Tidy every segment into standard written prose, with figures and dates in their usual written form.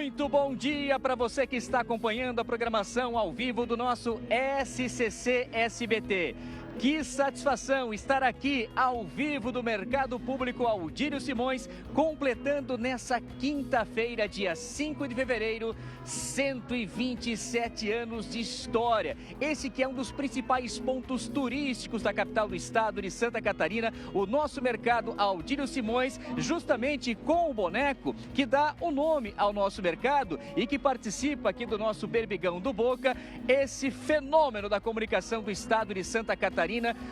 Muito bom dia para você que está acompanhando a programação ao vivo do nosso SCC SBT. Que satisfação estar aqui ao vivo do Mercado Público Aldírio Simões, completando nessa quinta-feira, dia 5 de fevereiro, 127 anos de história. Esse que é um dos principais pontos turísticos da capital do estado de Santa Catarina, o nosso Mercado Aldírio Simões, justamente com o boneco que dá o nome ao nosso mercado e que participa aqui do nosso Berbigão do Boca, esse fenômeno da comunicação do estado de Santa Catarina,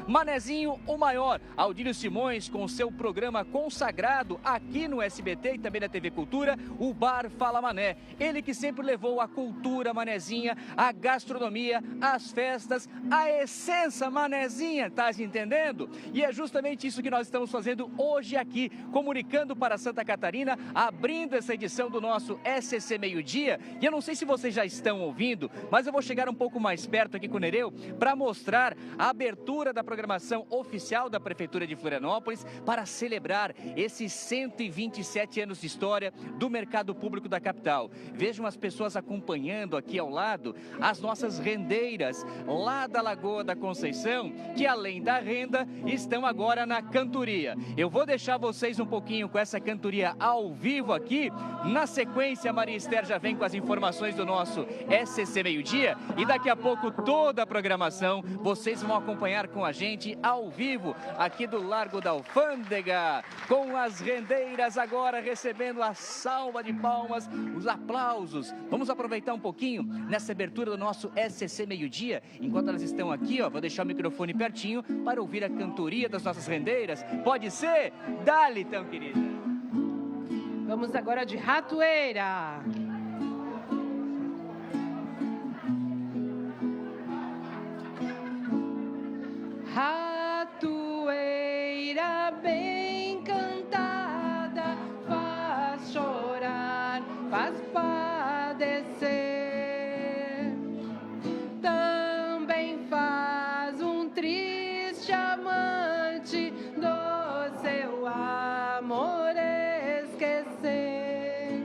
Manezinho o Maior, Aldírio Simões, com seu programa consagrado aqui no SBT e também na TV Cultura, o Bar Fala Mané. Ele que sempre levou a cultura manezinha, a gastronomia, as festas, a essência manezinha, tá entendendo? E é justamente isso que nós estamos fazendo hoje aqui, comunicando para Santa Catarina, abrindo essa edição do nosso SCC Meio-Dia. E eu não sei se vocês já estão ouvindo, mas eu vou chegar um pouco mais perto aqui com o Nereu para mostrar a abertura da programação oficial da Prefeitura de Florianópolis para celebrar esses 127 anos de história do Mercado Público da capital. Vejam as pessoas acompanhando aqui ao lado as nossas rendeiras lá da Lagoa da Conceição, que além da renda estão agora na cantoria. Eu vou deixar vocês um pouquinho com essa cantoria ao vivo aqui. Na sequência, a Maria Esther já vem com as informações do nosso SCC Meio-Dia e daqui a pouco toda a programação vocês vão acompanhar com a gente ao vivo aqui do Largo da Alfândega, com as rendeiras agora recebendo a salva de palmas, os aplausos. Vamos aproveitar um pouquinho nessa abertura do nosso SCC Meio-Dia, enquanto elas estão aqui, ó, vou deixar o microfone pertinho para ouvir a cantoria das nossas rendeiras. Pode ser? Dá-lhe então, querida. Vamos agora de ratoeira. Ratoeira bem cantada, faz chorar, faz padecer. Também faz um triste amante do seu amor esquecer.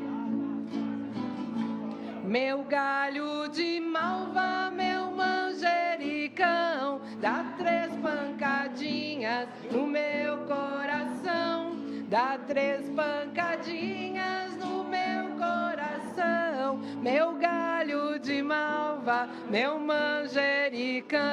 Meu galho de malva, meu manjericão, dá 3 pancadinhas no meu coração, dá 3 pancadinhas no meu coração, meu galho de malva, meu manjericão.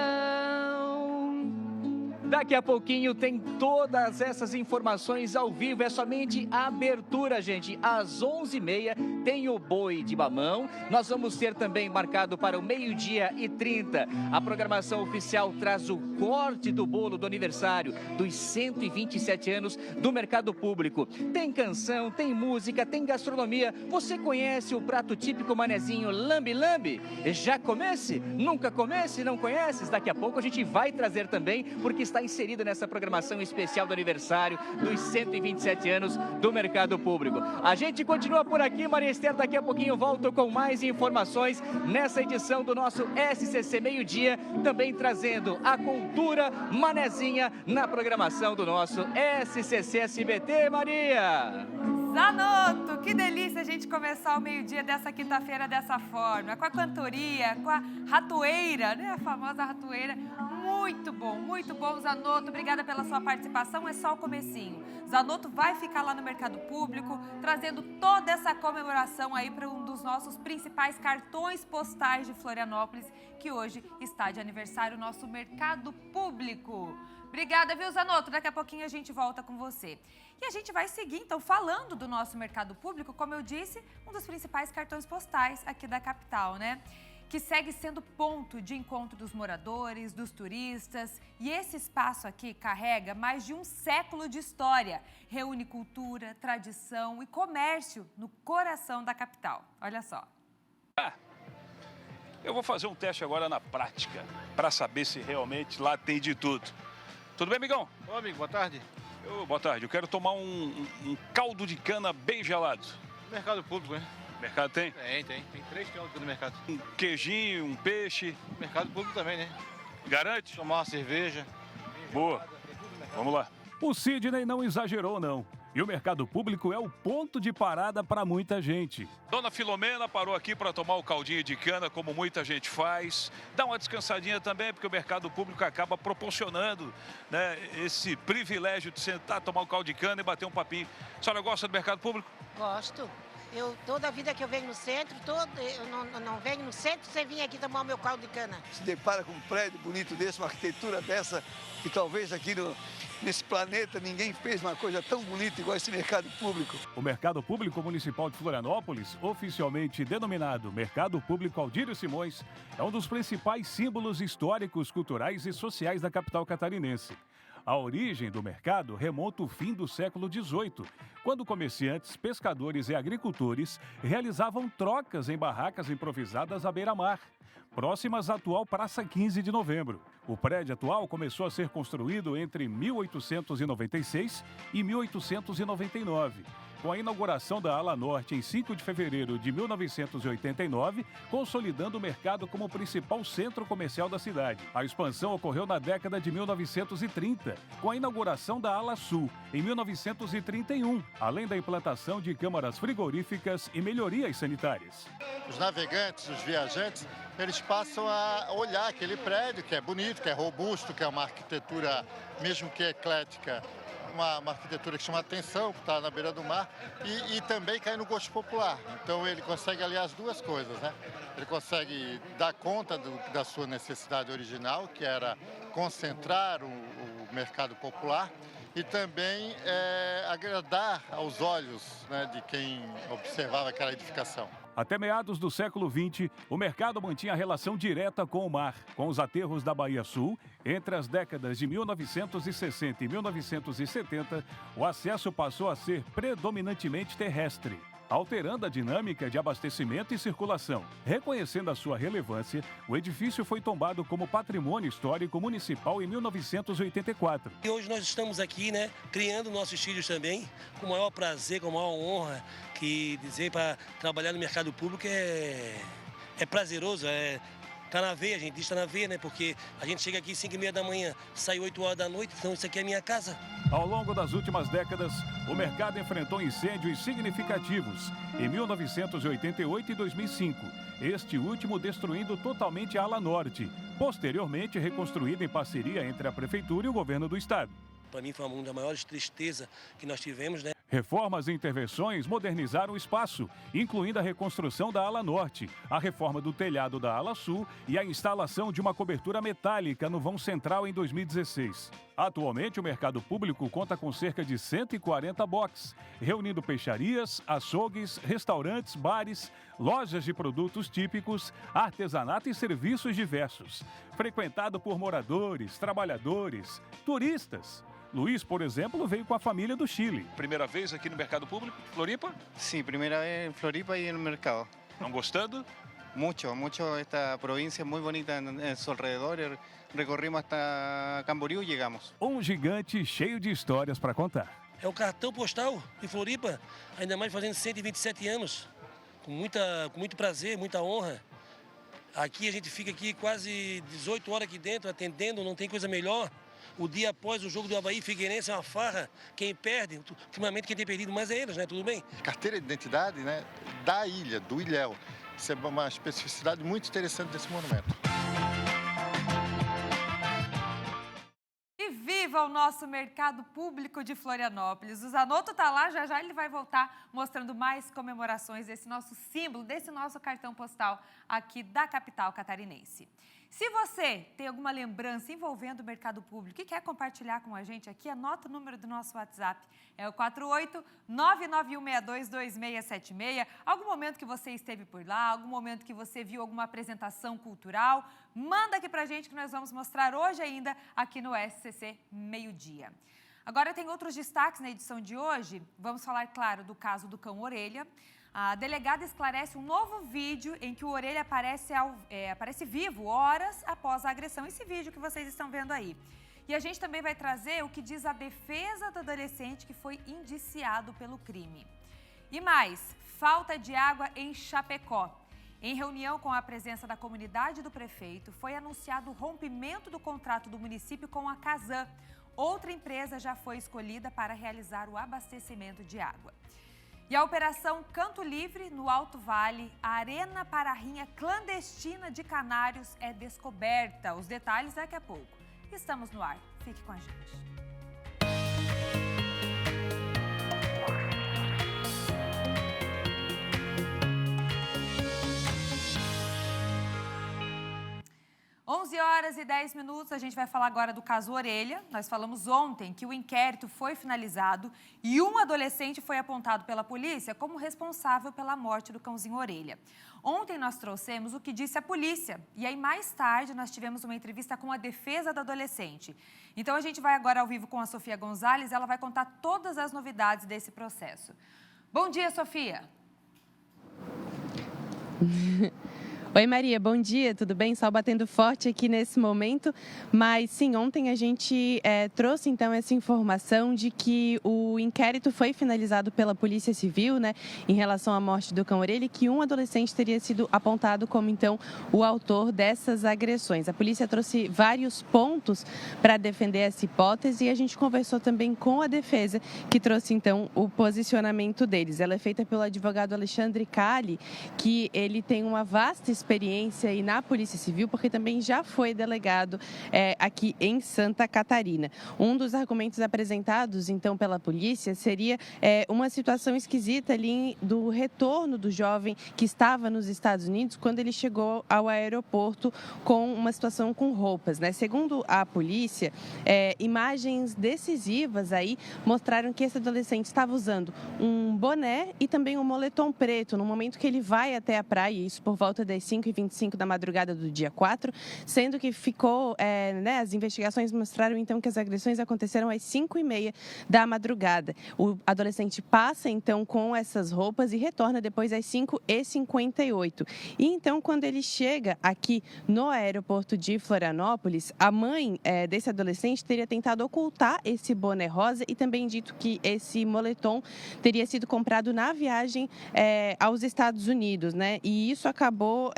Daqui a pouquinho tem todas essas informações ao vivo, é somente a abertura, gente. Às 11h30 tem o boi de mamão. Nós vamos ter também marcado para o 12h30. A programação oficial traz o corte do bolo do aniversário dos 127 anos do Mercado Público. Tem canção, tem música, tem gastronomia. Você conhece o prato típico manezinho lambe-lambe? Já comece? Nunca comece? Não conheces? Daqui a pouco a gente vai trazer também, porque está inserida nessa programação especial do aniversário dos 127 anos do Mercado Público. A gente continua por aqui, Maria Esther, daqui a pouquinho volto com mais informações nessa edição do nosso SCC Meio-Dia, também trazendo a cultura manezinha na programação do nosso SCC SBT, Maria. Zanotto, que delícia a gente começar o meio-dia dessa quinta-feira dessa forma, com a cantoria, com a ratoeira, né? A famosa ratoeira. Muito bom, Zanotto. Obrigada pela sua participação, é só o comecinho. Zanotto vai ficar lá no Mercado Público, trazendo toda essa comemoração aí para um dos nossos principais cartões postais de Florianópolis, que hoje está de aniversário, o nosso Mercado Público. Obrigada, viu, Zanotto? Daqui a pouquinho a gente volta com você. E a gente vai seguir, então, falando do nosso Mercado Público, como eu disse, um dos principais cartões postais aqui da capital, né? Que segue sendo ponto de encontro dos moradores, dos turistas. E esse espaço aqui carrega mais de um século de história. Reúne cultura, tradição e comércio no coração da capital. Olha só. Eu vou fazer um teste agora na prática, para saber se realmente lá tem de tudo. Tudo bem, amigão? Ô, amigo, boa tarde. Boa tarde, eu quero tomar um caldo de cana bem gelado. Mercado Público, né? Mercado tem? Tem 3 caldos no mercado. Um queijinho, um peixe. Mercado Público também, né? Garante? Tomar uma cerveja. Boa. Vamos lá. O Sidney não exagerou, não. E o mercado público é o ponto de parada para muita gente. Dona Filomena parou aqui para tomar o caldinho de cana, como muita gente faz. Dá uma descansadinha também, porque o mercado público acaba proporcionando, né, esse privilégio de sentar, tomar o caldo de cana e bater um papinho. A senhora gosta do mercado público? Gosto. Toda a vida que eu venho no centro, eu não venho no centro sem vir aqui tomar o meu caldo de cana. Se depara com um prédio bonito desse, uma arquitetura dessa, que talvez aqui nesse planeta ninguém fez uma coisa tão bonita igual esse mercado público. O Mercado Público Municipal de Florianópolis, oficialmente denominado Mercado Público Aldírio Simões, é um dos principais símbolos históricos, culturais e sociais da capital catarinense. A origem do mercado remonta ao fim do século XVIII, quando comerciantes, pescadores e agricultores realizavam trocas em barracas improvisadas à beira-mar, próximas à atual Praça 15 de Novembro. O prédio atual começou a ser construído entre 1896 e 1899. Com a inauguração da Ala Norte em 5 de fevereiro de 1989, consolidando o mercado como o principal centro comercial da cidade. A expansão ocorreu na década de 1930, com a inauguração da Ala Sul, em 1931, além da implantação de câmaras frigoríficas e melhorias sanitárias. Os navegantes, os viajantes, eles passam a olhar aquele prédio que é bonito, que é robusto, que é uma arquitetura, mesmo que eclética, uma arquitetura que chama atenção, que está na beira do mar, e também cai no gosto popular. Então ele consegue aliar as duas coisas, né? Ele consegue dar conta da sua necessidade original, que era concentrar o mercado popular, e também agradar aos olhos, né, de quem observava aquela edificação. Até meados do século XX, o mercado mantinha relação direta com o mar, com os aterros da Bahia Sul. Entre as décadas de 1960 e 1970, o acesso passou a ser predominantemente terrestre, alterando a dinâmica de abastecimento e circulação. Reconhecendo a sua relevância, o edifício foi tombado como patrimônio histórico municipal em 1984. E hoje nós estamos aqui, né, criando nossos filhos também, com o maior prazer, com a maior honra, que dizer para trabalhar no mercado público é prazeroso, tá na veia, a gente diz tá na veia, né, porque a gente chega aqui às 5h30 da manhã, sai 8 horas da noite, então isso aqui é minha casa. Ao longo das últimas décadas, o mercado enfrentou incêndios significativos em 1988 e 2005, este último destruindo totalmente a ala norte, posteriormente reconstruída em parceria entre a prefeitura e o governo do estado. Para mim foi uma das maiores tristezas que nós tivemos, né? Reformas e intervenções modernizaram o espaço, incluindo a reconstrução da ala norte, a reforma do telhado da ala sul e a instalação de uma cobertura metálica no vão central em 2016. Atualmente, o mercado público conta com cerca de 140 boxes, reunindo peixarias, açougues, restaurantes, bares, lojas de produtos típicos, artesanato e serviços diversos. Frequentado por moradores, trabalhadores, turistas. Luiz, por exemplo, veio com a família do Chile. Primeira vez aqui no mercado público, Floripa? Sim, primeira vez em Floripa e no mercado. Estão gostando? Mucho. Esta província é muito bonita em seus alrededores. Recorrimos até Camboriú e chegamos. Um gigante cheio de histórias para contar. É o cartão postal de Floripa, ainda mais fazendo 127 anos. Com muito prazer, muita honra. Aqui a gente fica aqui quase 18 horas aqui dentro, atendendo, não tem coisa melhor. O dia após o jogo do Avaí Figueirense é uma farra. Quem perde, ultimamente quem tem perdido mais é eles, né? Tudo bem? Carteira de identidade, né, da ilha, do Ilhéu. Isso é uma especificidade muito interessante desse monumento. E viva o nosso mercado público de Florianópolis. O Zanotto tá lá, já já ele vai voltar mostrando mais comemorações desse nosso símbolo, desse nosso cartão postal aqui da capital catarinense. Se você tem alguma lembrança envolvendo o mercado público e quer compartilhar com a gente aqui, anota o número do nosso WhatsApp. É o 48991622676. Algum momento que você esteve por lá, algum momento que você viu alguma apresentação cultural, manda aqui pra gente que nós vamos mostrar hoje ainda aqui no SCC Meio Dia. Agora tem outros destaques na edição de hoje. Vamos falar, claro, do caso do cão Orelha. A delegada esclarece um novo vídeo em que o Orelha aparece vivo horas após a agressão. Esse vídeo que vocês estão vendo aí. E a gente também vai trazer o que diz a defesa do adolescente que foi indiciado pelo crime. E mais, falta de água em Chapecó. Em reunião com a presença da comunidade do prefeito, foi anunciado o rompimento do contrato do município com a Casan. outra empresa já foi escolhida para realizar o abastecimento de água. E a Operação Canto Livre, no Alto Vale, a Arena Pararrinha clandestina de Canários é descoberta. Os detalhes daqui a pouco. Estamos no ar. Fique com a gente. Horas e 10 minutos, a gente vai falar agora do caso Orelha. Nós falamos ontem que o inquérito foi finalizado e um adolescente foi apontado pela polícia como responsável pela morte do cãozinho Orelha. Ontem nós trouxemos o que disse a polícia e aí mais tarde nós tivemos uma entrevista com a defesa do adolescente. Então a gente vai agora ao vivo com a Sofia Gonzalez, ela vai contar todas as novidades desse processo. Bom dia, Sofia! Oi Maria, bom dia, tudo bem? Sol batendo forte aqui nesse momento, mas sim, ontem a gente trouxe então essa informação de que o inquérito foi finalizado pela Polícia Civil, né, em relação à morte do cão Orelha, e que um adolescente teria sido apontado como então o autor dessas agressões. A polícia trouxe vários pontos para defender essa hipótese e a gente conversou também com a defesa, que trouxe então o posicionamento deles. Ela é feita pelo advogado Alexandre Cali, que ele tem uma vasta experiência aí na Polícia Civil, porque também já foi delegado aqui em Santa Catarina. Um dos argumentos apresentados, então, pela polícia seria uma situação esquisita ali do retorno do jovem que estava nos Estados Unidos quando ele chegou ao aeroporto com uma situação com roupas, né? Segundo a polícia, imagens decisivas aí mostraram que esse adolescente estava usando um boné e também um moletom preto no momento que ele vai até a praia, isso por volta das 5h25 da madrugada do dia 4, sendo que ficou, as investigações mostraram então que as agressões aconteceram às 5h30 da madrugada. O adolescente passa então com essas roupas e retorna depois às 5h58. E então quando ele chega aqui no aeroporto de Florianópolis, a mãe desse adolescente teria tentado ocultar esse boné rosa e também dito que esse moletom teria sido comprado na viagem aos Estados Unidos, né? E isso acabou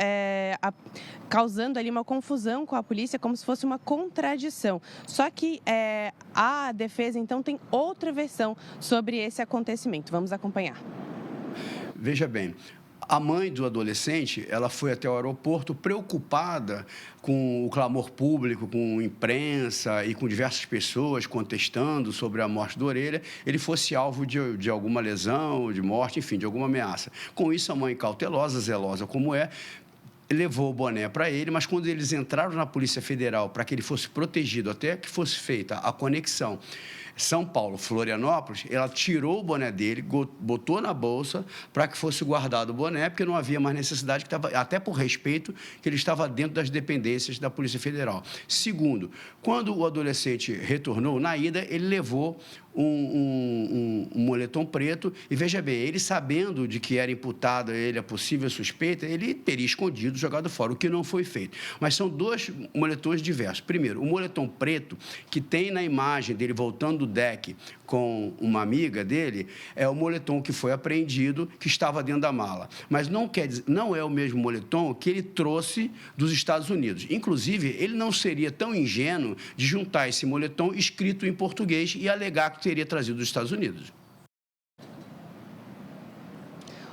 causando ali uma confusão com a polícia, como se fosse uma contradição. Só que a defesa, então, tem outra versão sobre esse acontecimento. Vamos acompanhar. Veja bem, a mãe do adolescente, ela foi até o aeroporto preocupada com o clamor público, com imprensa e com diversas pessoas contestando sobre a morte do Orelha, ele fosse alvo de alguma lesão, de morte, enfim, de alguma ameaça. Com isso, a mãe, cautelosa, zelosa como levou o boné para ele, mas quando eles entraram na Polícia Federal para que ele fosse protegido, até que fosse feita a conexão São Paulo-Florianópolis, ela tirou o boné dele, botou na bolsa para que fosse guardado o boné, porque não havia mais necessidade, até por respeito, que ele estava dentro das dependências da Polícia Federal. Segundo, quando o adolescente retornou, na ida, ele levou um moletom preto e, veja bem, ele sabendo de que era imputado a ele a possível suspeita, ele teria escondido, jogado fora, o que não foi feito. Mas são dois moletons diversos. Primeiro, o moletom preto, que tem na imagem dele voltando do deck com uma amiga dele, é o moletom que foi apreendido, que estava dentro da mala. Mas não é o mesmo moletom que ele trouxe dos Estados Unidos. Inclusive, ele não seria tão ingênuo de juntar esse moletom escrito em português e alegar que teria trazido dos Estados Unidos.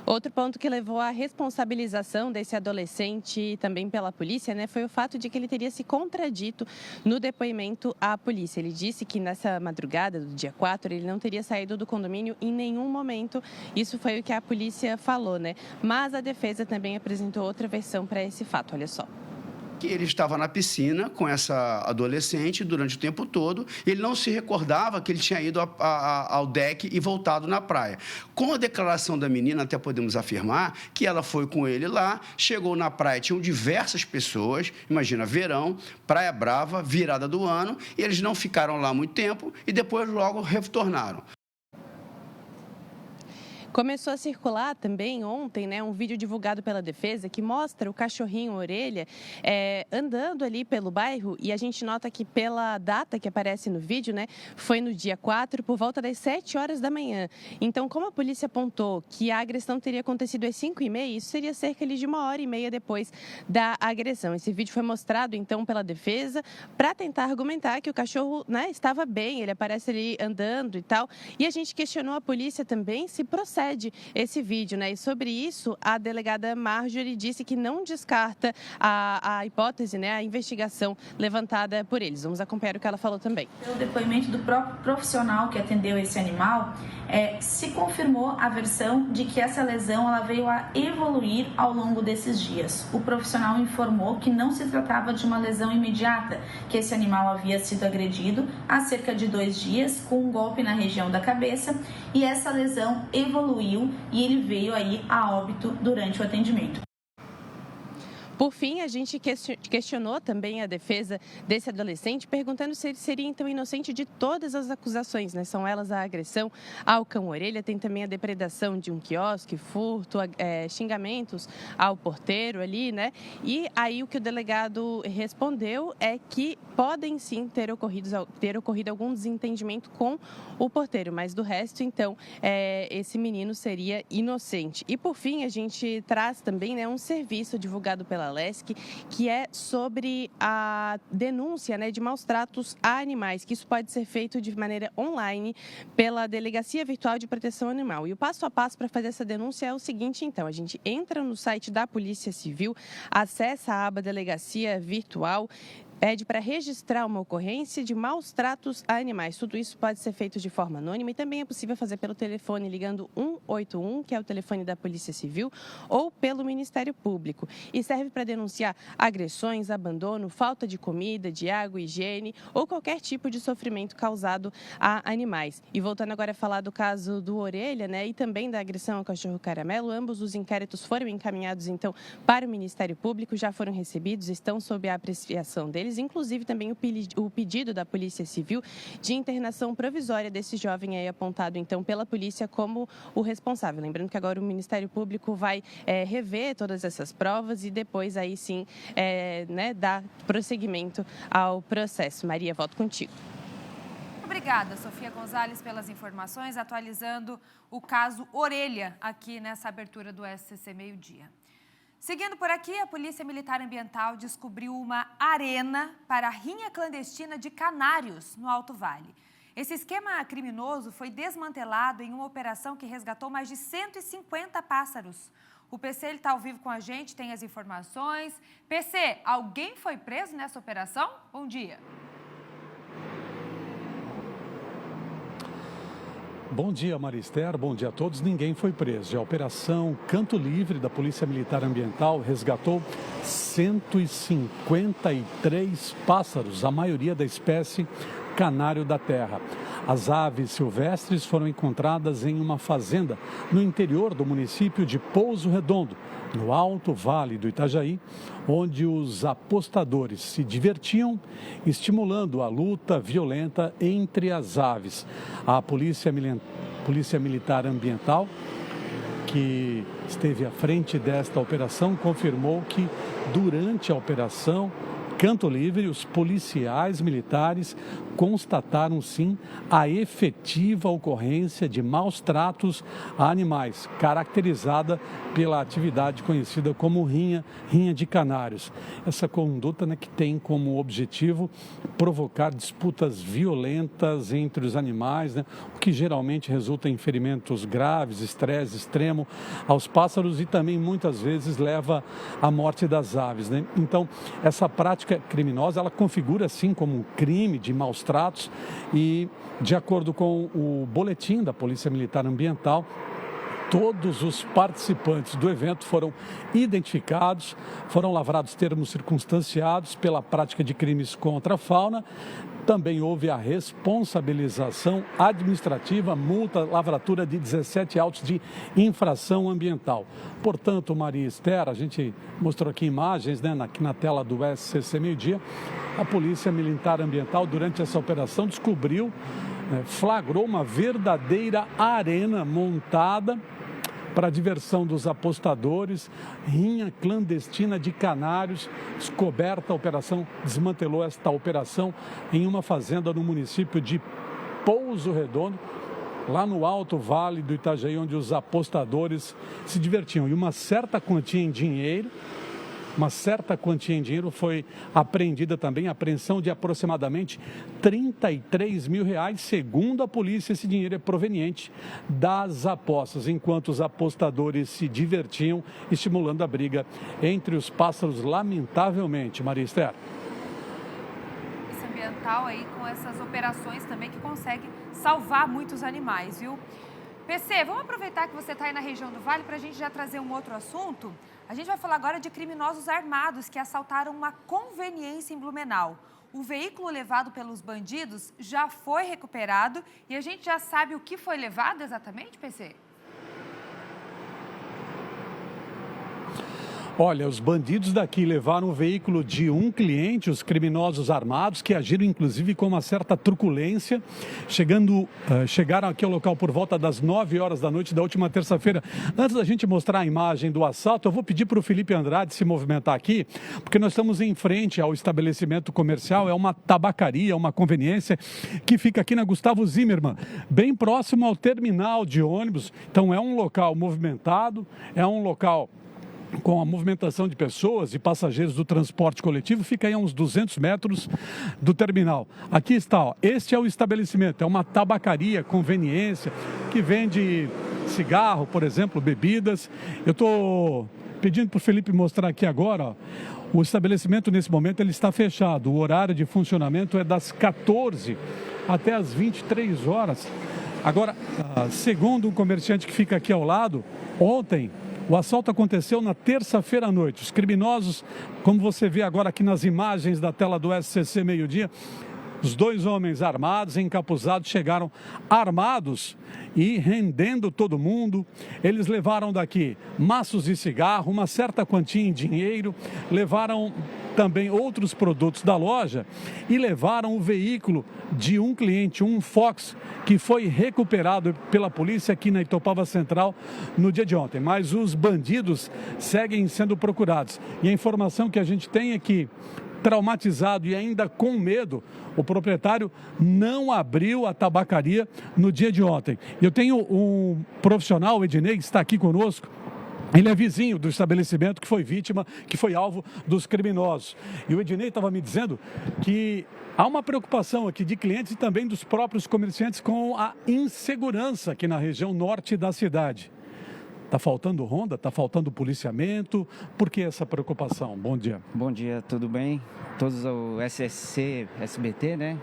Outro ponto que levou à responsabilização desse adolescente também pela polícia, né, foi o fato de que ele teria se contradito no depoimento à polícia. Ele disse que nessa madrugada do dia 4 ele não teria saído do condomínio em nenhum momento. Isso foi o que a polícia falou, né? Mas a defesa também apresentou outra versão para esse fato, olha só. Que ele estava na piscina com essa adolescente durante o tempo todo, ele não se recordava que ele tinha ido ao deck e voltado na praia. Com a declaração da menina, até podemos afirmar que ela foi com ele lá, chegou na praia, tinham diversas pessoas, imagina, verão, Praia Brava, virada do ano, e eles não ficaram lá muito tempo e depois logo retornaram. Começou a circular também ontem, né, um vídeo divulgado pela Defesa que mostra o cachorrinho Orelha andando ali pelo bairro, e a gente nota que pela data que aparece no vídeo, né, foi no dia 4, por volta das 7 horas da manhã. Então, como a polícia apontou que a agressão teria acontecido às 5h30, isso seria cerca de 1h30 depois da agressão. Esse vídeo foi mostrado, então, pela Defesa para tentar argumentar que o cachorro, né, estava bem, ele aparece ali andando e tal. E a gente questionou a polícia também se procede esse vídeo, né? E sobre isso, a delegada Marjorie disse que não descarta a hipótese, né, a investigação levantada por eles. Vamos acompanhar o que ela falou também. Pelo depoimento do próprio profissional que atendeu esse animal, se confirmou a versão de que essa lesão ela veio a evoluir ao longo desses dias. O profissional informou que não se tratava de uma lesão imediata, que esse animal havia sido agredido há cerca de 2 dias com um golpe na região da cabeça, e essa lesão evoluiu e ele veio aí a óbito durante o atendimento. Por fim, a gente questionou também a defesa desse adolescente, perguntando se ele seria, então, inocente de todas as acusações, né? São elas a agressão ao cão Orelha, tem também a depredação de um quiosque, furto, xingamentos ao porteiro ali, né? E aí o que o delegado respondeu é que podem sim ter ocorrido algum desentendimento com o porteiro, mas do resto, então, esse menino seria inocente. E por fim, a gente traz também, né, um serviço divulgado pela Lesc, que é sobre a denúncia, né, de maus tratos a animais, que isso pode ser feito de maneira online pela Delegacia Virtual de Proteção Animal. E o passo a passo para fazer essa denúncia é o seguinte, então, a gente entra no site da Polícia Civil, acessa a aba Delegacia Virtual, pede para registrar uma ocorrência de maus tratos a animais. Tudo isso pode ser feito de forma anônima e também é possível fazer pelo telefone ligando 181, que é o telefone da Polícia Civil, ou pelo Ministério Público. E serve para denunciar agressões, abandono, falta de comida, de água, higiene ou qualquer tipo de sofrimento causado a animais. E voltando agora a falar do caso do Orelha, né, e também da agressão ao cachorro caramelo, ambos os inquéritos foram encaminhados, então, para o Ministério Público, já foram recebidos, estão sob a apreciação deles. Inclusive também o pedido da Polícia Civil de internação provisória desse jovem aí apontado então pela polícia como o responsável. Lembrando que agora o Ministério Público vai rever todas essas provas e depois aí sim dar prosseguimento ao processo. Maria, volto contigo. Obrigada, Sofia Gonzalez, pelas informações, atualizando o caso Orelha aqui nessa abertura do SCC Meio-Dia. Seguindo por aqui, a Polícia Militar Ambiental descobriu uma arena para a rinha clandestina de canários no Alto Vale. Esse esquema criminoso foi desmantelado em uma operação que resgatou mais de 150 pássaros. O PC está ao vivo com a gente, tem as informações. PC, alguém foi preso nessa operação? Bom dia. Bom dia, Marister. Bom dia a todos. Ninguém foi preso. A Operação Canto Livre da Polícia Militar Ambiental resgatou 153 pássaros, a maioria da espécie canário da terra. As aves silvestres foram encontradas em uma fazenda no interior do município de Pouso Redondo, no Alto Vale do Itajaí, onde os apostadores se divertiam, estimulando a luta violenta entre as aves. A Polícia Militar Ambiental, que esteve à frente desta operação, confirmou que durante a operação Canto Livre, os policiais militares constataram, sim, a efetiva ocorrência de maus tratos a animais, caracterizada pela atividade conhecida como rinha de canários. Essa conduta, né, que tem como objetivo provocar disputas violentas entre os animais, né, o que geralmente resulta em ferimentos graves, estresse extremo aos pássaros e também muitas vezes leva à morte das aves, né? Então, essa prática criminosa, ela configura sim como um crime de maus tratos e, de acordo com o boletim da Polícia Militar Ambiental, todos os participantes do evento foram identificados, foram lavrados termos circunstanciados pela prática de crimes contra a fauna. Também houve a responsabilização administrativa, multa, lavratura de 17 autos de infração ambiental. Portanto, Maria Esther, a gente mostrou aqui imagens, né, aqui na tela do SCC Meio-Dia, a Polícia Militar Ambiental, durante essa operação, descobriu, flagrou uma verdadeira arena montada para a diversão dos apostadores, rinha clandestina de canários, descoberta a operação, desmantelou esta operação em uma fazenda no município de Pouso Redondo, lá no Alto Vale do Itajaí, onde os apostadores se divertiam. E uma certa quantia em dinheiro foi apreendida também, apreensão de aproximadamente R$33 mil. Segundo a polícia, esse dinheiro é proveniente das apostas, enquanto os apostadores se divertiam, estimulando a briga entre os pássaros, lamentavelmente. Maria Esther. Esse ambiental aí com essas operações também que consegue salvar muitos animais, viu? PC, vamos aproveitar que você está aí na região do Vale para a gente já trazer um outro assunto. A gente vai falar agora de criminosos armados que assaltaram uma conveniência em Blumenau. O veículo levado pelos bandidos já foi recuperado e a gente já sabe o que foi levado exatamente, PC? Olha, os bandidos daqui levaram o veículo de um cliente, os criminosos armados, que agiram inclusive com uma certa truculência, chegaram aqui ao local por volta das 9 horas da noite da última terça-feira. Antes da gente mostrar a imagem do assalto, eu vou pedir para o Felipe Andrade se movimentar aqui, porque nós estamos em frente ao estabelecimento comercial, é uma tabacaria, uma conveniência, que fica aqui na Gustavo Zimmermann, bem próximo ao terminal de ônibus. Então é um local movimentado, é um local com a movimentação de pessoas e passageiros do transporte coletivo, fica aí a uns 200 metros do terminal. Aqui está, ó, este é o estabelecimento, é uma tabacaria, conveniência, que vende cigarro, por exemplo, bebidas. Eu estou pedindo para o Felipe mostrar aqui agora, ó, o estabelecimento nesse momento ele está fechado, o horário de funcionamento é das 14 até as 23 horas. Agora, segundo um comerciante que fica aqui ao lado, ontem, o assalto aconteceu na terça-feira à noite. Os criminosos, como você vê agora aqui nas imagens da tela do SCC Meio-Dia, os dois homens armados, encapuzados, chegaram armados e rendendo todo mundo. Eles levaram daqui maços de cigarro, uma certa quantia em dinheiro, levaram também outros produtos da loja e levaram o veículo de um cliente, um Fox, que foi recuperado pela polícia aqui na Itopava Central no dia de ontem. Mas os bandidos seguem sendo procurados. E a informação que a gente tem é que, traumatizado e ainda com medo, o proprietário não abriu a tabacaria no dia de ontem. Eu tenho um profissional, o Ednei, que está aqui conosco. Ele é vizinho do estabelecimento que foi vítima, que foi alvo dos criminosos. E o Ednei estava me dizendo que há uma preocupação aqui de clientes e também dos próprios comerciantes com a insegurança aqui na região norte da cidade. Está faltando ronda? Está faltando policiamento? Por que essa preocupação? Bom dia. Bom dia, tudo bem? Todos o SSC, SBT, né?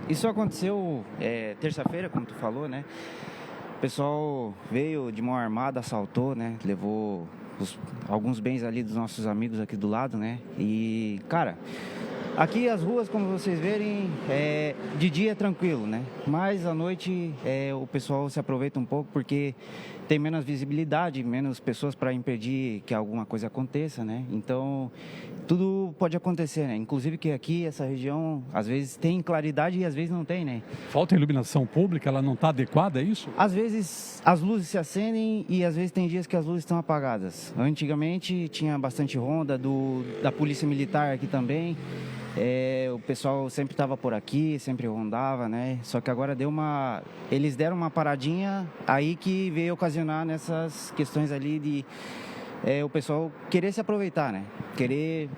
Isso aconteceu terça-feira, como tu falou, né? O pessoal veio de mão armada, assaltou, né? Levou alguns bens ali dos nossos amigos aqui do lado, né? E, cara, aqui as ruas, como vocês verem, de dia é tranquilo, né? Mas à noite o pessoal se aproveita um pouco porque tem menos visibilidade, menos pessoas para impedir que alguma coisa aconteça, né? Então, tudo pode acontecer, né? Inclusive que aqui, essa região, às vezes tem claridade e às vezes não tem, né? Falta iluminação pública, ela não está adequada, é isso? Às vezes as luzes se acendem e às vezes tem dias que as luzes estão apagadas. Antigamente tinha bastante ronda da Polícia Militar aqui também. O pessoal sempre estava por aqui, sempre rondava, né? Só que agora eles deram uma paradinha aí que veio ocasionar nessas questões ali de o pessoal querer se aproveitar, né? Querer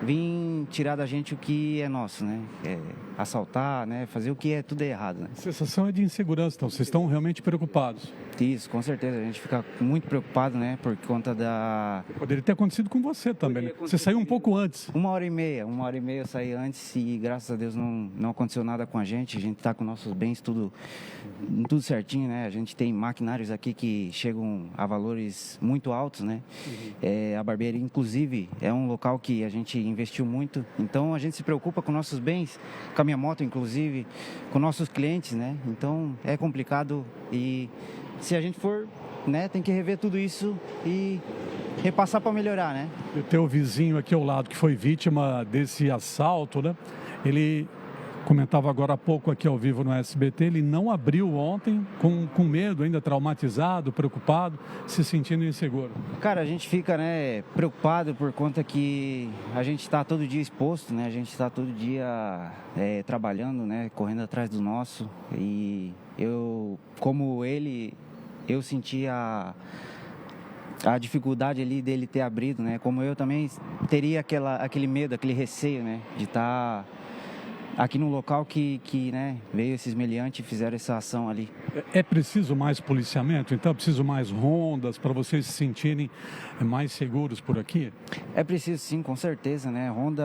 vir tirar da gente o que é nosso, né? Assaltar, né? Fazer o que é tudo errado, né? A sensação é de insegurança, então vocês estão realmente preocupados? Isso, com certeza. A gente fica muito preocupado, né? Por conta da... Poderia ter acontecido com você também, né? Você saiu um pouco antes. Uma hora e meia eu saí antes e graças a Deus não aconteceu nada com a gente. A gente está com nossos bens tudo certinho, né? A gente tem maquinários aqui que chegam a valores muito altos, né? A barbearia, inclusive, é um local que a gente investiu muito. Então, a gente se preocupa com nossos bens, com a minha moto, inclusive, com nossos clientes, né? Então, é complicado e se a gente for, né, tem que rever tudo isso e repassar para melhorar, né? E o teu vizinho aqui ao lado, que foi vítima desse assalto, né? Ele comentava agora há pouco aqui ao vivo no SBT, ele não abriu ontem com medo, ainda traumatizado, preocupado, se sentindo inseguro. Cara, a gente fica, né, preocupado por conta que a gente está todo dia exposto, né? A gente está todo dia trabalhando, né, correndo atrás do nosso. E eu, como ele, eu senti a dificuldade ali dele ter abrido, né? Como eu também teria aquele medo, aquele receio, né? De estar aqui num local que né, veio esses meliantes e fizeram essa ação ali. É preciso mais policiamento? Então é preciso mais rondas para vocês se sentirem mais seguros por aqui? É preciso sim, com certeza, né? Ronda,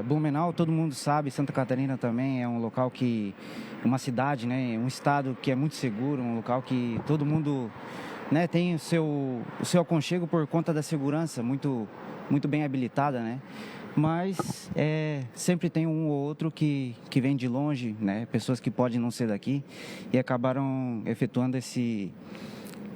Blumenau, todo mundo sabe, Santa Catarina também é um local que, uma cidade, né? Um estado que é muito seguro, um local que todo mundo, né, tem o seu aconchego por conta da segurança muito bem habilitada, né? Mas sempre tem um ou outro que vem de longe, né? Pessoas que podem não ser daqui e acabaram efetuando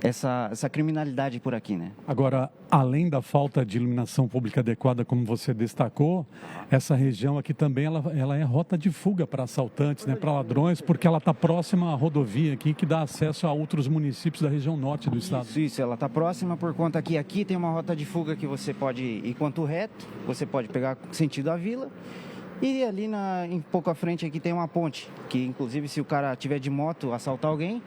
essa criminalidade por aqui, né? Agora, além da falta de iluminação pública adequada, como você destacou, essa região aqui também ela é rota de fuga para assaltantes, né, para ladrões, porque ela está próxima à rodovia aqui que dá acesso a outros municípios da região norte do estado. Isso, ela está próxima por conta que aqui tem uma rota de fuga que você pode ir quanto reto, você pode pegar sentido à vila. E ali em pouco à frente aqui tem uma ponte, que inclusive se o cara tiver de moto assaltar alguém,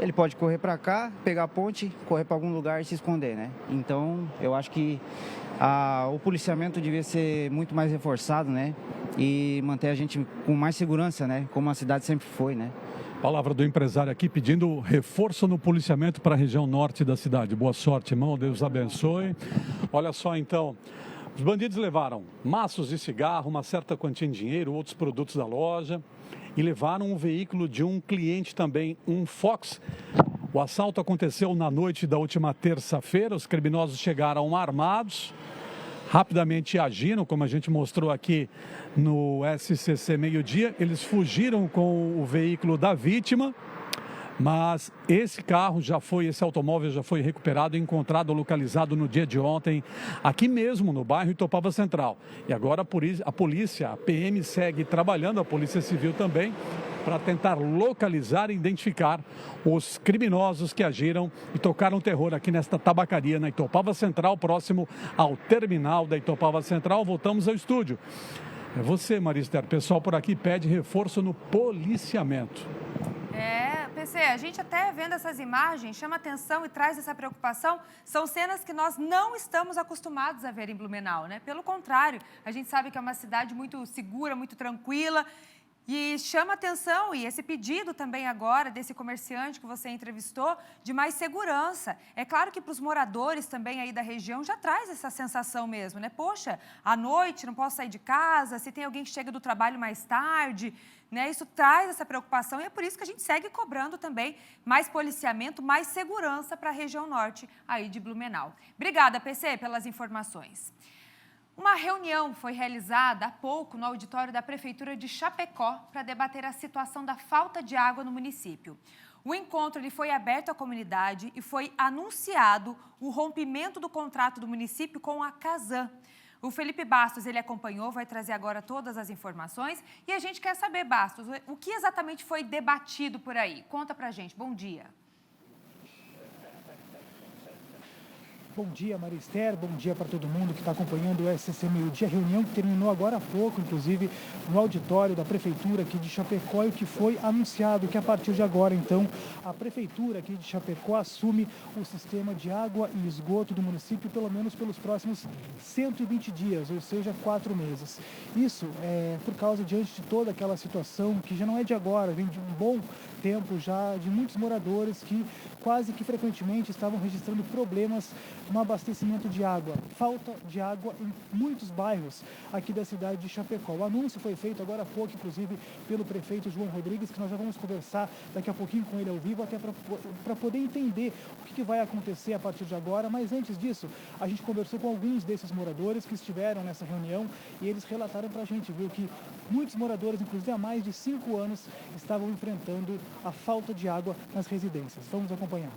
ele pode correr para cá, pegar a ponte, correr para algum lugar e se esconder, né? Então, eu acho que o policiamento devia ser muito mais reforçado, né? E manter a gente com mais segurança, né? Como a cidade sempre foi, né? Palavra do empresário aqui pedindo reforço no policiamento para a região norte da cidade. Boa sorte, irmão, Deus abençoe. Olha só então. Os bandidos levaram maços de cigarro, uma certa quantia em dinheiro, outros produtos da loja e levaram um veículo de um cliente também, um Fox. O assalto aconteceu na noite da última terça-feira. Os criminosos chegaram armados, rapidamente agiram, como a gente mostrou aqui no SCC Meio-Dia. Eles fugiram com o veículo da vítima. Mas esse automóvel já foi recuperado e encontrado, localizado no dia de ontem, aqui mesmo no bairro Itopava Central. E agora a polícia, a PM segue trabalhando, a Polícia Civil também, para tentar localizar e identificar os criminosos que agiram e tocaram terror aqui nesta tabacaria na Itopava Central, próximo ao terminal da Itopava Central. Voltamos ao estúdio. É você, Marister. O pessoal por aqui pede reforço no policiamento. PC, a gente até vendo essas imagens chama atenção e traz essa preocupação. São cenas que nós não estamos acostumados a ver em Blumenau, né? Pelo contrário, a gente sabe que é uma cidade muito segura, muito tranquila. E chama atenção, e esse pedido também agora desse comerciante que você entrevistou, de mais segurança. É claro que para os moradores também aí da região já traz essa sensação mesmo, né? Poxa, à noite não posso sair de casa, se tem alguém que chega do trabalho mais tarde, né? Isso traz essa preocupação e é por isso que a gente segue cobrando também mais policiamento, mais segurança para a região norte aí de Blumenau. Obrigada, PC, pelas informações. Uma reunião foi realizada há pouco no auditório da Prefeitura de Chapecó para debater a situação da falta de água no município. O encontro foi aberto à comunidade e foi anunciado o rompimento do contrato do município com a Casan. O Felipe Bastos, ele acompanhou, vai trazer agora todas as informações. E a gente quer saber, Bastos, o que exatamente foi debatido por aí? Conta pra gente. Bom dia. Bom dia, Marister. Bom dia para todo mundo que está acompanhando o SCC Meio-Dia. Reunião que terminou agora há pouco, inclusive, no auditório da Prefeitura aqui de Chapecó, e o que foi anunciado que a partir de agora, então, a Prefeitura aqui de Chapecó assume o sistema de água e esgoto do município, pelo menos pelos próximos 120 dias, ou seja, 4 meses. Isso é por causa, diante de toda aquela situação que já não é de agora, vem de um bom tempo já, de muitos moradores que quase que frequentemente estavam registrando problemas no abastecimento de água, falta de água em muitos bairros aqui da cidade de Chapecó. O anúncio foi feito agora há pouco, inclusive, pelo prefeito João Rodrigues, que nós já vamos conversar daqui a pouquinho com ele ao vivo, até para poder entender o que vai acontecer a partir de agora. Mas antes disso, a gente conversou com alguns desses moradores que estiveram nessa reunião e eles relataram para a gente, viu, que muitos moradores, inclusive há mais de 5 anos, estavam enfrentando a falta de água nas residências. Vamos acompanhar.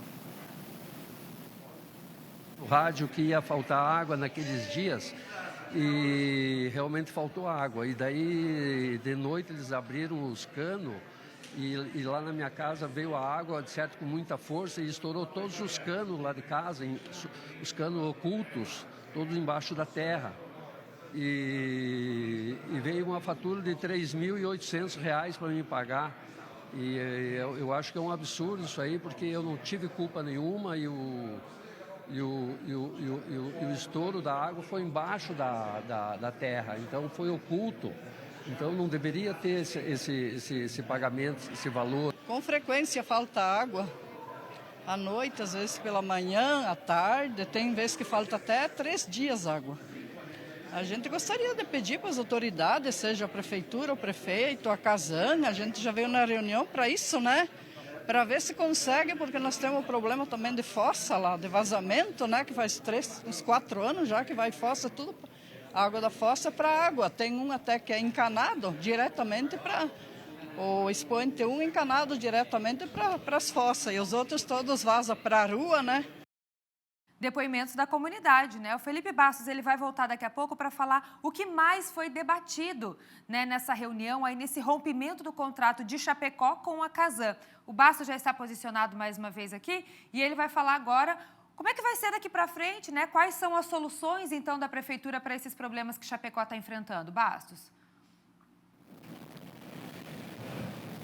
O rádio que ia faltar água naqueles dias, e realmente faltou água. E daí, de noite, eles abriram os canos e lá na minha casa veio a água, de certo, com muita força e estourou todos os canos lá de casa, os canos ocultos, todos embaixo da terra. E veio uma fatura de R$ 3.800 para mim pagar. E eu acho que é um absurdo isso aí, porque eu não tive culpa nenhuma e o estouro da água foi embaixo da terra, então foi oculto. Então não deveria ter esse pagamento, esse valor. Com frequência falta água, à noite, às vezes pela manhã, à tarde, tem vezes que falta até 3 dias água. A gente gostaria de pedir para as autoridades, seja a prefeitura, o prefeito, a Casan, a gente já veio na reunião para isso, né? Para ver se consegue, porque nós temos um problema também de fossa lá, de vazamento, né? Que faz uns 4 anos já que vai fossa, tudo, a água da fossa para água. Tem um até que é encanado diretamente para... O expoente 1 encanado diretamente para as fossas, e os outros todos vazam para a rua, né? Depoimentos da comunidade, né? O Felipe Bastos, ele vai voltar daqui a pouco para falar o que mais foi debatido, né, nessa reunião, aí nesse rompimento do contrato de Chapecó com a Casan. O Bastos já está posicionado mais uma vez aqui e ele vai falar agora como é que vai ser daqui para frente, né? Quais são as soluções, então, da Prefeitura para esses problemas que Chapecó está enfrentando. Bastos?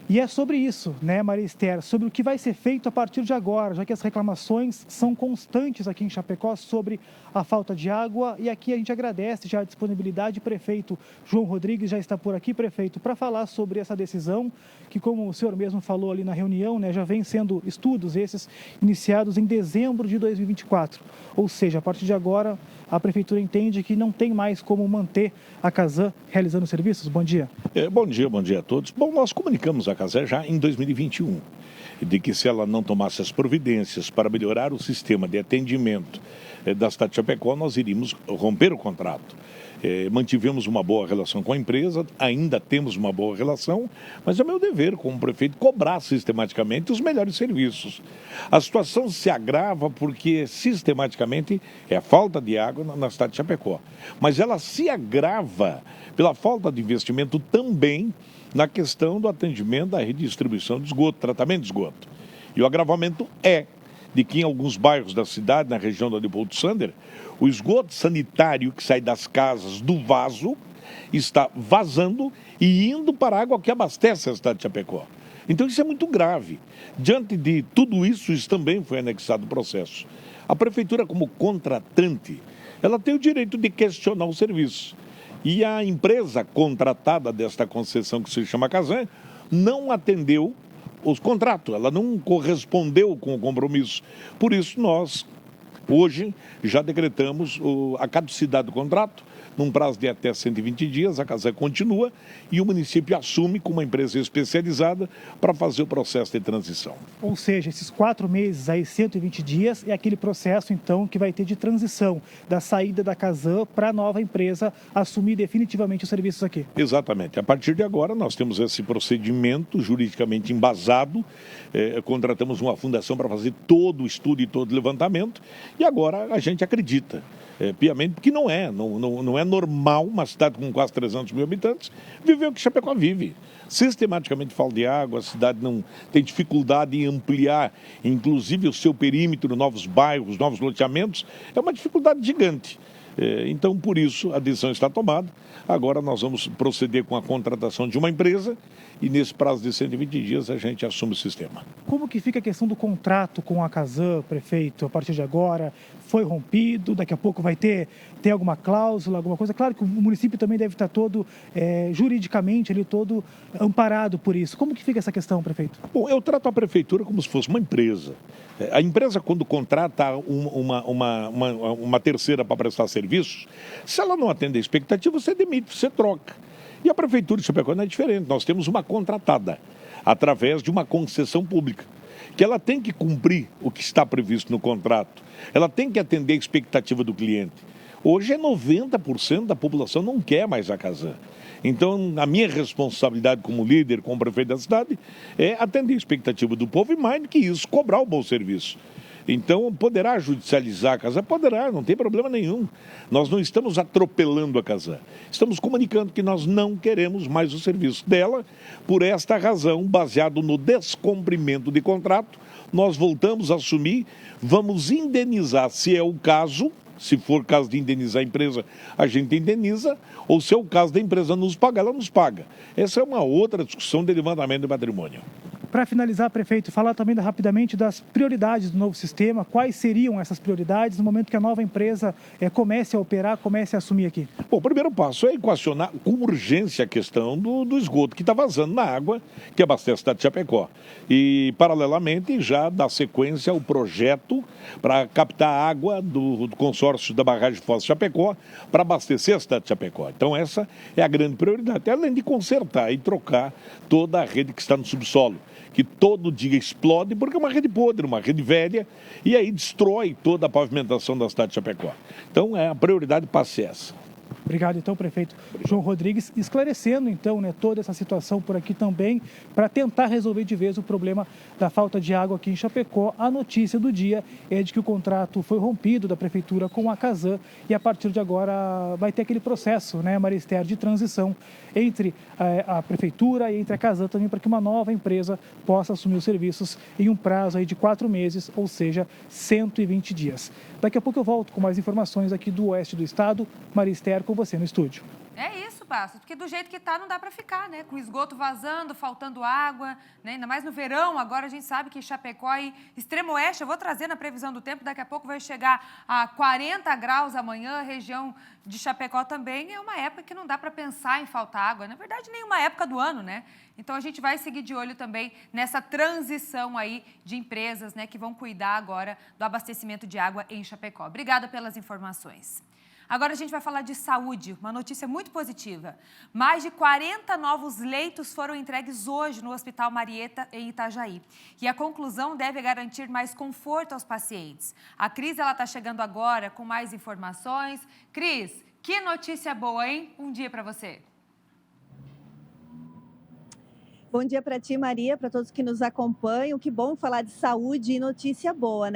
E é sobre isso, né, Maria Esther, sobre o que vai ser feito a partir de agora, já que as reclamações são constantes aqui em Chapecó sobre a falta de água. E aqui a gente agradece já a disponibilidade. O prefeito João Rodrigues já está por aqui, prefeito, para falar sobre essa decisão, que, como o senhor mesmo falou ali na reunião, né, já vem sendo estudos esses iniciados em dezembro de 2024. Ou seja, a partir de agora, a prefeitura entende que não tem mais como manter a Casan realizando serviços. Bom dia. Bom dia a todos. Bom, nós comunicamos a Casan já em 2021 de que se ela não tomasse as providências para melhorar o sistema de atendimento da cidade de Chapecó, nós iríamos romper o contrato. Mantivemos uma boa relação com a empresa, ainda temos uma boa relação, mas é meu dever como prefeito cobrar sistematicamente os melhores serviços. A situação se agrava porque sistematicamente é a falta de água na cidade de Chapecó, mas ela se agrava pela falta de investimento também na questão do atendimento da redistribuição de esgoto, tratamento de esgoto. E o agravamento é de que em alguns bairros da cidade, na região do Leopoldo Sander, o esgoto sanitário que sai das casas do vaso está vazando e indo para a água que abastece a cidade de Chapecó. Então isso é muito grave. Diante de tudo isso também foi anexado o processo. A prefeitura, como contratante, ela tem o direito de questionar o serviço. E a empresa contratada desta concessão, que se chama Casan, não atendeu os contratos, ela não correspondeu com o compromisso. Por isso, nós, hoje, já decretamos a caducidade do contrato. Num prazo de até 120 dias, a Casan continua e o município assume com uma empresa especializada para fazer o processo de transição. Ou seja, esses 4 meses aí, 120 dias, é aquele processo, então, que vai ter de transição da saída da Casan para a nova empresa assumir definitivamente os serviços aqui. Exatamente. A partir de agora, nós temos esse procedimento juridicamente embasado, contratamos uma fundação para fazer todo o estudo e todo o levantamento e agora a gente acredita. Piamente, porque não é normal uma cidade com quase 300 mil habitantes viver o que Chapecó vive. Sistematicamente falta de água, a cidade não tem dificuldade em ampliar, inclusive o seu perímetro, novos bairros, novos loteamentos, é uma dificuldade gigante. Então, por isso, a decisão está tomada. Agora nós vamos proceder com a contratação de uma empresa e nesse prazo de 120 dias a gente assume o sistema. Como que fica a questão do contrato com a Casan, prefeito, a partir de agora? Foi rompido, daqui a pouco vai ter alguma cláusula, alguma coisa? Claro que o município também deve estar todo, juridicamente, ali, todo amparado por isso. Como que fica essa questão, prefeito? Bom, eu trato a prefeitura como se fosse uma empresa. A empresa, quando contrata uma terceira para prestar serviços, se ela não atende a expectativa, você demite, você troca. E a Prefeitura de Chapecó não é diferente. Nós temos uma contratada através de uma concessão pública, que ela tem que cumprir o que está previsto no contrato. Ela tem que atender a expectativa do cliente. Hoje 90% da população não quer mais a Casan. Então, a minha responsabilidade como líder, como prefeito da cidade, é atender a expectativa do povo e mais do que isso, cobrar o bom serviço. Então, poderá judicializar a Casan? Poderá, não tem problema nenhum. Nós não estamos atropelando a Casan. Estamos comunicando que nós não queremos mais o serviço dela. Por esta razão, baseado no descumprimento de contrato, nós voltamos a assumir, vamos indenizar, se é o caso. Se for caso de indenizar a empresa, a gente indeniza, ou se é o caso da empresa nos pagar, ela nos paga. Essa é uma outra discussão de levantamento de patrimônio. Para finalizar, prefeito, falar também rapidamente das prioridades do novo sistema. Quais seriam essas prioridades no momento que a nova empresa comece a operar, comece a assumir aqui? Bom, o primeiro passo é equacionar com urgência a questão do esgoto que está vazando na água que abastece a cidade de Chapecó. E, paralelamente, já dá sequência ao projeto para captar a água do consórcio da barragem de Foz de Chapecó para abastecer a cidade de Chapecó. Então, essa é a grande prioridade, além de consertar e trocar toda a rede que está no subsolo, que todo dia explode porque é uma rede podre, uma rede velha, e aí destrói toda a pavimentação da cidade de Chapecó. Então, a prioridade passa essa. Obrigado, então, prefeito João Rodrigues, esclarecendo, então, toda essa situação por aqui também, para tentar resolver de vez o problema da falta de água aqui em Chapecó. A notícia do dia é de que o contrato foi rompido da prefeitura com a Casan e, a partir de agora, vai ter aquele processo, Maria Esther, de transição entre a prefeitura e entre a Casan também, para que uma nova empresa possa assumir os serviços em um prazo aí de 4 meses, ou seja, 120 dias. Daqui a pouco eu volto com mais informações aqui do oeste do estado. Maria Esther, com você no estúdio. É isso, Passos, porque do jeito que tá não dá para ficar, com esgoto vazando, faltando água, ainda mais no verão. Agora a gente sabe que Chapecó e Extremo Oeste, eu vou trazer na previsão do tempo, daqui a pouco vai chegar a 40 graus amanhã, a região de Chapecó também é uma época que não dá para pensar em faltar água, na verdade nenhuma época do ano, Então a gente vai seguir de olho também nessa transição aí de empresas, que vão cuidar agora do abastecimento de água em Chapecó. Obrigada pelas informações. Agora a gente vai falar de saúde, uma notícia muito positiva. Mais de 40 novos leitos foram entregues hoje no Hospital Marieta, em Itajaí. E a conclusão deve garantir mais conforto aos pacientes. A Cris está chegando agora com mais informações. Cris, que notícia boa, hein? Um dia para você. Bom dia para ti, Maria, para todos que nos acompanham. Que bom falar de saúde e notícia boa,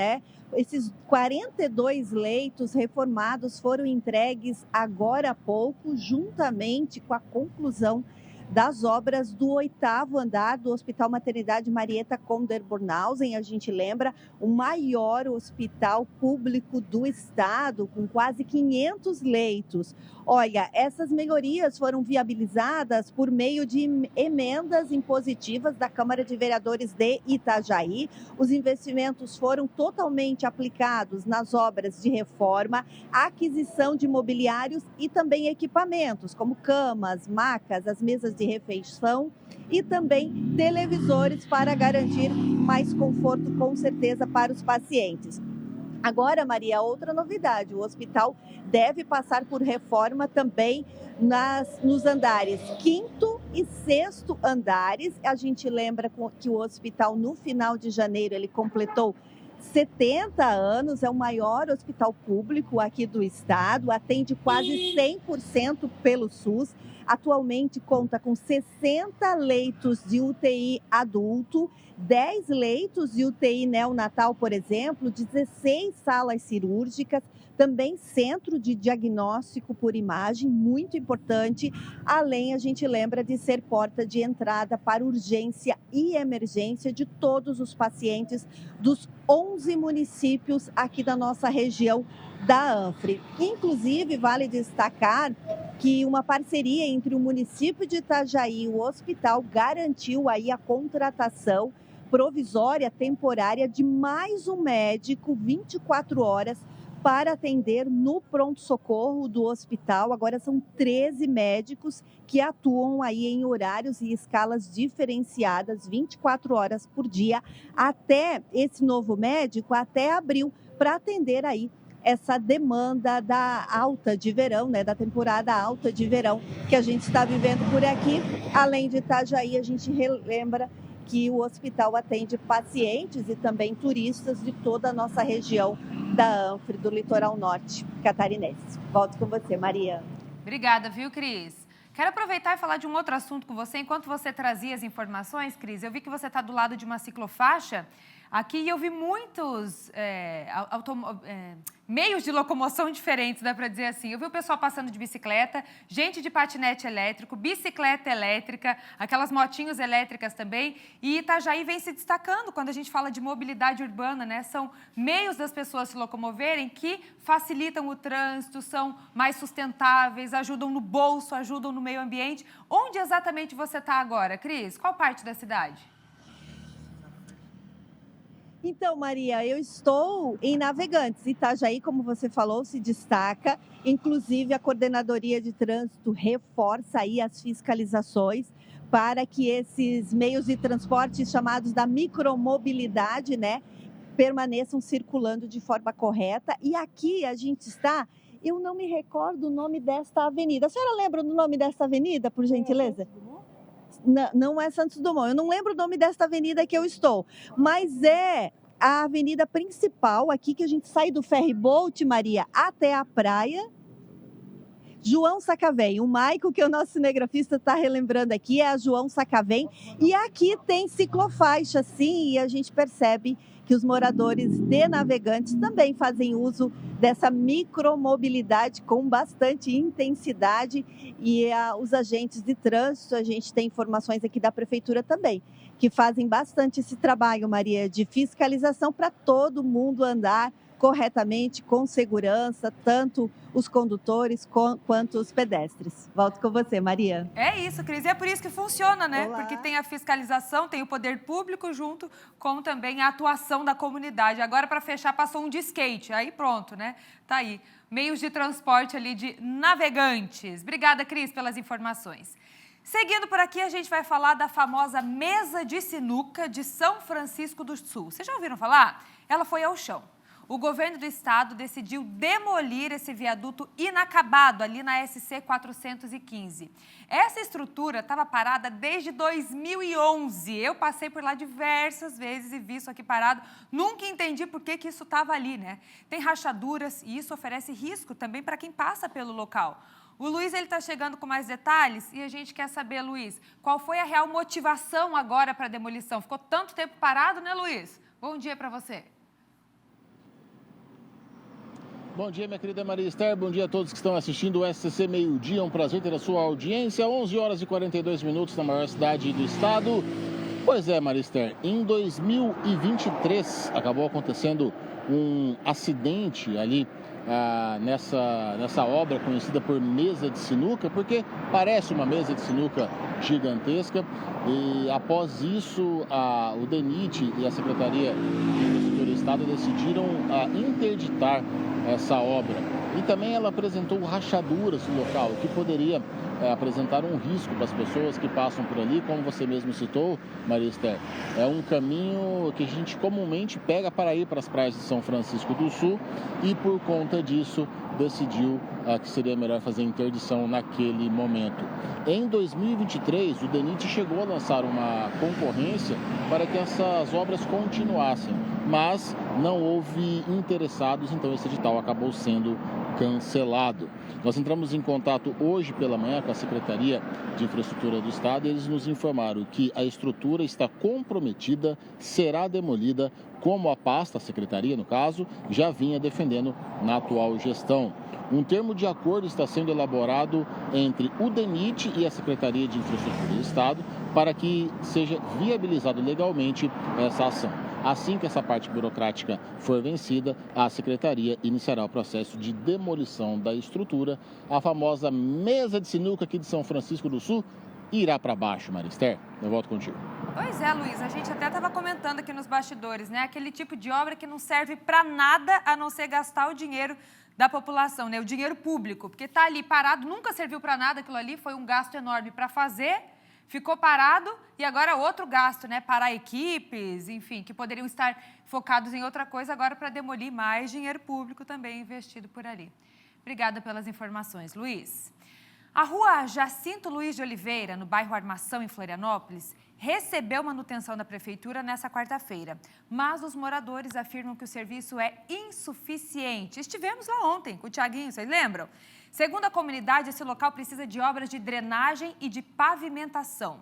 Esses 42 leitos reformados foram entregues agora há pouco, juntamente com a conclusão das obras do 8º andar do Hospital Maternidade Marieta Konder-Bornhausen. A gente lembra, o maior hospital público do estado, com quase 500 leitos. Olha, essas melhorias foram viabilizadas por meio de emendas impositivas da Câmara de Vereadores de Itajaí. Os investimentos foram totalmente aplicados nas obras de reforma, aquisição de mobiliários e também equipamentos, como camas, macas, as mesas de refeição e também televisores para garantir mais conforto, com certeza, para os pacientes. Agora, Maria, outra novidade, o hospital deve passar por reforma também nos andares 5º e 6º andares. A gente lembra que o hospital, no final de janeiro, ele completou 70 anos, é o maior hospital público aqui do estado, atende quase 100% pelo SUS. Atualmente conta com 60 leitos de UTI adulto, 10 leitos de UTI neonatal, por exemplo, 16 salas cirúrgicas, também centro de diagnóstico por imagem, muito importante. Além, a gente lembra de ser porta de entrada para urgência e emergência de todos os pacientes dos 11 municípios aqui da nossa região da Anfre. Inclusive, vale destacar que uma parceria entre o município de Itajaí e o hospital garantiu aí a contratação provisória, temporária, de mais um médico 24 horas para atender no pronto-socorro do hospital. Agora são 13 médicos que atuam aí em horários e escalas diferenciadas, 24 horas por dia, até esse novo médico, até abril, para atender aí essa demanda da alta de verão, da temporada alta de verão que a gente está vivendo por aqui. Além de Itajaí, a gente relembra que o hospital atende pacientes e também turistas de toda a nossa região da Anfre, do litoral norte catarinense. Volto com você, Maria. Obrigada, viu, Cris? Quero aproveitar e falar de um outro assunto com você. Enquanto você trazia as informações, Cris, eu vi que você está do lado de uma ciclofaixa. aqui e eu vi muitos meios de locomoção diferentes, dá para dizer assim. Eu vi o pessoal passando de bicicleta, gente de patinete elétrico, bicicleta elétrica, aquelas motinhos elétricas também. E Itajaí vem se destacando quando a gente fala de mobilidade urbana, né? São meios das pessoas se locomoverem que facilitam o trânsito, são mais sustentáveis, ajudam no bolso, ajudam no meio ambiente. Onde exatamente você está agora, Cris? Qual parte da cidade? Então, Maria, eu estou em Navegantes. Itajaí, como você falou, se destaca. Inclusive, a Coordenadoria de Trânsito reforça aí as fiscalizações para que esses meios de transporte chamados da micromobilidade, né, permaneçam circulando de forma correta. E aqui a gente está... Eu não me recordo o nome desta avenida. A senhora lembra do nome desta avenida, por gentileza? Não é Santos Dumont. Eu não lembro o nome desta avenida que eu estou. Mas é a avenida principal aqui que a gente sai do ferryboat, Maria, até a praia. João Sacavém. O Maico, que é o nosso cinegrafista, está relembrando aqui, é a João Sacavém. E aqui tem ciclofaixa, sim, e a gente percebe que os moradores de Navegantes também fazem uso dessa micromobilidade com bastante intensidade. E os agentes de trânsito, a gente tem informações aqui da Prefeitura também, que fazem bastante esse trabalho, Maria, de fiscalização para todo mundo andar corretamente, com segurança, tanto os condutores quanto os pedestres. Volto com você, Maria. É isso, Cris. E é por isso que funciona, né? Olá. Porque tem a fiscalização, tem o poder público junto com também a atuação da comunidade. Agora, para fechar, passou um de skate. Aí pronto, né? Tá aí. Meios de transporte ali de Navegantes. Obrigada, Cris, pelas informações. Seguindo por aqui, a gente vai falar da famosa mesa de sinuca de São Francisco do Sul. Vocês já ouviram falar? Ela foi ao chão. O governo do estado decidiu demolir esse viaduto inacabado ali na SC 415. Essa estrutura estava parada desde 2011. Eu passei por lá diversas vezes e vi isso aqui parado. Nunca entendi por que isso estava ali, né? Tem rachaduras e isso oferece risco também para quem passa pelo local. O Luiz está chegando com mais detalhes e a gente quer saber, Luiz, qual foi a real motivação agora para a demolição? Ficou tanto tempo parado, né, Luiz? Bom dia para você. Bom dia, minha querida Maria Esther. Bom dia a todos que estão assistindo o SCC Meio Dia. Um prazer ter a sua audiência. 11 horas e 42 minutos na maior cidade do estado. Pois é, Maria Esther, em 2023 acabou acontecendo um acidente ali nessa obra conhecida por mesa de sinuca, porque parece uma mesa de sinuca gigantesca. E após isso, o DENIT e a Secretaria de Infraestrutura do Estado decidiram interditar essa obra. E também ela apresentou rachaduras no local, que poderia apresentar um risco para as pessoas que passam por ali, como você mesmo citou, Maria Esther. É um caminho que a gente comumente pega para ir para as praias de São Francisco do Sul e, por conta disso, decidiu que seria melhor fazer interdição naquele momento. Em 2023, o DENIT chegou a lançar uma concorrência para que essas obras continuassem, mas não houve interessados, então esse edital acabou sendo cancelado. Nós entramos em contato hoje pela manhã com a Secretaria de Infraestrutura do Estado e eles nos informaram que a estrutura está comprometida, será demolida, como a pasta, a Secretaria no caso, já vinha defendendo na atual gestão. Um termo de acordo está sendo elaborado entre o DENIT e a Secretaria de Infraestrutura do Estado para que seja viabilizado legalmente essa ação. Assim que essa parte burocrática for vencida, a Secretaria iniciará o processo de demolição da estrutura. A famosa mesa de sinuca aqui de São Francisco do Sul irá para baixo, Maria Esther. Eu volto contigo. Pois é, Luiz, a gente até estava comentando aqui nos bastidores, né? Aquele tipo de obra que não serve para nada a não ser gastar o dinheiro da população, né? O dinheiro público, porque está ali parado, nunca serviu para nada aquilo ali, foi um gasto enorme para fazer, ficou parado e agora outro gasto, né? Para equipes, enfim, que poderiam estar focados em outra coisa, agora para demolir mais dinheiro público também investido por ali. Obrigada pelas informações, Luiz. A rua Jacinto Luiz de Oliveira, no bairro Armação, em Florianópolis, recebeu manutenção da prefeitura nessa quarta-feira, mas os moradores afirmam que o serviço é insuficiente. Estivemos lá ontem com o Tiaguinho, vocês lembram? Segundo a comunidade, esse local precisa de obras de drenagem e de pavimentação.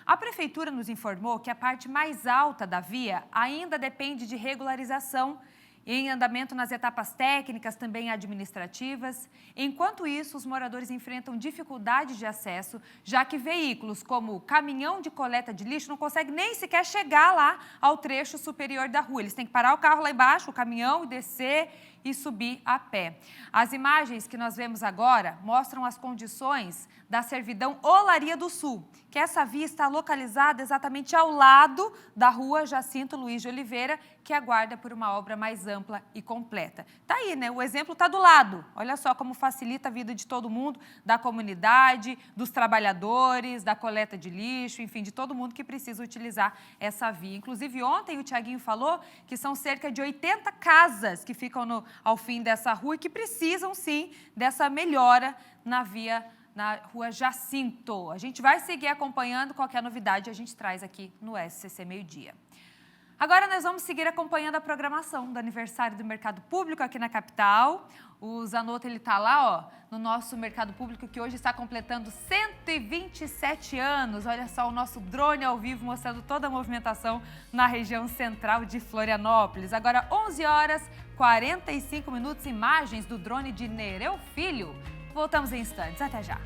A Prefeitura nos informou que a parte mais alta da via ainda depende de regularização, em andamento nas etapas técnicas, também administrativas. Enquanto isso, os moradores enfrentam dificuldades de acesso, já que veículos como o caminhão de coleta de lixo não conseguem nem sequer chegar lá ao trecho superior da rua. Eles têm que parar o carro lá embaixo, o caminhão, e descer e subir a pé. As imagens que nós vemos agora mostram as condições da servidão Olaria do Sul, que essa via está localizada exatamente ao lado da rua Jacinto Luiz de Oliveira, que aguarda por uma obra mais ampla e completa. Tá aí, né? O exemplo está do lado. Olha só como facilita a vida de todo mundo, da comunidade, dos trabalhadores, da coleta de lixo, enfim, de todo mundo que precisa utilizar essa via. Inclusive, ontem o Tiaguinho falou que são cerca de 80 casas que ficam ao fim dessa rua e que precisam, sim, dessa melhora na via, na rua Jacinto. A gente vai seguir acompanhando, qualquer novidade a gente traz aqui no SCC Meio Dia. Agora nós vamos seguir acompanhando a programação do aniversário do Mercado Público aqui na capital. O Zanotto, ele está lá, ó, no nosso Mercado Público, que hoje está completando 127 anos. Olha só o nosso drone ao vivo mostrando toda a movimentação na região central de Florianópolis. Agora 11h45, imagens do drone de Nereu Filho. Voltamos em instantes, até já.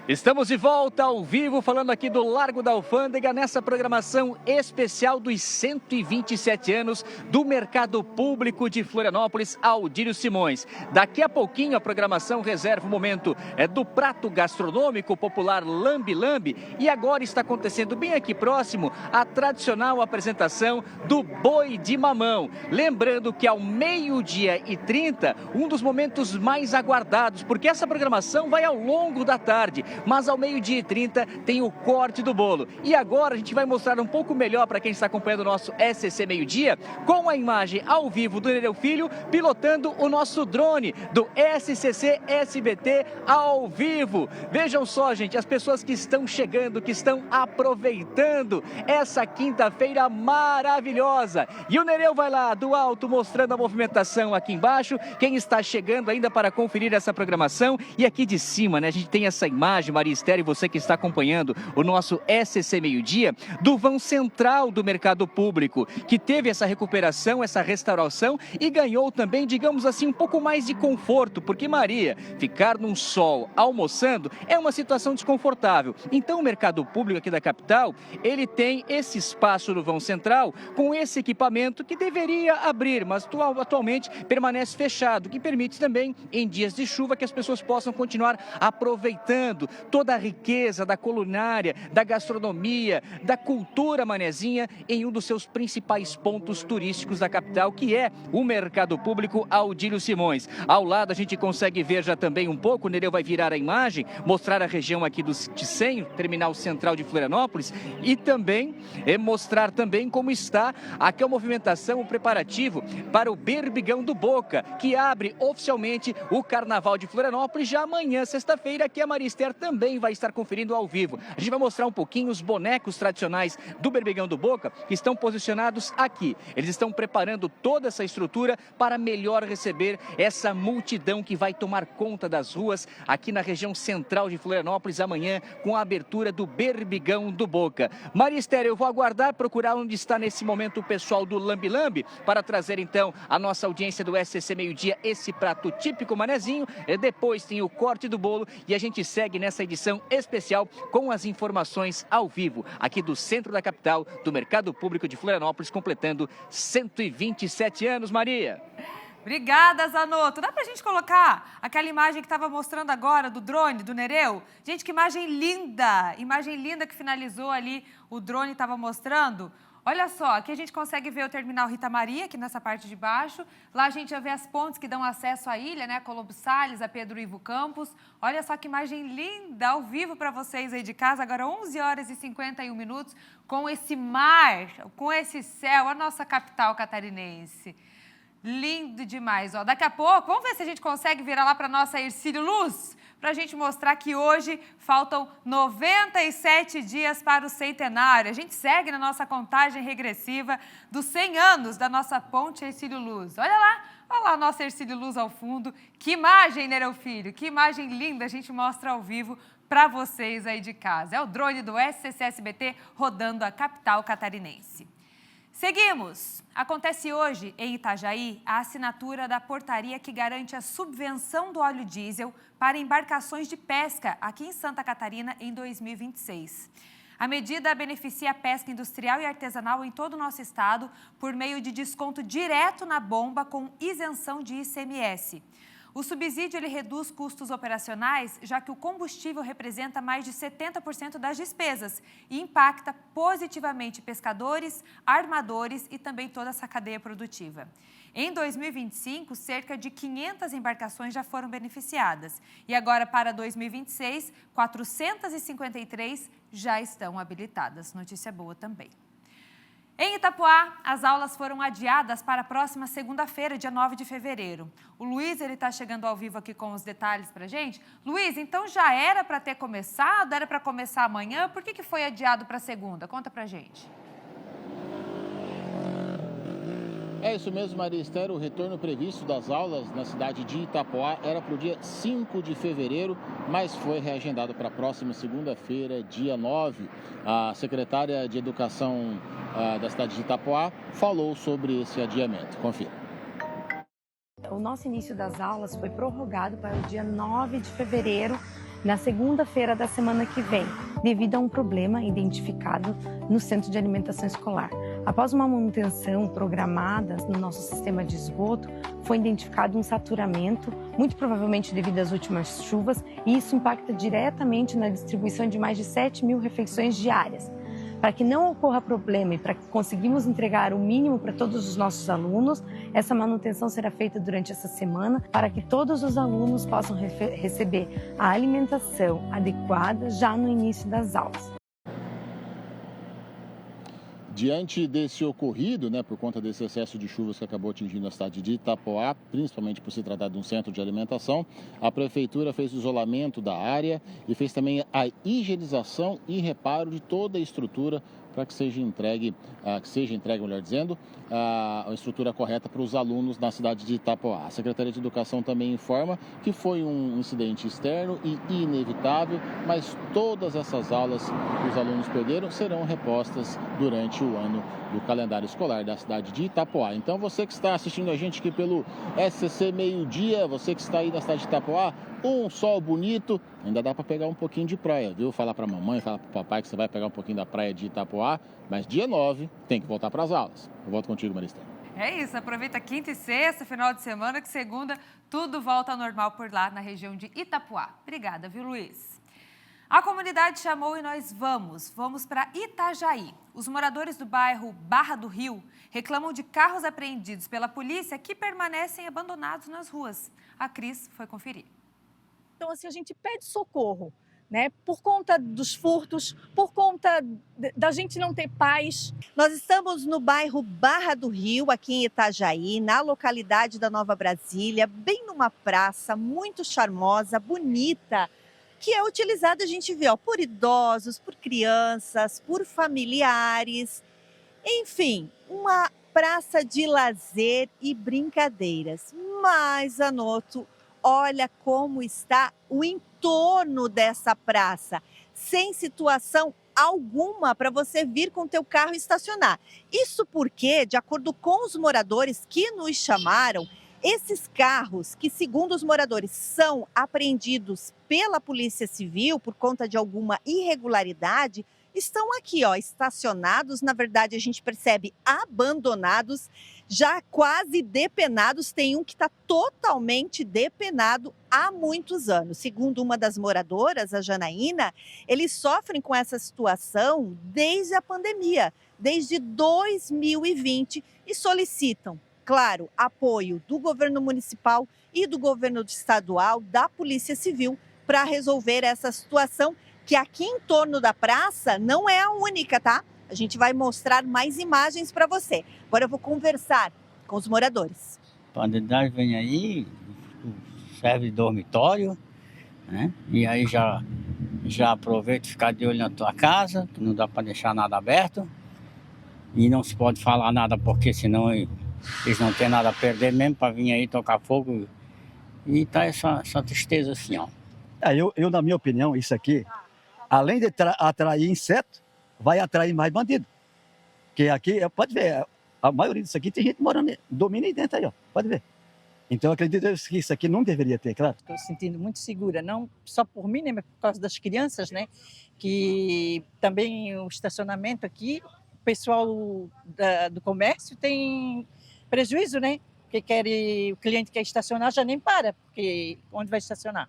Estamos de volta ao vivo, falando aqui do Largo da Alfândega, nessa programação especial dos 127 anos do Mercado Público de Florianópolis, Aldírio Simões. Daqui a pouquinho a programação reserva o momento do prato gastronômico popular Lambi Lambi, e agora está acontecendo bem aqui próximo a tradicional apresentação do boi de mamão. Lembrando que ao 12h30, um dos momentos mais aguardados, porque essa programação vai ao longo da tarde. Mas ao 12h30 tem o corte do bolo. E agora a gente vai mostrar um pouco melhor para quem está acompanhando o nosso SCC Meio Dia, com a imagem ao vivo do Nereu Filho, pilotando o nosso drone do SCC SBT ao vivo. Vejam só, gente, as pessoas que estão chegando, que estão aproveitando essa quinta-feira maravilhosa. E o Nereu vai lá do alto mostrando a movimentação aqui embaixo, quem está chegando ainda para conferir essa programação. E aqui de cima, né, a gente tem essa imagem, Maria Esther, e você que está acompanhando o nosso SCC Meio Dia, do vão central do Mercado Público, que teve essa recuperação, essa restauração e ganhou também, digamos assim, um pouco mais de conforto, porque, Maria, ficar num sol almoçando é uma situação desconfortável. Então o Mercado Público aqui da capital, ele tem esse espaço no vão central com esse equipamento que deveria abrir, mas atualmente permanece fechado, que permite também, em dias de chuva, que as pessoas possam continuar aproveitando toda a riqueza da culinária, da gastronomia, da cultura manezinha em um dos seus principais pontos turísticos da capital, que é o Mercado Público Aldírio Simões. Ao lado a gente consegue ver já também um pouco, o Nereu vai virar a imagem, mostrar a região aqui do Ticenho, terminal central de Florianópolis, e também mostrar também como está aqui a movimentação, o preparativo para o Berbigão do Boca, que abre oficialmente o Carnaval de Florianópolis já amanhã, sexta-feira, aqui a Maria Esther também vai estar conferindo ao vivo. A gente vai mostrar um pouquinho os bonecos tradicionais do Berbigão do Boca, que estão posicionados aqui. Eles estão preparando toda essa estrutura para melhor receber essa multidão que vai tomar conta das ruas aqui na região central de Florianópolis amanhã, com a abertura do Berbigão do Boca. Maria Esther, eu vou aguardar, procurar onde está nesse momento o pessoal do Lambi Lambi, para trazer então a nossa audiência do SCC Meio Dia, esse prato típico manezinho. Depois tem o corte do bolo e a gente segue nessa edição especial com as informações ao vivo, aqui do centro da capital, do Mercado Público de Florianópolis, completando 127 anos, Maria. Obrigada, Zanotto. Dá pra gente colocar aquela imagem que estava mostrando agora do drone, do Nereu? Gente, que imagem linda! Imagem linda que finalizou ali, o drone estava mostrando. Olha só, aqui a gente consegue ver o terminal Rita Maria, aqui nessa parte de baixo. Lá a gente já vê as pontes que dão acesso à ilha, né? Colombo Salles, a Pedro Ivo Campos. Olha só que imagem linda, ao vivo para vocês aí de casa. Agora 11h51, com esse mar, com esse céu, a nossa capital catarinense. Lindo demais, ó. Daqui a pouco, vamos ver se a gente consegue virar lá para nossa Ercílio Luz, para a gente mostrar que hoje faltam 97 dias para o centenário. A gente segue na nossa contagem regressiva dos 100 anos da nossa ponte Hercílio Luz. Olha lá a nossa Hercílio Luz ao fundo. Que imagem, Nereu Filho, que imagem linda a gente mostra ao vivo para vocês aí de casa. É o drone do SCC-SBT rodando a capital catarinense. Seguimos. Acontece hoje, em Itajaí, a assinatura da portaria que garante a subvenção do óleo diesel para embarcações de pesca aqui em Santa Catarina em 2026. A medida beneficia a pesca industrial e artesanal em todo o nosso estado por meio de desconto direto na bomba com isenção de ICMS. O subsídio ele reduz custos operacionais, já que o combustível representa mais de 70% das despesas e impacta positivamente pescadores, armadores e também toda essa cadeia produtiva. Em 2025, cerca de 500 embarcações já foram beneficiadas e agora para 2026, 453 já estão habilitadas. Notícia boa também. Em Itapoá, as aulas foram adiadas para a próxima segunda-feira, dia 9 de fevereiro. O Luiz está chegando ao vivo aqui com os detalhes para a gente. Luiz, então já era para ter começado? Era para começar amanhã? Por que foi adiado para segunda? Conta para a gente. É isso mesmo, Maria Esther. O retorno previsto das aulas na cidade de Itapoá era para o dia 5 de fevereiro, mas foi reagendado para a próxima segunda-feira, dia 9. A secretária de Educação da cidade de Itapoá falou sobre esse adiamento. Confira. O nosso início das aulas foi prorrogado para o dia 9 de fevereiro, na segunda-feira da semana que vem, devido a um problema identificado no Centro de Alimentação Escolar. Após uma manutenção programada no nosso sistema de esgoto, foi identificado um saturamento, muito provavelmente devido às últimas chuvas, e isso impacta diretamente na distribuição de mais de 7.000 refeições diárias. Para que não ocorra problema e para que conseguimos entregar o mínimo para todos os nossos alunos, essa manutenção será feita durante essa semana para que todos os alunos possam receber a alimentação adequada já no início das aulas. Diante desse ocorrido, por conta desse excesso de chuvas que acabou atingindo a cidade de Itapoá, principalmente por se tratar de um centro de alimentação, a prefeitura fez o isolamento da área e fez também a higienização e reparo de toda a estrutura para que seja entregue, a estrutura correta para os alunos na cidade de Itapoá. A Secretaria de Educação também informa que foi um incidente externo e inevitável, mas todas essas aulas que os alunos perderam serão repostas durante o ano do calendário escolar da cidade de Itapoá. Então você que está assistindo a gente aqui pelo SCC Meio-Dia, você que está aí na cidade de Itapoá, um sol bonito, ainda dá para pegar um pouquinho de praia, viu? Falar para a mamãe, falar para o papai que você vai pegar um pouquinho da praia de Itapoá, mas dia 9 tem que voltar para as aulas. Eu volto contigo, Marista. É isso, aproveita quinta e sexta, final de semana, que segunda tudo volta ao normal por lá na região de Itapoá. Obrigada, viu, Luiz? A comunidade chamou e nós vamos para Itajaí. Os moradores do bairro Barra do Rio reclamam de carros apreendidos pela polícia que permanecem abandonados nas ruas. A Cris foi conferir. Então, assim, a gente pede socorro, por conta dos furtos, por conta da gente não ter paz. Nós estamos no bairro Barra do Rio, aqui em Itajaí, na localidade da Nova Brasília, bem numa praça muito charmosa, bonita, que é utilizada, a gente vê, por idosos, por crianças, por familiares, enfim, uma praça de lazer e brincadeiras. Mas, Anoto, olha como está o entorno dessa praça, sem situação alguma para você vir com o teu carro estacionar. Isso porque, de acordo com os moradores que nos chamaram, esses carros que, segundo os moradores, são apreendidos pela Polícia Civil por conta de alguma irregularidade, estão aqui, estacionados, na verdade a gente percebe abandonados, já quase depenados. Tem um que está totalmente depenado há muitos anos. Segundo uma das moradoras, a Janaína, eles sofrem com essa situação desde a pandemia, desde 2020, e solicitam, claro, apoio do governo municipal e do governo estadual, da Polícia Civil, para resolver essa situação, que aqui em torno da praça não é a única, tá? A gente vai mostrar mais imagens para você. Agora eu vou conversar com os moradores. A pandemia vem aí, serve de dormitório, né? E aí já aproveita ficar de olho na tua casa, que não dá para deixar nada aberto. E não se pode falar nada, porque senão eles não têm nada a perder mesmo para vir aí tocar fogo. E tá essa tristeza assim, ó. Eu, na minha opinião, isso aqui, além de atrair inseto, vai atrair mais bandido. Porque aqui, pode ver, a maioria disso aqui tem gente morando, dormindo aí dentro aí, ó. Pode ver. Então, eu acredito que isso aqui não deveria ter, claro. Estou sentindo muito segura, não só por mim, né, mas por causa das crianças, né? Que também o estacionamento aqui, o pessoal do comércio tem prejuízo, né? Porque o cliente quer estacionar, já nem para, porque onde vai estacionar?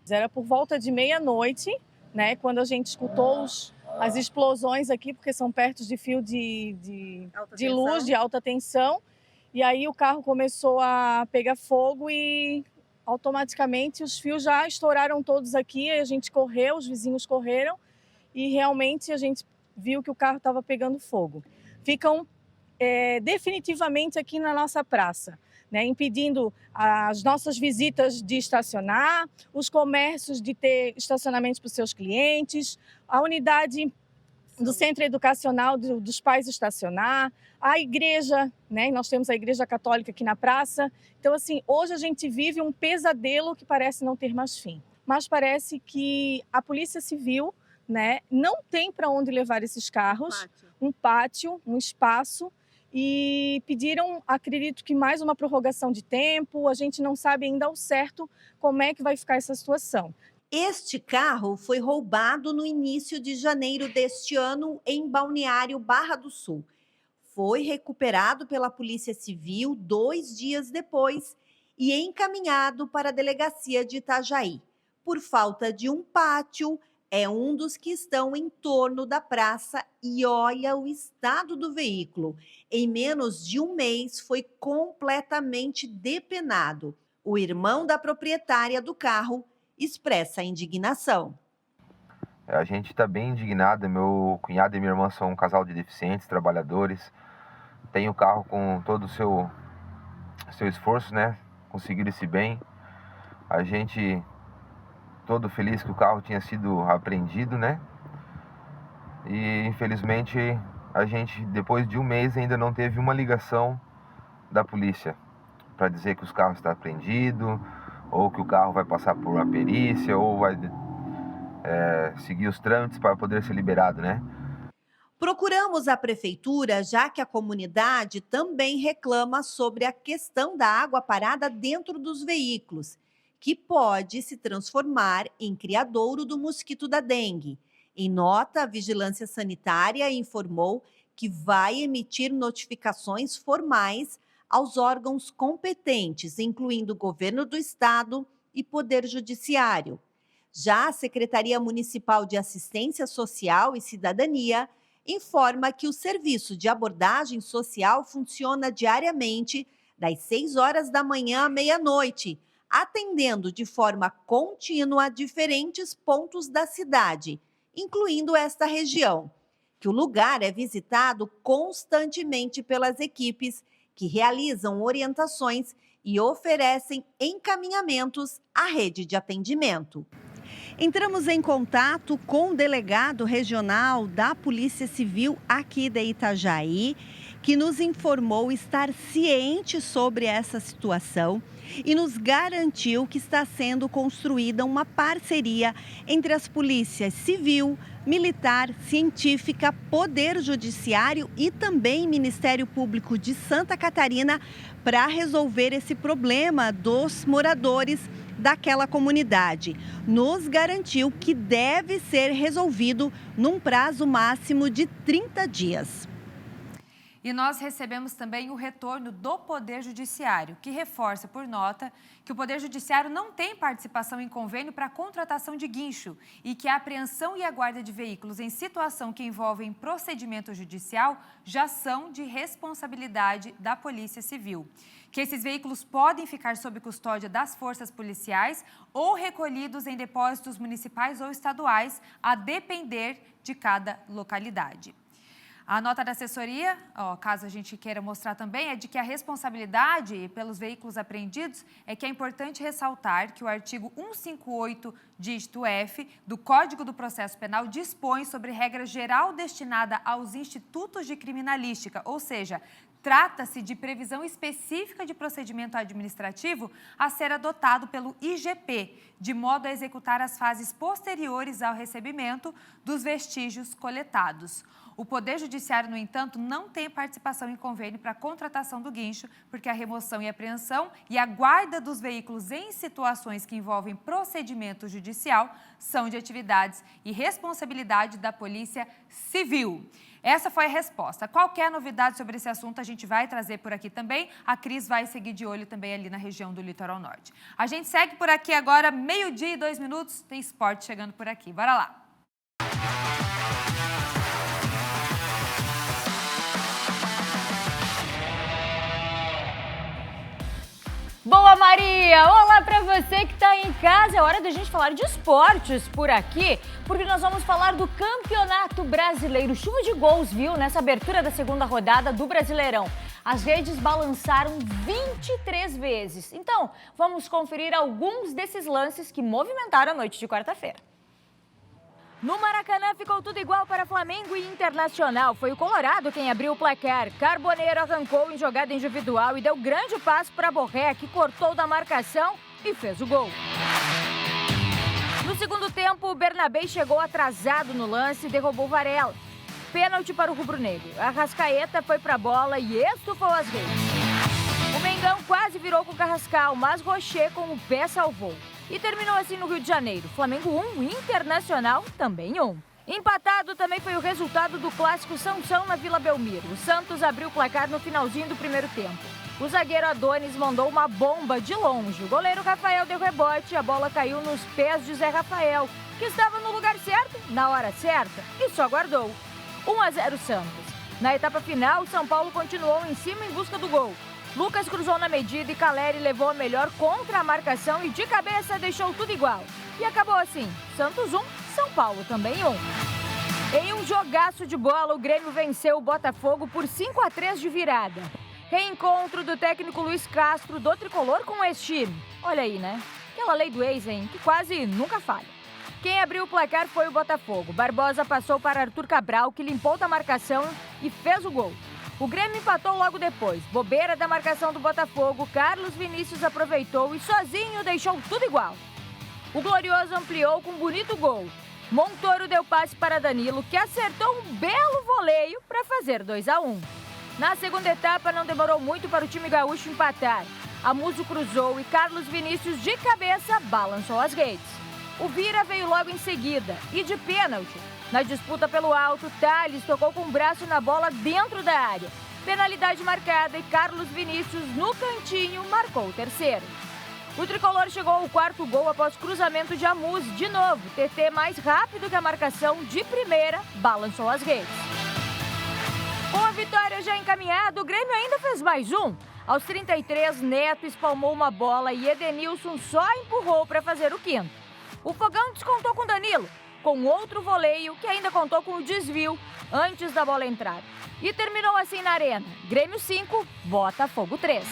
Era por volta de meia-noite, né? Quando a gente escutou as explosões aqui, porque são perto de fio de luz, de alta tensão. E aí o carro começou a pegar fogo e automaticamente os fios já estouraram todos aqui. A gente correu, os vizinhos correram e realmente a gente viu que o carro estava pegando fogo. Ficam definitivamente aqui na nossa praça, né, impedindo as nossas visitas de estacionar, os comércios de ter estacionamento para os seus clientes, a unidade do centro educacional dos pais estacionar, a igreja, né? Nós temos a igreja católica aqui na praça. Então, assim, hoje a gente vive um pesadelo que parece não ter mais fim. Mas parece que a Polícia Civil, né, não tem para onde levar esses carros, um pátio, um espaço, e pediram, acredito que mais uma prorrogação de tempo. A gente não sabe ainda ao certo como é que vai ficar essa situação. Este carro foi roubado no início de janeiro deste ano em Balneário Barra do Sul. Foi recuperado pela Polícia Civil 2 dias depois e encaminhado para a delegacia de Itajaí. Por falta de um pátio, é um dos que estão em torno da praça e olha o estado do veículo. Em menos de um mês, foi completamente depenado. O irmão da proprietária do carro expressa a indignação. A gente está bem indignado. Meu cunhado e minha irmã são um casal de deficientes, trabalhadores. Tem o carro com todo o seu esforço, né? Conseguiram esse bem. A gente todo feliz que o carro tinha sido apreendido, né? E infelizmente a gente, depois de um mês, ainda não teve uma ligação da polícia para dizer que os carros estão apreendidos, ou que o carro vai passar por uma perícia, ou vai seguir os trâmites para poder ser liberado, né? Procuramos a prefeitura, já que a comunidade também reclama sobre a questão da água parada dentro dos veículos, que pode se transformar em criadouro do mosquito da dengue. Em nota, a Vigilância Sanitária informou que vai emitir notificações formais aos órgãos competentes, incluindo o Governo do Estado e Poder Judiciário. Já a Secretaria Municipal de Assistência Social e Cidadania informa que o serviço de abordagem social funciona diariamente das 6 horas da manhã à meia-noite, atendendo de forma contínua diferentes pontos da cidade, incluindo esta região, que o lugar é visitado constantemente pelas equipes que realizam orientações e oferecem encaminhamentos à rede de atendimento. Entramos em contato com o delegado regional da Polícia Civil aqui de Itajaí, que nos informou estar ciente sobre essa situação e nos garantiu que está sendo construída uma parceria entre as polícias civil, militar, científica, Poder Judiciário e também Ministério Público de Santa Catarina para resolver esse problema dos moradores daquela comunidade. Nos garantiu que deve ser resolvido num prazo máximo de 30 dias. E nós recebemos também o retorno do Poder Judiciário, que reforça por nota que o Poder Judiciário não tem participação em convênio para a contratação de guincho e que a apreensão e a guarda de veículos em situação que envolvem procedimento judicial já são de responsabilidade da Polícia Civil. Que esses veículos podem ficar sob custódia das forças policiais ou recolhidos em depósitos municipais ou estaduais, a depender de cada localidade. A nota da assessoria, caso a gente queira mostrar também, é de que a responsabilidade pelos veículos apreendidos é que é importante ressaltar que o artigo 158, dígito F, do Código do Processo Penal dispõe sobre regra geral destinada aos institutos de criminalística, ou seja, trata-se de previsão específica de procedimento administrativo a ser adotado pelo IGP, de modo a executar as fases posteriores ao recebimento dos vestígios coletados. O Poder Judiciário, no entanto, não tem participação em convênio para a contratação do guincho, porque a remoção e apreensão e a guarda dos veículos em situações que envolvem procedimento judicial são de atividades e responsabilidade da Polícia Civil. Essa foi a resposta. Qualquer novidade sobre esse assunto a gente vai trazer por aqui também. A Cris vai seguir de olho também ali na região do Litoral Norte. A gente segue por aqui agora, 12:02, tem esporte chegando por aqui. Bora lá! Boa, Maria! Olá para você que está em casa. É hora da gente falar de esportes por aqui, porque nós vamos falar do Campeonato Brasileiro. Chuva de gols, viu, nessa abertura da segunda rodada do Brasileirão. As redes balançaram 23 vezes. Então, vamos conferir alguns desses lances que movimentaram a noite de quarta-feira. No Maracanã ficou tudo igual para Flamengo e Internacional. Foi o Colorado quem abriu o placar. Carboneiro arrancou em jogada individual e deu grande passo para Borré, que cortou da marcação e fez o gol. No segundo tempo, o Bernabé chegou atrasado no lance e derrubou Varela. Pênalti para o rubro-negro. Arrascaeta foi para a bola e estufou as redes. O Mengão quase virou com o Carrascal, mas Rocher com o pé salvou. E terminou assim no Rio de Janeiro. Flamengo 1, Internacional também 1. Empatado também foi o resultado do clássico Sansão na Vila Belmiro. O Santos abriu o placar no finalzinho do primeiro tempo. O zagueiro Adonis mandou uma bomba de longe. O goleiro Rafael deu rebote e a bola caiu nos pés de Zé Rafael, que estava no lugar certo, na hora certa e só guardou. 1-0 Santos. Na etapa final, o São Paulo continuou em cima em busca do gol. Lucas cruzou na medida e Caleri levou a melhor contra a marcação e de cabeça deixou tudo igual. E acabou assim, Santos 1, São Paulo também 1. Em um jogaço de bola, o Grêmio venceu o Botafogo por 5-3 de virada. Reencontro do técnico Luiz Castro do Tricolor com o ex-time. Olha aí, né? Aquela lei do ex, hein? Que quase nunca falha. Quem abriu o placar foi o Botafogo. Barbosa passou para Arthur Cabral, que limpou da marcação e fez o gol. O Grêmio empatou logo depois. Bobeira da marcação do Botafogo, Carlos Vinícius aproveitou e sozinho deixou tudo igual. O Glorioso ampliou com um bonito gol. Montoro deu passe para Danilo, que acertou um belo voleio para fazer 2-1. Na segunda etapa, não demorou muito para o time gaúcho empatar. Amuso cruzou e Carlos Vinícius, de cabeça, balançou as redes. O Vira veio logo em seguida e de pênalti. Na disputa pelo alto, Thales tocou com o braço na bola dentro da área. Penalidade marcada e Carlos Vinícius, no cantinho, marcou o terceiro. O tricolor chegou ao quarto gol após cruzamento de Amuso. De novo, TT mais rápido que a marcação, de primeira, balançou as redes. Com a vitória já encaminhada, o Grêmio ainda fez mais um. Aos 33, Neto espalmou uma bola e Edenilson só empurrou para fazer o quinto. O Fogão descontou com Danilo, com outro voleio que ainda contou com o desvio antes da bola entrar. E terminou assim na Arena. Grêmio 5, Botafogo 3.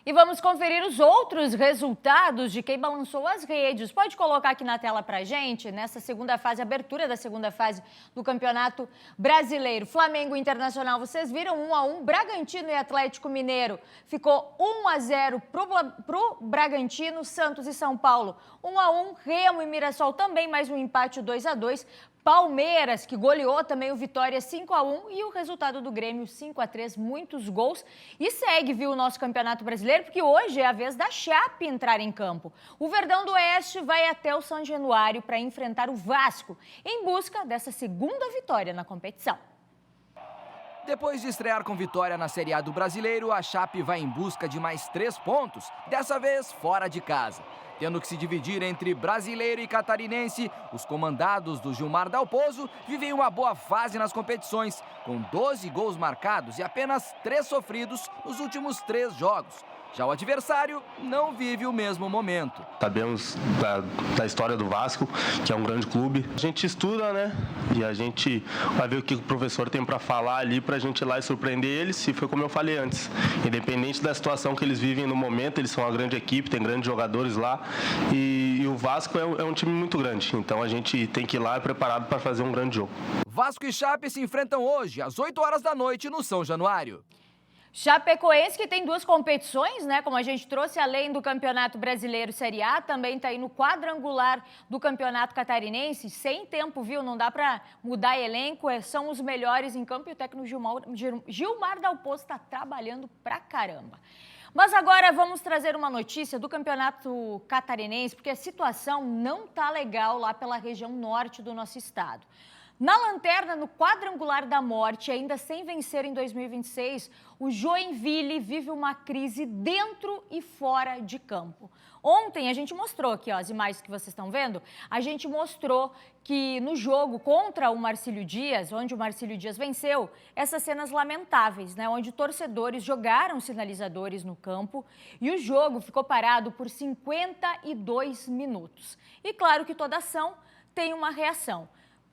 E vamos conferir os outros resultados de quem balançou as redes. Pode colocar aqui na tela pra gente, nessa segunda fase, abertura da segunda fase do Campeonato Brasileiro. Flamengo e Internacional, vocês viram 1-1, Bragantino e Atlético Mineiro. Ficou 1-0 pro Bragantino, Santos e São Paulo. 1-1, Remo e Mirassol também, mais um empate 2-2. Palmeiras, que goleou também o Vitória 5-1 e o resultado do Grêmio 5-3, muitos gols. E segue, viu, o nosso Campeonato Brasileiro, porque hoje é a vez da Chape entrar em campo. O Verdão do Oeste vai até o São Januário para enfrentar o Vasco, em busca dessa segunda vitória na competição. Depois de estrear com vitória na Série A do Brasileiro, a Chape vai em busca de mais 3 pontos, dessa vez fora de casa. Tendo que se dividir entre brasileiro e catarinense, os comandados do Gilmar Dalpozo vivem uma boa fase nas competições, com 12 gols marcados e apenas 3 sofridos nos últimos 3 jogos. Já o adversário não vive o mesmo momento. Sabemos da história do Vasco, que é um grande clube. A gente estuda, né? E a gente vai ver o que o professor tem para falar ali para a gente ir lá e surpreender eles. E foi como eu falei antes, independente da situação que eles vivem no momento, eles são uma grande equipe, tem grandes jogadores lá. E o Vasco é um time muito grande, então a gente tem que ir lá preparado para fazer um grande jogo. Vasco e Chape se enfrentam hoje, às 8 horas da noite, no São Januário. Chapecoense, que tem 2 competições, né? Como a gente trouxe, além do Campeonato Brasileiro Série A, também está aí no quadrangular do Campeonato Catarinense. Sem tempo, viu? Não dá para mudar elenco, são os melhores em campo e o técnico Gilmar Dalpozo está trabalhando pra caramba. Mas agora vamos trazer uma notícia do Campeonato Catarinense, porque a situação não tá legal lá pela região norte do nosso estado. Na lanterna, no quadrangular da morte, ainda sem vencer em 2026, o Joinville vive uma crise dentro e fora de campo. Ontem a gente mostrou aqui, ó, as imagens que vocês estão vendo, a gente mostrou que no jogo contra o Marcílio Dias, onde o Marcílio Dias venceu, essas cenas lamentáveis, né, onde torcedores jogaram sinalizadores no campo e o jogo ficou parado por 52 minutos. E claro que toda ação tem uma reação.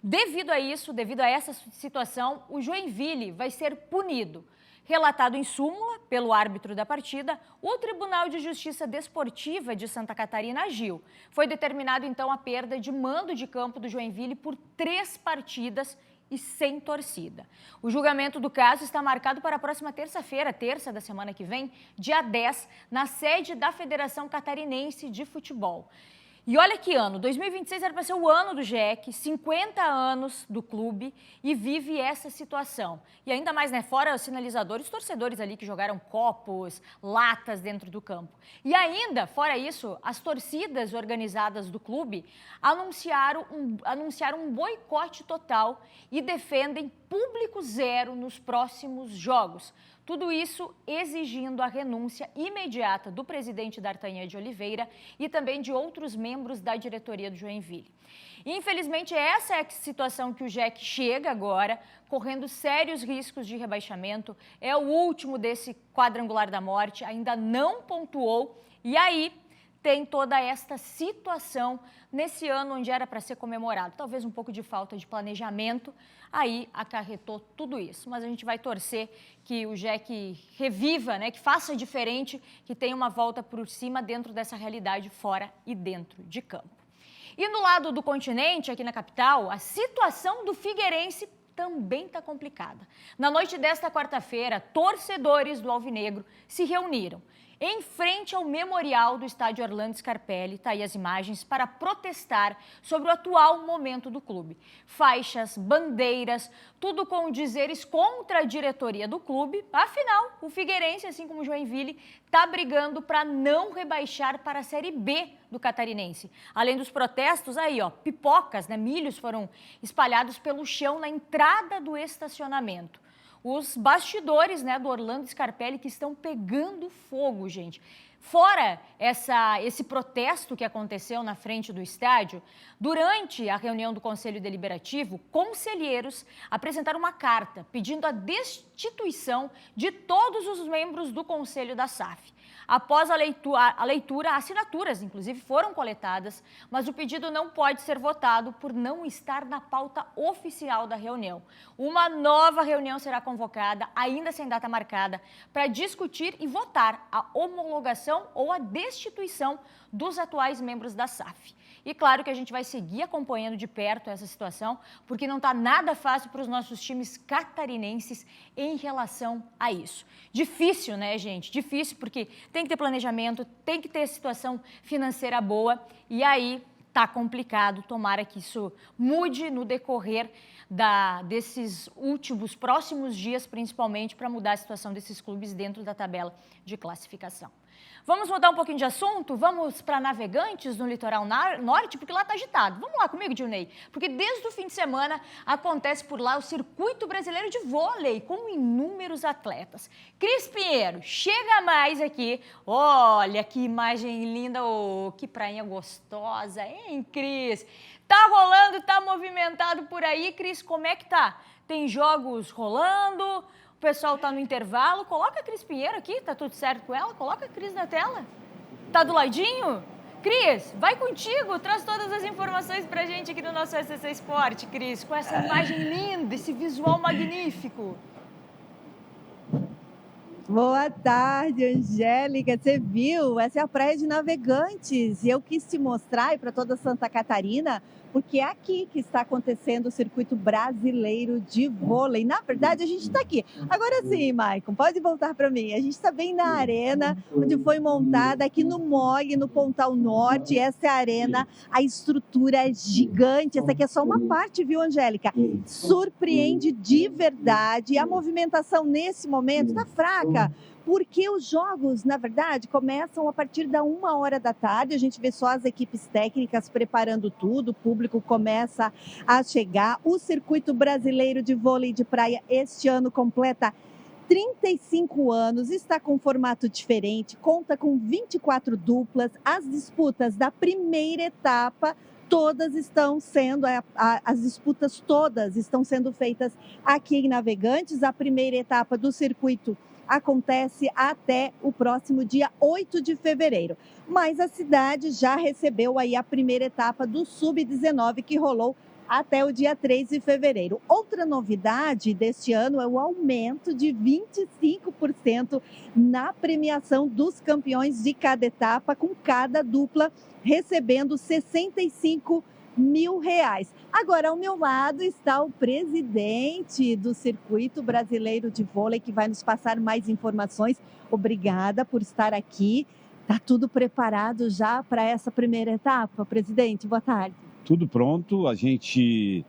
Devido a isso, devido a essa situação, o Joinville vai ser punido. Relatado em súmula pelo árbitro da partida, o Tribunal de Justiça Desportiva de Santa Catarina agiu. Foi determinado, então, a perda de mando de campo do Joinville por 3 partidas e sem torcida. O julgamento do caso está marcado para a próxima terça-feira, terça da semana que vem, dia 10, na sede da Federação Catarinense de Futebol. E olha que ano, 2026 era para ser o ano do GEC, 50 anos do clube e vive essa situação. E ainda mais, né, fora os sinalizadores, torcedores ali que jogaram copos, latas dentro do campo. E ainda, fora isso, as torcidas organizadas do clube anunciaram um boicote total e defendem público zero nos próximos jogos. Tudo isso exigindo a renúncia imediata do presidente D'Artagnan de Oliveira e também de outros membros da diretoria do Joinville. Infelizmente, essa é a situação que o GEC chega agora, correndo sérios riscos de rebaixamento. É o último desse quadrangular da morte, ainda não pontuou. E aí tem toda esta situação nesse ano onde era para ser comemorado. Talvez um pouco de falta de planejamento, aí acarretou tudo isso. Mas a gente vai torcer que o GEC reviva, né, que faça diferente, que tenha uma volta por cima dentro dessa realidade fora e dentro de campo. E no lado do continente, aqui na capital, a situação do Figueirense também está complicada. Na noite desta quarta-feira, torcedores do Alvinegro se reuniram em frente ao memorial do estádio Orlando Scarpelli, tá aí as imagens, para protestar sobre o atual momento do clube. Faixas, bandeiras, tudo com dizeres contra a diretoria do clube. Afinal, o Figueirense, assim como o Joinville, está brigando para não rebaixar para a Série B do Catarinense. Além dos protestos, aí ó, pipocas, né, milhos foram espalhados pelo chão na entrada do estacionamento. Os bastidores, né, do Orlando Scarpelli que estão pegando fogo, gente. Fora esse protesto que aconteceu na frente do estádio, durante a reunião do Conselho Deliberativo, conselheiros apresentaram uma carta pedindo a destituição de todos os membros do Conselho da SAF. Após a leitura, assinaturas, inclusive, foram coletadas, mas o pedido não pode ser votado por não estar na pauta oficial da reunião. Uma nova reunião será convocada, ainda sem data marcada, para discutir e votar a homologação ou a destituição dos atuais membros da SAF. E claro que a gente vai seguir acompanhando de perto essa situação, porque não está nada fácil para os nossos times catarinenses em relação a isso. Difícil, né, gente? Difícil, porque tem que ter planejamento, tem que ter situação financeira boa, e aí tá complicado. Tomara que isso mude no decorrer desses próximos dias, principalmente, para mudar a situação desses clubes dentro da tabela de classificação. Vamos mudar um pouquinho de assunto? Vamos para Navegantes, no litoral norte, porque lá está agitado. Vamos lá comigo, Dilnei, porque desde o fim de semana acontece por lá o Circuito Brasileiro de Vôlei, com inúmeros atletas. Cris Pinheiro, chega mais aqui. Olha que imagem linda, oh, que prainha gostosa, hein, Cris? Tá rolando, tá movimentado por aí, Cris, como é que tá? Tem jogos rolando O pessoal tá no intervalo. Coloca a Cris Pinheiro aqui, tá tudo certo com ela? Coloca a Cris na tela. Tá do ladinho? Cris, vai contigo, traz todas as informações pra gente aqui no nosso SCC Esporte, Cris, com essa imagem linda, esse visual magnífico. Boa tarde, Angélica. Você viu? Essa é a Praia de Navegantes. E eu quis te mostrar para toda Santa Catarina, porque é aqui que está acontecendo o Circuito Brasileiro de Vôlei. Na verdade, a gente está aqui. Agora sim, Maicon, pode voltar para mim. A gente está bem na arena, onde foi montada aqui no MOG, no Pontal Norte. Essa é a arena, a estrutura é gigante. Essa aqui é só uma parte, viu, Angélica? Surpreende de verdade. A movimentação nesse momento está fraca, porque os jogos, na verdade, começam a partir da 1h da tarde. A gente vê só as equipes técnicas preparando tudo, o público começa a chegar. O Circuito Brasileiro de Vôlei de Praia este ano completa 35 anos, está com um formato diferente, conta com 24 duplas. As disputas da primeira etapa todas estão sendo, as disputas todas estão sendo feitas aqui em Navegantes. A primeira etapa do circuito acontece até o próximo dia 8 de fevereiro. Mas a cidade já recebeu aí a primeira etapa do Sub-19, que rolou até o dia 3 de fevereiro. Outra novidade deste ano é o aumento de 25% na premiação dos campeões de cada etapa, com cada dupla recebendo R$65 mil. Agora, ao meu lado está o presidente do Circuito Brasileiro de Vôlei, que vai nos passar mais informações. Obrigada por estar aqui. Está tudo preparado já para essa primeira etapa? Presidente, boa tarde. Tudo pronto. A gente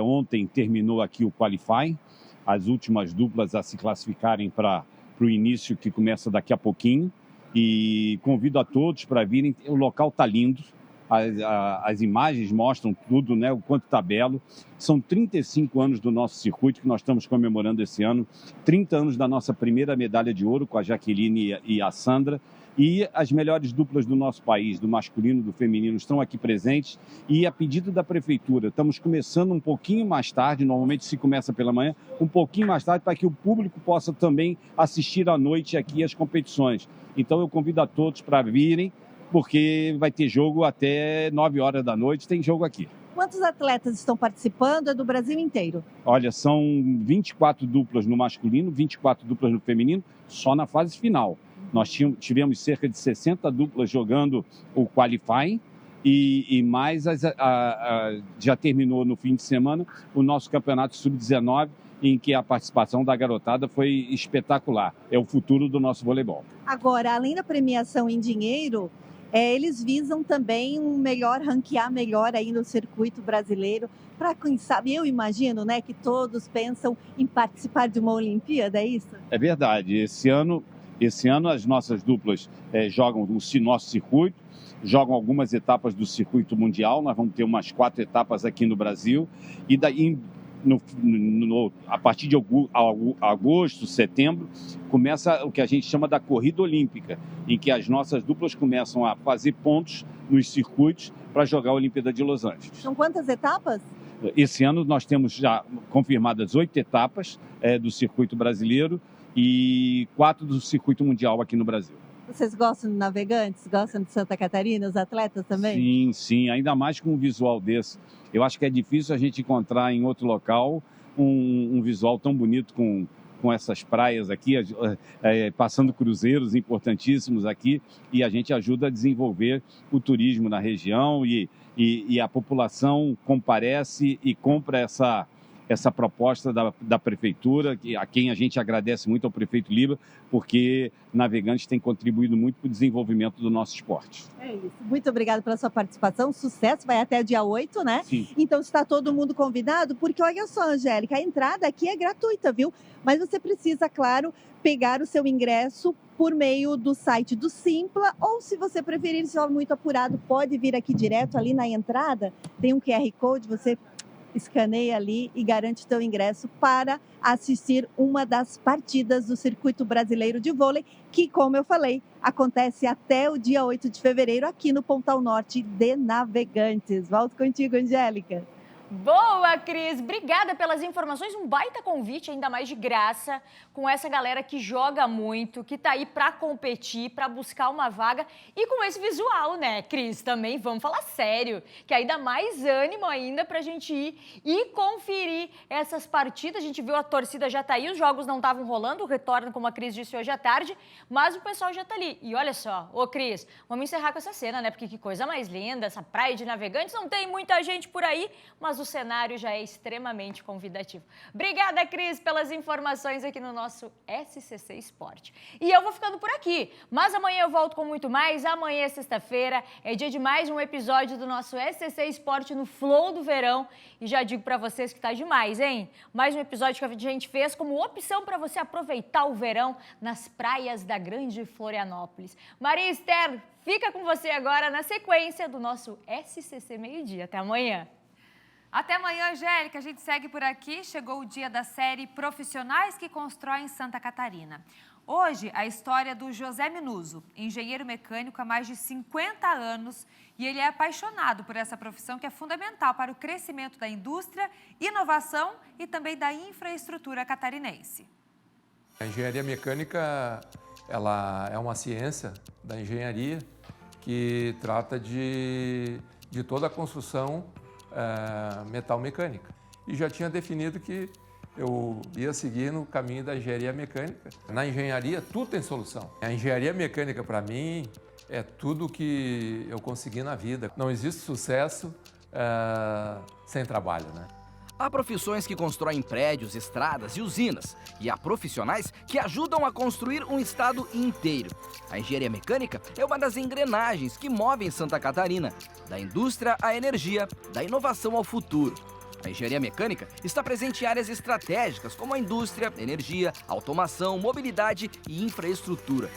ontem terminou aqui o Qualify, as últimas duplas a se classificarem para o início, que começa daqui a pouquinho. E convido a todos para virem. O local está lindo. As imagens mostram tudo, né? O quanto está belo. São 35 anos do nosso circuito que nós estamos comemorando esse ano. 30 anos da nossa primeira medalha de ouro com a Jaqueline e a Sandra. E as melhores duplas do nosso país, do masculino e do feminino, estão aqui presentes. E a pedido da Prefeitura, estamos começando um pouquinho mais tarde, normalmente se começa pela manhã, um pouquinho mais tarde, para que o público possa também assistir à noite aqui às competições. Então eu convido a todos para virem, porque vai ter jogo até 9h da noite, tem jogo aqui. Quantos atletas estão participando? É do Brasil inteiro? Olha, são 24 duplas no masculino, 24 duplas no feminino, só na fase final. Nós tivemos cerca de 60 duplas jogando o Qualifying e mais já terminou no fim de semana o nosso campeonato Sub-19, em que a participação da garotada foi espetacular. É o futuro do nosso voleibol. Agora, além da premiação em dinheiro, eles visam também ranquear melhor aí no circuito brasileiro, para quem sabe, eu imagino, né, que todos pensam em participar de uma Olimpíada, é isso? É verdade. Esse ano as nossas duplas jogam o nosso circuito, jogam algumas etapas do circuito mundial. Nós vamos ter umas 4 etapas aqui no Brasil. E daí, a partir de agosto, setembro, começa o que a gente chama da corrida olímpica, em que as nossas duplas começam a fazer pontos nos circuitos para jogar a Olimpíada de Los Angeles. São quantas etapas? Esse ano nós temos já confirmadas 8 etapas do circuito brasileiro e 4 do circuito mundial aqui no Brasil. Vocês gostam de Navegantes? Gostam de Santa Catarina, os atletas também? Sim, ainda mais com um visual desse. Eu acho que é difícil a gente encontrar em outro local um visual tão bonito com essas praias aqui, passando cruzeiros importantíssimos aqui, e a gente ajuda a desenvolver o turismo na região e a população comparece e compra essa proposta da Prefeitura, a quem a gente agradece muito ao prefeito Liba, porque Navegantes tem contribuído muito para o desenvolvimento do nosso esporte. É isso. Muito obrigada pela sua participação. Sucesso, vai até o dia 8, né? Sim. Então está todo mundo convidado, porque olha só, Angélica, a entrada aqui é gratuita, viu? Mas você precisa, claro, pegar o seu ingresso por meio do site do Simpla, ou se você preferir, se for muito apurado, pode vir aqui direto ali na entrada, tem um QR Code, você escaneia ali e garante o teu ingresso para assistir uma das partidas do Circuito Brasileiro de Vôlei, que, como eu falei, acontece até o dia 8 de fevereiro aqui no Pontal Norte de Navegantes. Volto contigo, Angélica. Boa, Cris! Obrigada pelas informações. Um baita convite, ainda mais de graça, com essa galera que joga muito, que tá aí pra competir, pra buscar uma vaga e com esse visual, né, Cris? Também vamos falar sério, que aí dá mais ânimo ainda pra gente ir e conferir essas partidas. A gente viu a torcida já tá aí, os jogos não estavam rolando, o retorno, como a Cris disse hoje à tarde, mas o pessoal já tá ali. E olha só, ô Cris, vamos encerrar com essa cena, né? Porque que coisa mais linda, essa praia de Navegantes, não tem muita gente por aí, mas o cenário já é extremamente convidativo. Obrigada, Cris, pelas informações aqui no nosso SCC Esporte. E eu vou ficando por aqui, mas amanhã eu volto com muito mais. Amanhã é sexta-feira, é dia de mais um episódio do nosso SCC Esporte no Flow do Verão. E já digo pra vocês que tá demais, hein? Mais um episódio que a gente fez como opção para você aproveitar o verão nas praias da Grande Florianópolis. Maria Esther, fica com você agora na sequência do nosso SCC Meio-Dia. Até amanhã. Até amanhã, Angélica. A gente segue por aqui. Chegou o dia da série Profissionais que Constroem Santa Catarina. Hoje, a história do José Minuso, engenheiro mecânico há mais de 50 anos, e ele é apaixonado por essa profissão que é fundamental para o crescimento da indústria, inovação e também da infraestrutura catarinense. A engenharia mecânica, ela é uma ciência da engenharia que trata de toda a construção metal-mecânica. E já tinha definido que eu ia seguir no caminho da engenharia mecânica. Na engenharia, tudo tem solução. A engenharia mecânica, para mim, é tudo que eu consegui na vida. Não existe sucesso sem trabalho, né? Há profissões que constroem prédios, estradas e usinas. E há profissionais que ajudam a construir um estado inteiro. A engenharia mecânica é uma das engrenagens que movem Santa Catarina. Da indústria à energia, da inovação ao futuro. A engenharia mecânica está presente em áreas estratégicas como a indústria, energia, automação, mobilidade e infraestrutura.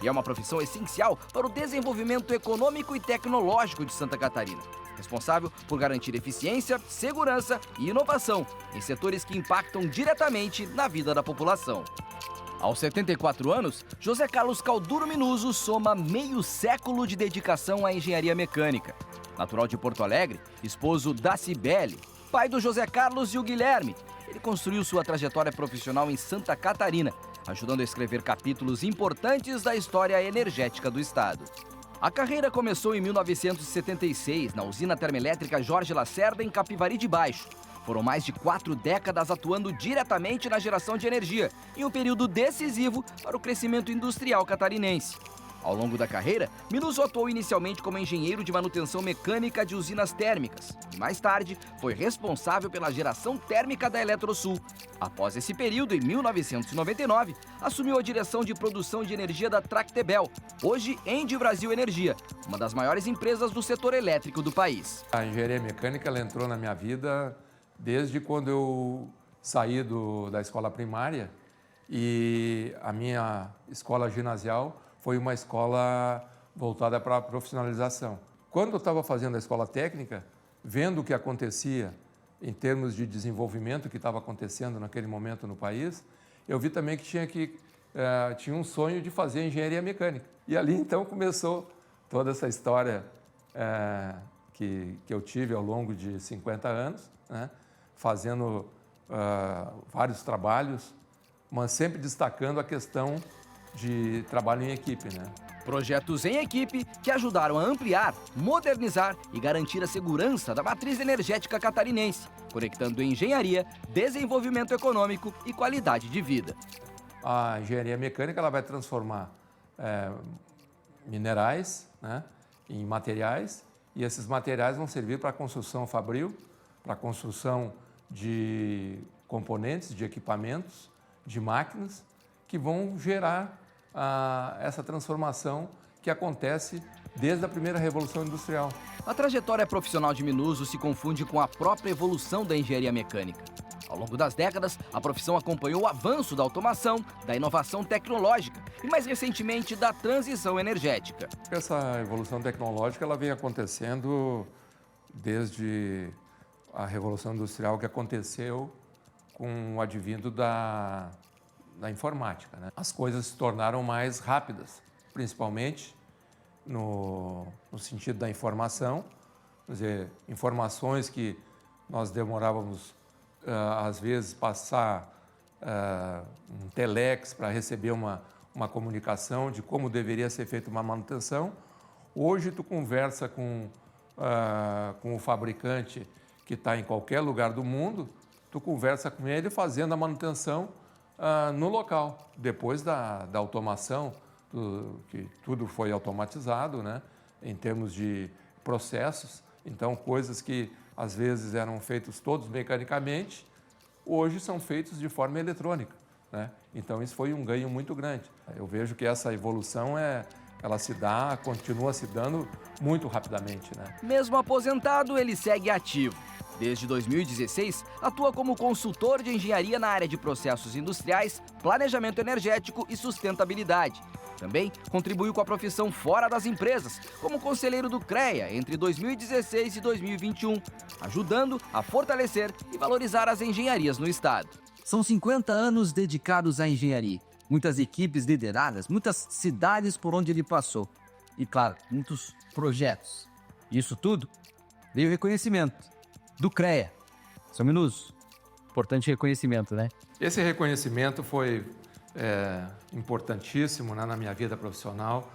E é uma profissão essencial para o desenvolvimento econômico e tecnológico de Santa Catarina. Responsável por garantir eficiência, segurança e inovação em setores que impactam diretamente na vida da população. Aos 74 anos, José Carlos Calduro Minuso soma meio século de dedicação à engenharia mecânica. Natural de Porto Alegre, esposo da Cibele, pai do José Carlos e o Guilherme, ele construiu sua trajetória profissional em Santa Catarina, ajudando a escrever capítulos importantes da história energética do estado. A carreira começou em 1976, na usina termoelétrica Jorge Lacerda, em Capivari de Baixo. Foram mais de 4 décadas atuando diretamente na geração de energia, em um período decisivo para o crescimento industrial catarinense. Ao longo da carreira, Minuso atuou inicialmente como engenheiro de manutenção mecânica de usinas térmicas e, mais tarde, foi responsável pela geração térmica da Eletrosul. Após esse período, em 1999, assumiu a direção de produção de energia da Tractebel, hoje Engie Brasil Energia, uma das maiores empresas do setor elétrico do país. A engenharia mecânica ela entrou na minha vida desde quando eu saí da escola primária, e a minha escola ginasial foi uma escola voltada para a profissionalização. Quando eu estava fazendo a escola técnica, vendo o que acontecia em termos de desenvolvimento que estava acontecendo naquele momento no país, eu vi também que tinha um sonho de fazer engenharia mecânica. E ali então começou toda essa história que eu tive ao longo de 50 anos, né, fazendo vários trabalhos, mas sempre destacando a questão de trabalho em equipe, né? Projetos em equipe que ajudaram a ampliar, modernizar e garantir a segurança da matriz energética catarinense, conectando engenharia, desenvolvimento econômico e qualidade de vida. A engenharia mecânica ela vai transformar minerais, né, em materiais, e esses materiais vão servir para a construção fabril, para a construção de componentes, de equipamentos, de máquinas, que vão gerar essa transformação que acontece desde a primeira Revolução Industrial. A trajetória profissional de Minuso se confunde com a própria evolução da engenharia mecânica. Ao longo das décadas, a profissão acompanhou o avanço da automação, da inovação tecnológica e, mais recentemente, da transição energética. Essa evolução tecnológica ela vem acontecendo desde a Revolução Industrial, que aconteceu com o advento da informática, né? As coisas se tornaram mais rápidas, principalmente no sentido da informação, quer dizer, informações que nós demorávamos, às vezes, passar um telex para receber uma comunicação de como deveria ser feita uma manutenção. Hoje, tu conversa com o fabricante que está em qualquer lugar do mundo, tu conversa com ele fazendo a manutenção no local. Depois da automação, que tudo foi automatizado, né, em termos de processos, então coisas que às vezes eram feitos todos mecanicamente, hoje são feitos de forma eletrônica, né? Então isso foi um ganho muito grande. Eu vejo que essa evolução ela continua se dando muito rapidamente, né? Mesmo aposentado, ele segue ativo. Desde 2016, atua como consultor de engenharia na área de processos industriais, planejamento energético e sustentabilidade. Também contribuiu com a profissão fora das empresas, como conselheiro do CREA entre 2016 e 2021, ajudando a fortalecer e valorizar as engenharias no estado. São 50 anos dedicados à engenharia, muitas equipes lideradas, muitas cidades por onde ele passou e, claro, muitos projetos. Isso tudo veio reconhecimento do CREA. São Minuso, importante reconhecimento, né? Esse reconhecimento foi importantíssimo, né, na minha vida profissional,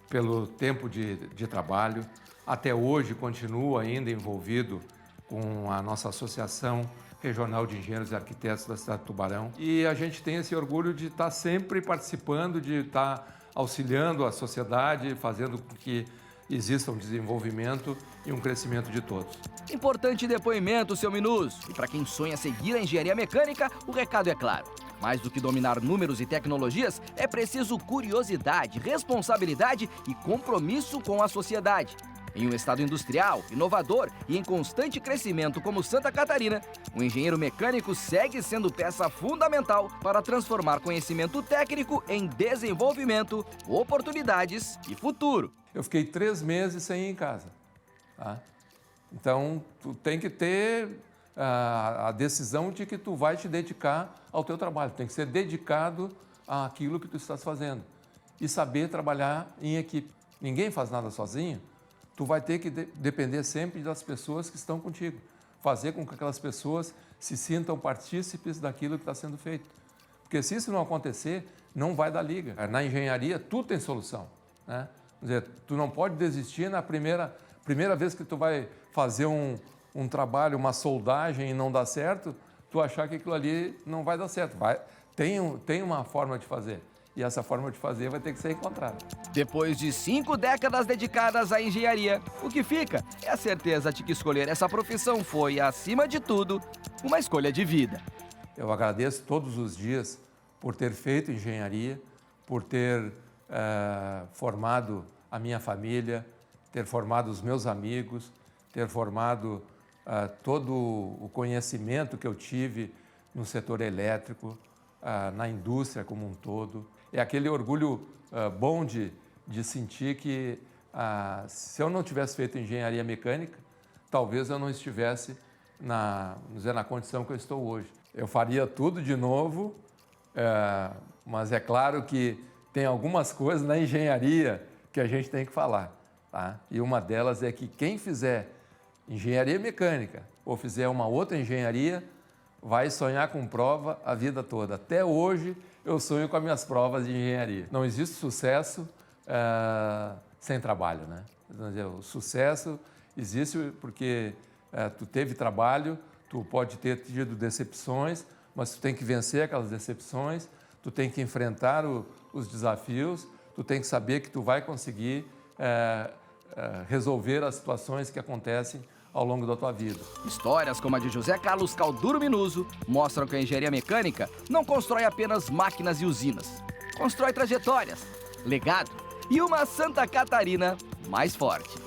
pelo tempo de trabalho. Até hoje continuo ainda envolvido com a nossa Associação Regional de Engenheiros e Arquitetos da cidade de Tubarão. E a gente tem esse orgulho de estar sempre participando, de estar auxiliando a sociedade, fazendo com que exista um desenvolvimento e um crescimento de todos. Importante depoimento, seu Minuso. E para quem sonha seguir a engenharia mecânica, o recado é claro. Mais do que dominar números e tecnologias, é preciso curiosidade, responsabilidade e compromisso com a sociedade. Em um estado industrial, inovador e em constante crescimento como Santa Catarina, o engenheiro mecânico segue sendo peça fundamental para transformar conhecimento técnico em desenvolvimento, oportunidades e futuro. Eu fiquei 3 meses sem ir em casa, tá? Então, tu tem que ter a decisão de que tu vai te dedicar ao teu trabalho. Tem que ser dedicado àquilo que tu estás fazendo e saber trabalhar em equipe. Ninguém faz nada sozinho. Tu vai ter que depender sempre das pessoas que estão contigo. Fazer com que aquelas pessoas se sintam partícipes daquilo que está sendo feito. Porque se isso não acontecer, não vai dar liga. Na engenharia, tudo tem solução, né? Quer dizer, tu não pode desistir na primeira vez que tu vai fazer um trabalho, uma soldagem e não dá certo, tu achar que aquilo ali não vai dar certo. Tem uma forma de fazer. E essa forma de fazer vai ter que ser encontrada. Depois de 5 décadas dedicadas à engenharia, o que fica é a certeza de que escolher essa profissão foi, acima de tudo, uma escolha de vida. Eu agradeço todos os dias por ter feito engenharia, por ter formado a minha família, ter formado os meus amigos, ter formado todo o conhecimento que eu tive no setor elétrico, na indústria como um todo. É aquele orgulho bom de sentir que se eu não tivesse feito engenharia mecânica, talvez eu não estivesse na condição que eu estou hoje. Eu faria tudo de novo, mas é claro que tem algumas coisas na engenharia que a gente tem que falar, tá? E uma delas é que quem fizer engenharia mecânica ou fizer uma outra engenharia vai sonhar com prova a vida toda. Até hoje eu sonho com as minhas provas de engenharia. Não existe sucesso sem trabalho, né? O sucesso existe porque tu teve trabalho, tu pode ter tido decepções, mas tu tem que vencer aquelas decepções, tu tem que enfrentar os desafios, tu tem que saber que tu vai conseguir resolver as situações que acontecem ao longo da tua vida. Histórias como a de José Carlos Calduro Minuso mostram que a engenharia mecânica não constrói apenas máquinas e usinas. Constrói trajetórias, legado e uma Santa Catarina mais forte.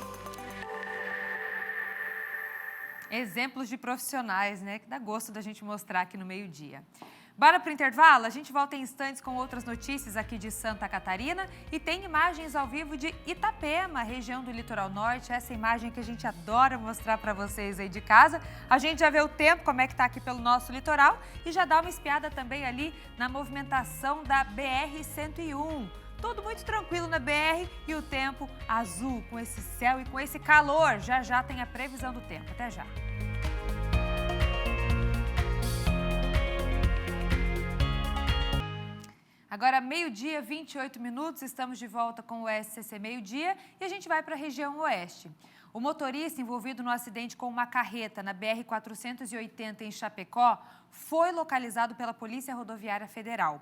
Exemplos de profissionais, né? Que dá gosto da gente mostrar aqui no meio-dia. Bora para o intervalo? A gente volta em instantes com outras notícias aqui de Santa Catarina e tem imagens ao vivo de Itapema, região do litoral norte. Essa imagem que a gente adora mostrar para vocês aí de casa. A gente já vê o tempo, como é que tá aqui pelo nosso litoral e já dá uma espiada também ali na movimentação da BR-101. Tudo muito tranquilo na BR e o tempo azul com esse céu e com esse calor. Já já tem a previsão do tempo. Até já. Agora, meio-dia, 28 minutos, estamos de volta com o SCC Meio-Dia e a gente vai para a região oeste. O motorista envolvido no acidente com uma carreta na BR-480 em Chapecó foi localizado pela Polícia Rodoviária Federal.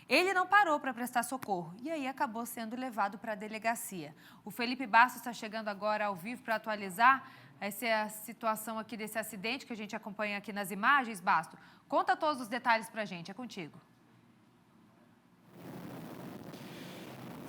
Ele não parou para prestar socorro e aí acabou sendo levado para a delegacia. O Felipe Bastos está chegando agora ao vivo para atualizar essa situação aqui desse acidente que a gente acompanha aqui nas imagens. Bastos, conta todos os detalhes para a gente, é contigo.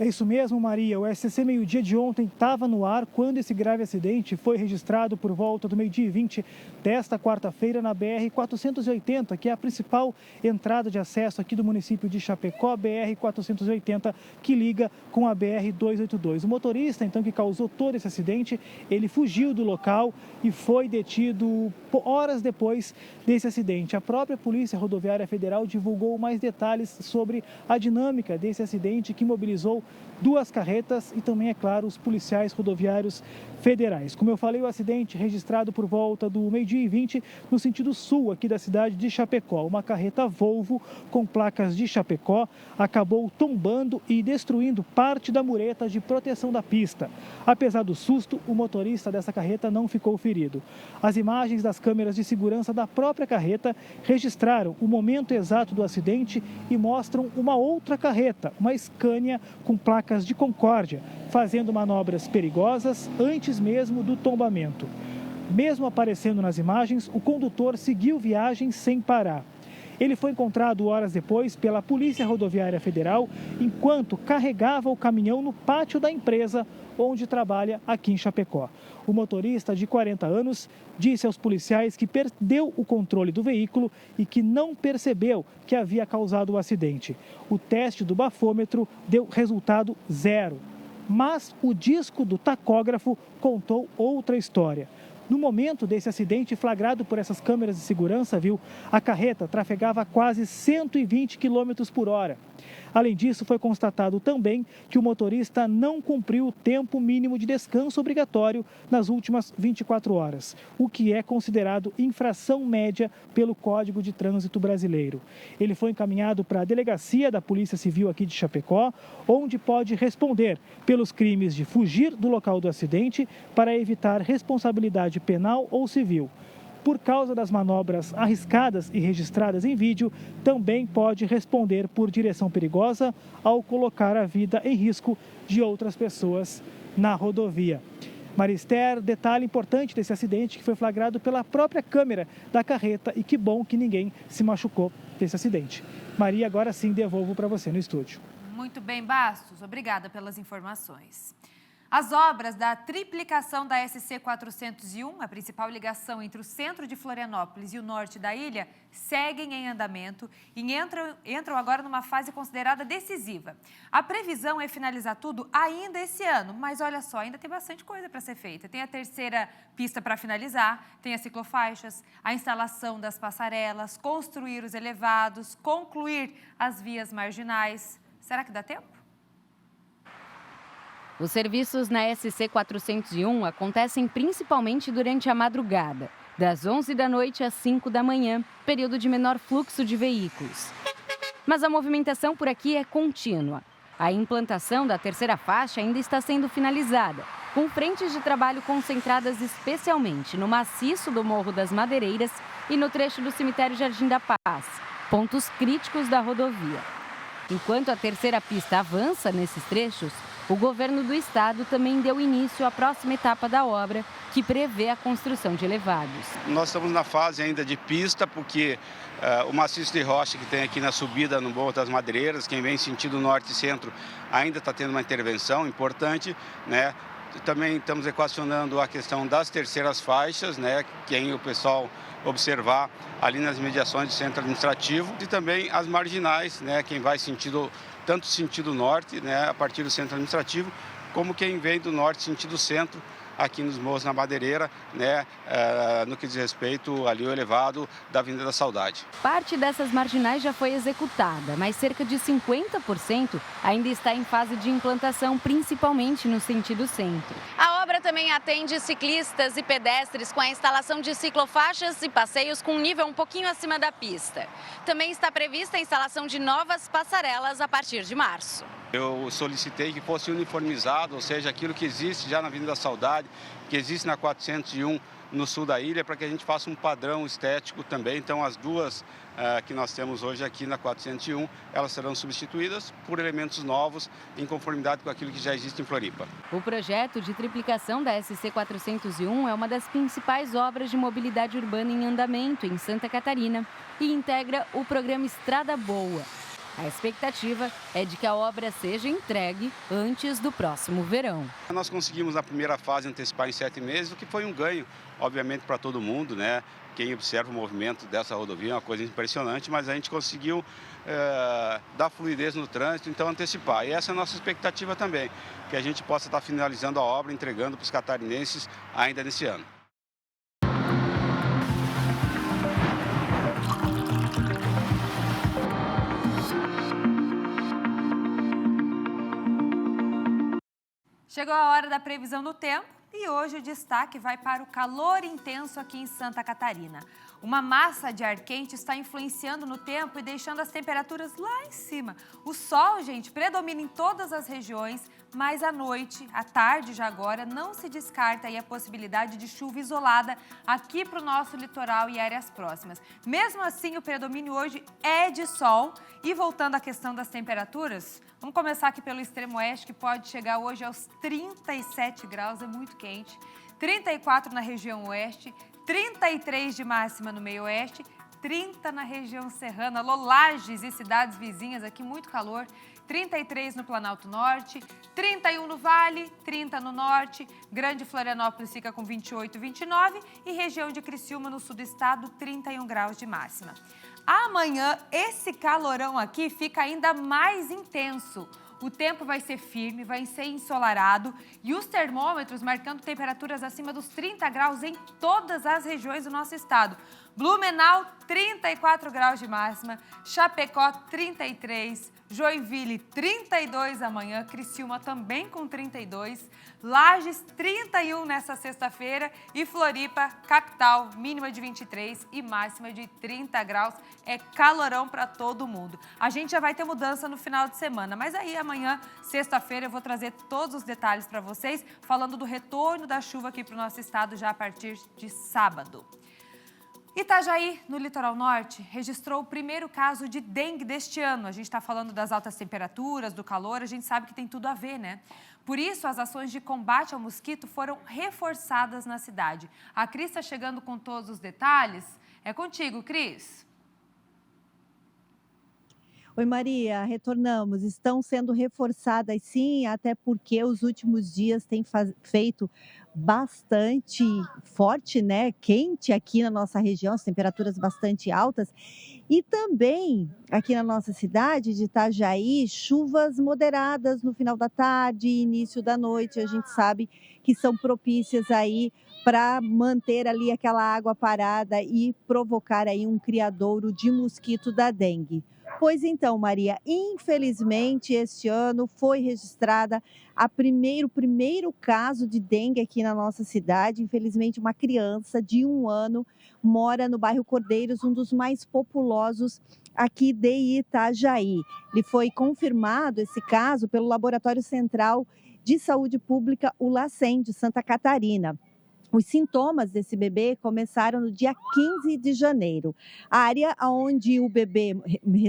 É isso mesmo, Maria. O SCC Meio-Dia de ontem estava no ar quando esse grave acidente foi registrado por volta do meio-dia e 20 desta quarta-feira na BR-480, que é a principal entrada de acesso aqui do município de Chapecó, BR-480, que liga com a BR-282. O motorista, então, que causou todo esse acidente, ele fugiu do local e foi detido horas depois desse acidente. A própria Polícia Rodoviária Federal divulgou mais detalhes sobre a dinâmica desse acidente que mobilizou duas carretas e também, é claro, os policiais rodoviários federais. Como eu falei, o acidente registrado por volta do meio-dia e 20 no sentido sul aqui da cidade de Chapecó. Uma carreta Volvo com placas de Chapecó acabou tombando e destruindo parte da mureta de proteção da pista. Apesar do susto, o motorista dessa carreta não ficou ferido. As imagens das câmeras de segurança da própria carreta registraram o momento exato do acidente e mostram uma outra carreta, uma Scania com placas de Concórdia, fazendo manobras perigosas antes mesmo do tombamento. Mesmo aparecendo nas imagens, o condutor seguiu viagem sem parar. Ele foi encontrado horas depois pela Polícia Rodoviária Federal enquanto carregava o caminhão no pátio da empresa onde trabalha aqui em Chapecó. O motorista, de 40 anos, disse aos policiais que perdeu o controle do veículo e que não percebeu que havia causado o acidente. O teste do bafômetro deu resultado 0. Mas o disco do tacógrafo contou outra história. No momento desse acidente flagrado por essas câmeras de segurança, a carreta trafegava quase 120 km por hora. Além disso, foi constatado também que o motorista não cumpriu o tempo mínimo de descanso obrigatório nas últimas 24 horas, o que é considerado infração média pelo Código de Trânsito Brasileiro. Ele foi encaminhado para a delegacia da Polícia Civil aqui de Chapecó, onde pode responder pelos crimes de fugir do local do acidente para evitar responsabilidade penal ou civil. Por causa das manobras arriscadas e registradas em vídeo, também pode responder por direção perigosa ao colocar a vida em risco de outras pessoas na rodovia. Marister, detalhe importante desse acidente que foi flagrado pela própria câmera da carreta e que bom que ninguém se machucou desse acidente. Maria, agora sim devolvo para você no estúdio. Muito bem, Bastos. Obrigada pelas informações. As obras da triplicação da SC 401, a principal ligação entre o centro de Florianópolis e o norte da ilha, seguem em andamento e entram agora numa fase considerada decisiva. A previsão é finalizar tudo ainda esse ano, mas olha só, ainda tem bastante coisa para ser feita. Tem a terceira pista para finalizar, tem as ciclofaixas, a instalação das passarelas, construir os elevados, concluir as vias marginais. Será que dá tempo? Os serviços na SC 401 acontecem principalmente durante a madrugada, das 11 da noite às 5 da manhã, período de menor fluxo de veículos. Mas a movimentação por aqui é contínua. A implantação da terceira faixa ainda está sendo finalizada, com frentes de trabalho concentradas especialmente no maciço do Morro das Madeireiras e no trecho do cemitério Jardim da Paz, pontos críticos da rodovia. Enquanto a terceira pista avança nesses trechos, o governo do estado também deu início à próxima etapa da obra, que prevê a construção de elevados. Nós estamos na fase ainda de pista, porque o maciço de rocha que tem aqui na subida no Morro das Madeireiras, quem vem sentido norte e centro, ainda está tendo uma intervenção importante, né? Também estamos equacionando a questão das terceiras faixas, né? Quem o pessoal observar ali nas mediações do centro administrativo, e também as marginais, né? Quem vai tanto sentido norte, né, a partir do centro administrativo, como quem vem do norte sentido centro, aqui nos Morros na Madeireira, né, no que diz respeito ali ao elevado da Avenida da Saudade. Parte dessas marginais já foi executada, mas cerca de 50% ainda está em fase de implantação, principalmente no sentido centro. A obra obra também atende ciclistas e pedestres com a instalação de ciclofaixas e passeios com nível um pouquinho acima da pista. Também está prevista a instalação de novas passarelas a partir de março. Eu solicitei que fosse uniformizado, ou seja, aquilo que existe já na Avenida Saudade, que existe na 401 no sul da ilha, para que a gente faça um padrão estético também. Então, as duas que nós temos hoje aqui na 401, elas serão substituídas por elementos novos em conformidade com aquilo que já existe em Floripa. O projeto de triplicação da SC 401 é uma das principais obras de mobilidade urbana em andamento em Santa Catarina e integra o programa Estrada Boa. A expectativa é de que a obra seja entregue antes do próximo verão. Nós conseguimos na primeira fase antecipar em 7 meses, o que foi um ganho, obviamente, para todo mundo, né? Quem observa o movimento dessa rodovia é uma coisa impressionante, mas a gente conseguiu dar fluidez no trânsito, então antecipar. E essa é a nossa expectativa também, que a gente possa estar finalizando a obra, entregando para os catarinenses ainda nesse ano. Chegou a hora da previsão do tempo e hoje o destaque vai para o calor intenso aqui em Santa Catarina. Uma massa de ar quente está influenciando no tempo e deixando as temperaturas lá em cima. O sol, gente, predomina em todas as regiões, mas à noite, à tarde já agora, não se descarta aí a possibilidade de chuva isolada aqui para o nosso litoral e áreas próximas. Mesmo assim, o predomínio hoje é de sol. E voltando à questão das temperaturas, vamos começar aqui pelo extremo oeste, que pode chegar hoje aos 37 graus, é muito quente. 34 na região oeste, 33 de máxima no meio oeste, 30 na região serrana, Alô, Lages e cidades vizinhas aqui, muito calor. 33 no Planalto Norte, 31 no Vale, 30 no Norte, Grande Florianópolis fica com 28, 29 e região de Criciúma, no sul do estado, 31 graus de máxima. Amanhã, esse calorão aqui fica ainda mais intenso. O tempo vai ser firme, vai ser ensolarado e os termômetros marcando temperaturas acima dos 30 graus em todas as regiões do nosso estado. Blumenau, 34 graus de máxima, Chapecó, 33, Joinville, 32 amanhã, Criciúma também com 32, Lages, 31 nessa sexta-feira e Floripa, capital, mínima de 23 e máxima de 30 graus. É calorão para todo mundo. A gente já vai ter mudança no final de semana, mas aí amanhã, sexta-feira, eu vou trazer todos os detalhes para vocês, falando do retorno da chuva aqui para o nosso estado já a partir de sábado. Itajaí, no litoral norte, registrou o primeiro caso de dengue deste ano. A gente está falando das altas temperaturas, do calor, a gente sabe que tem tudo a ver, né? Por isso, as ações de combate ao mosquito foram reforçadas na cidade. A Cris está chegando com todos os detalhes. É contigo, Cris. Oi, Maria, retornamos. Estão sendo reforçadas, sim, até porque os últimos dias têm feito bastante forte, né? Quente aqui na nossa região, as temperaturas bastante altas. E também aqui na nossa cidade de Itajaí, chuvas moderadas no final da tarde e início da noite. A gente sabe que são propícias aí para manter ali aquela água parada e provocar aí um criadouro de mosquito da dengue. Pois então, Maria, infelizmente este ano foi registrada o primeiro caso de dengue aqui na nossa cidade. Infelizmente, uma criança de 1 ano mora no bairro Cordeiros, um dos mais populosos aqui de Itajaí. Ele foi confirmado, esse caso, pelo Laboratório Central de Saúde Pública, o LACEN, de Santa Catarina. Os sintomas desse bebê começaram no dia 15 de janeiro. A área onde o bebê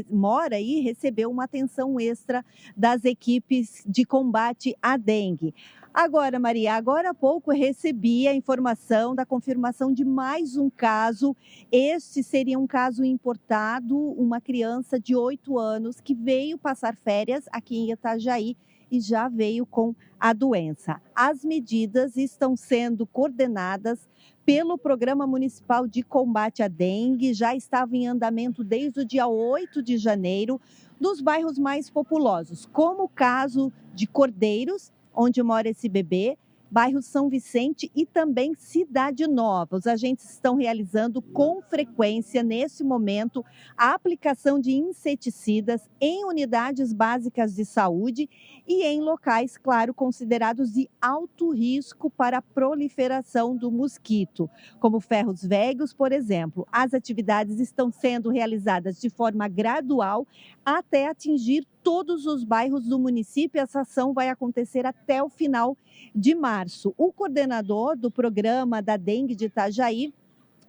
mora aí recebeu uma atenção extra das equipes de combate à dengue. Agora, Maria, agora há pouco eu recebi a informação da confirmação de mais um caso. Este seria um caso importado, uma criança de 8 anos que veio passar férias aqui em Itajaí e já veio com a doença. As medidas estão sendo coordenadas pelo Programa Municipal de Combate à Dengue, já estava em andamento desde o dia 8 de janeiro, dos bairros mais populosos, como o caso de Cordeiros, onde mora esse bebê, bairro São Vicente e também Cidade Nova. Os agentes estão realizando com frequência, nesse momento, a aplicação de inseticidas em unidades básicas de saúde e em locais, claro, considerados de alto risco para a proliferação do mosquito, como Ferros Velhos, por exemplo. As atividades estão sendo realizadas de forma gradual até atingir todos os bairros do município. Essa ação vai acontecer até o final de março. O coordenador do programa da dengue de Itajaí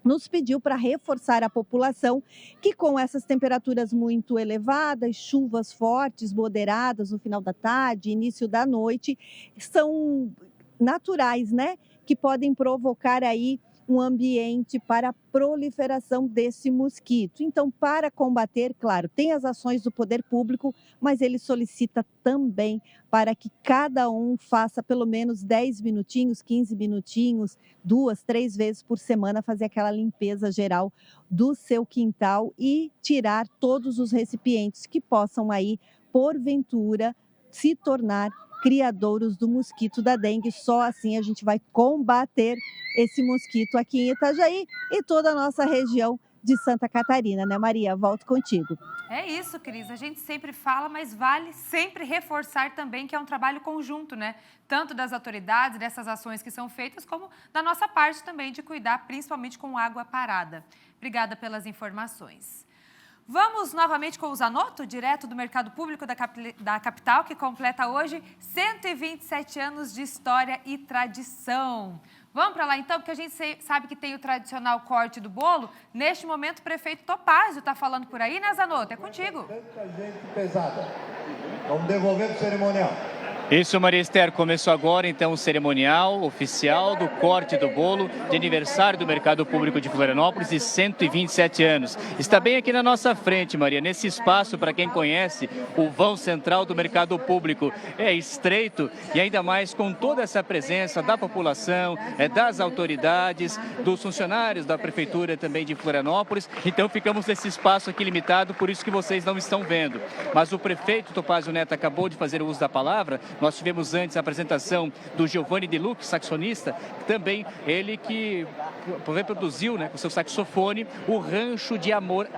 nos pediu para reforçar a população que, com essas temperaturas muito elevadas, chuvas fortes, moderadas no final da tarde, início da noite, são naturais, né? Que podem provocar aí um ambiente para a proliferação desse mosquito. Então, para combater, claro, tem as ações do poder público, mas ele solicita também para que cada um faça pelo menos 10 minutinhos, 15 minutinhos, 2, 3 vezes por semana, fazer aquela limpeza geral do seu quintal e tirar todos os recipientes que possam aí, porventura, se tornar criadouros do mosquito da dengue. Só assim a gente vai combater esse mosquito aqui em Itajaí e toda a nossa região de Santa Catarina, né, Maria? Volto contigo. É isso, Cris. A gente sempre fala, mas vale sempre reforçar também que é um trabalho conjunto, né? Tanto das autoridades, dessas ações que são feitas, como da nossa parte também de cuidar, principalmente com água parada. Obrigada pelas informações. Vamos novamente com o Zanotto, direto do Mercado Público da capital, que completa hoje 127 anos de história e tradição. Vamos para lá então, porque a gente sabe que tem o tradicional corte do bolo. Neste momento, o prefeito Topázio está falando por aí, né, Zanotto? É contigo. Tanta gente pesada. Vamos devolver para o cerimonial. Isso, Maria Esther, começou agora então o cerimonial oficial do corte do bolo de aniversário do Mercado Público de Florianópolis de 127 anos. Está bem aqui na nossa frente, Maria, nesse espaço, para quem conhece, o vão central do Mercado Público. É estreito e ainda mais com toda essa presença da população, das autoridades, dos funcionários da Prefeitura também de Florianópolis. Então ficamos nesse espaço aqui limitado, por isso que vocês não estão vendo. Mas o prefeito Topázio Neto acabou de fazer o uso da palavra. Nós tivemos antes a apresentação do Giovanni De Luque, saxonista, também ele que produziu, né, com seu saxofone, o Rancho de Amor,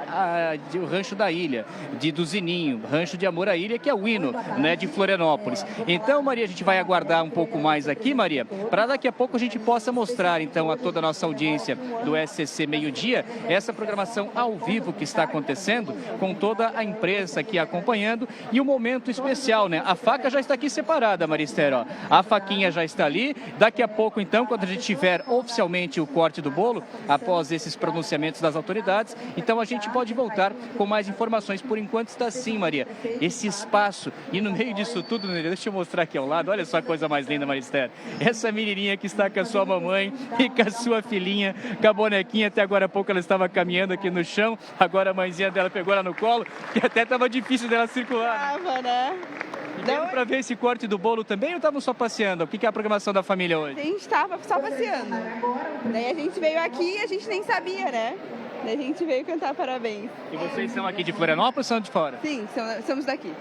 o Rancho da Ilha, do Zininho, Rancho de Amor à Ilha, que é o hino, né, de Florianópolis. Então, Maria, a gente vai aguardar um pouco mais aqui, Maria, para daqui a pouco a gente possa mostrar, então, a toda a nossa audiência do SCC Meio-Dia, essa programação ao vivo que está acontecendo, com toda a imprensa aqui acompanhando, e um momento especial, né? A faca já está aqui separada, Maria Esther, ó. A faquinha já está ali. Daqui a pouco, então, quando a gente tiver oficialmente o corte do bolo, após esses pronunciamentos das autoridades, então a gente pode voltar com mais informações. Por enquanto está assim, Maria, esse espaço. E no meio disso tudo, deixa eu mostrar aqui ao lado, olha só a coisa mais linda, Maria Esther. Essa menininha que está com a sua mamãe e com a sua filhinha, com a bonequinha, até agora há pouco ela estava caminhando aqui no chão, agora a mãezinha dela pegou ela no colo, que até estava difícil dela circular. Tava, né? Deu para ver esse corte do bolo também ou estavam só passeando? O que é a programação da família hoje? A gente estava só passeando. Daí a gente veio aqui e a gente nem sabia, né? Daí a gente veio cantar parabéns. E vocês são aqui de Florianópolis ou são de fora? Sim, somos daqui.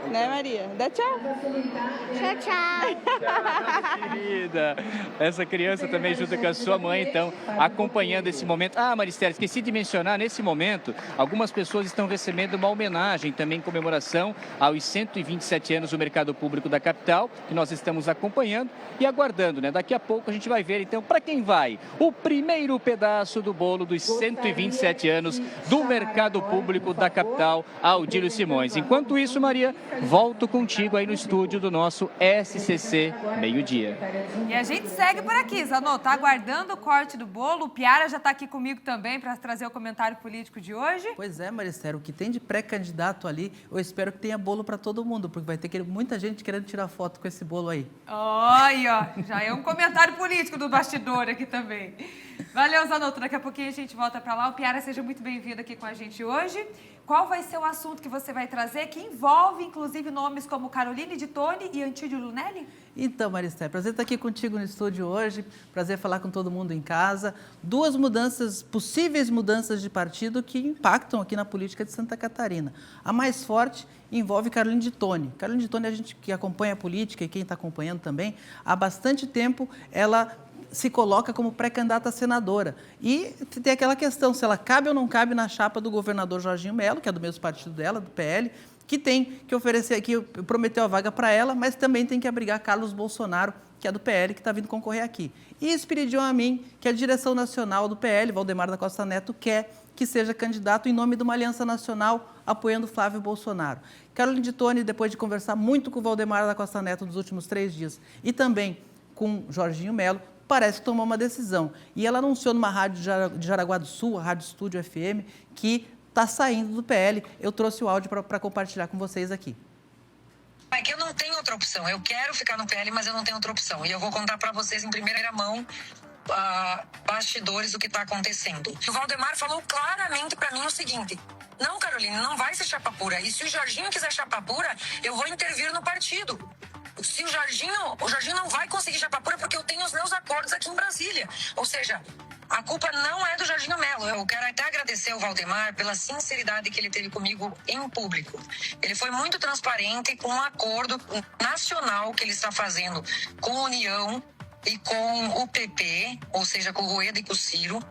Né, Maria? Dá tchau. Tchau, tchau. Querida, essa criança também junto com a sua mãe, então, acompanhando esse momento. Ah, Maristério, esqueci de mencionar, nesse momento, algumas pessoas estão recebendo uma homenagem também em comemoração aos 127 anos do Mercado Público da capital, que nós estamos acompanhando e aguardando, né? Daqui a pouco a gente vai ver, então, para quem vai o primeiro pedaço do bolo dos 127 anos do Mercado Público da capital, Aldílio Simões. Enquanto isso, Maria, volto contigo aí no estúdio do nosso SCC Meio-Dia. E a gente segue por aqui, Zanotto, tá aguardando o corte do bolo. O Piara já está aqui comigo também para trazer o comentário político de hoje. Pois é, Maristério, o que tem de pré-candidato ali, eu espero que tenha bolo para todo mundo, porque vai ter muita gente querendo tirar foto com esse bolo aí. Olha, já é um comentário político do bastidor aqui também. Valeu, Zanotto. Daqui a pouquinho a gente volta para lá. O Piara, seja muito bem-vindo aqui com a gente hoje. Qual vai ser o assunto que você vai trazer, que envolve, inclusive, nomes como Caroline de Tone e Antídio Lunelli? Então, Maristé, prazer estar aqui contigo no estúdio hoje, prazer falar com todo mundo em casa. Duas mudanças, possíveis mudanças de partido que impactam aqui na política de Santa Catarina. A mais forte envolve Caroline de Tone. Caroline de Tone, a gente que acompanha a política e quem está acompanhando também, há bastante tempo ela se coloca como pré-candidata a senadora. E tem aquela questão, se ela cabe ou não cabe na chapa do governador Jorginho Melo, que é do mesmo partido dela, do PL, que tem que oferecer, que prometeu a vaga para ela, mas também tem que abrigar Carlos Bolsonaro, que é do PL, que está vindo concorrer aqui. E Espiridion Amin, que é a direção nacional do PL, Valdemar da Costa Neto, quer que seja candidato em nome de uma aliança nacional apoiando Flávio Bolsonaro. Caroline de Tone, depois de conversar muito com o Valdemar da Costa Neto nos últimos 3 dias e também com Jorginho Melo, parece que tomou uma decisão. E ela anunciou numa rádio de Jaraguá do Sul, a Rádio Estúdio FM, que está saindo do PL. Eu trouxe o áudio para compartilhar com vocês aqui. É que eu não tenho outra opção. Eu quero ficar no PL, mas eu não tenho outra opção. E eu vou contar para vocês em primeira mão bastidores do que está acontecendo. O Valdemar falou claramente para mim o seguinte: não, Caroline, não vai ser chapa pura. E se o Jorginho quiser chapa pura, eu vou intervir no partido. Se o Jorginho não vai conseguir chapa pura porque eu tenho os meus acordos aqui em Brasília. Ou seja, a culpa não é do Jorginho Melo. Eu quero até agradecer ao Valdemar pela sinceridade que ele teve comigo em público. Ele foi muito transparente com um acordo nacional que ele está fazendo com a União e com o PP, ou seja, com o Rueda e com o Ciro,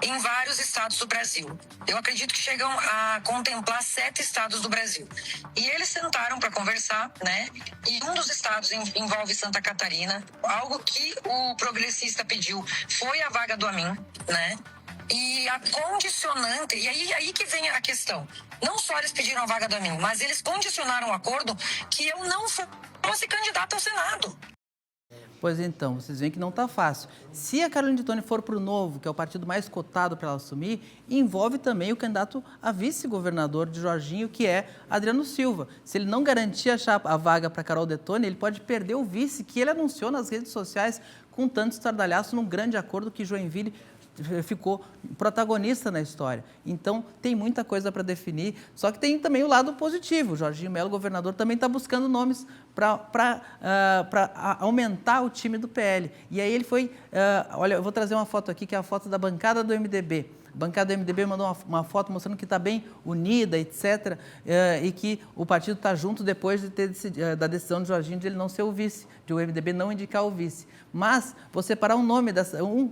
em vários estados do Brasil. Eu acredito que chegam a contemplar 7 estados do Brasil. E eles sentaram para conversar, né? E um dos estados envolve Santa Catarina. Algo que o progressista pediu foi a vaga do Amin, né? E a condicionante, e aí que vem a questão. Não só eles pediram a vaga do Amin, mas eles condicionaram o acordo que eu não fosse candidata ao Senado. Pois então, vocês veem que não está fácil. Se a Caroline de Tone for para o Novo, que é o partido mais cotado para ela assumir, envolve também o candidato a vice-governador de Jorginho, que é Adriano Silva. Se ele não garantir a vaga para Carol de Tone, ele pode perder o vice, que ele anunciou nas redes sociais com tanto estardalhaço num grande acordo que Joinville ficou protagonista na história. Então, tem muita coisa para definir, só que tem também o lado positivo. O Jorginho Melo, governador, também está buscando nomes para aumentar o time do PL. E aí ele foi... olha, eu vou trazer uma foto aqui, que é a foto da bancada do MDB. A bancada do MDB mandou uma foto mostrando que está bem unida, etc., e que o partido está junto depois de da decisão de Jorginho de ele não ser o vice, de o MDB não indicar o vice. Mas, vou separar um nome,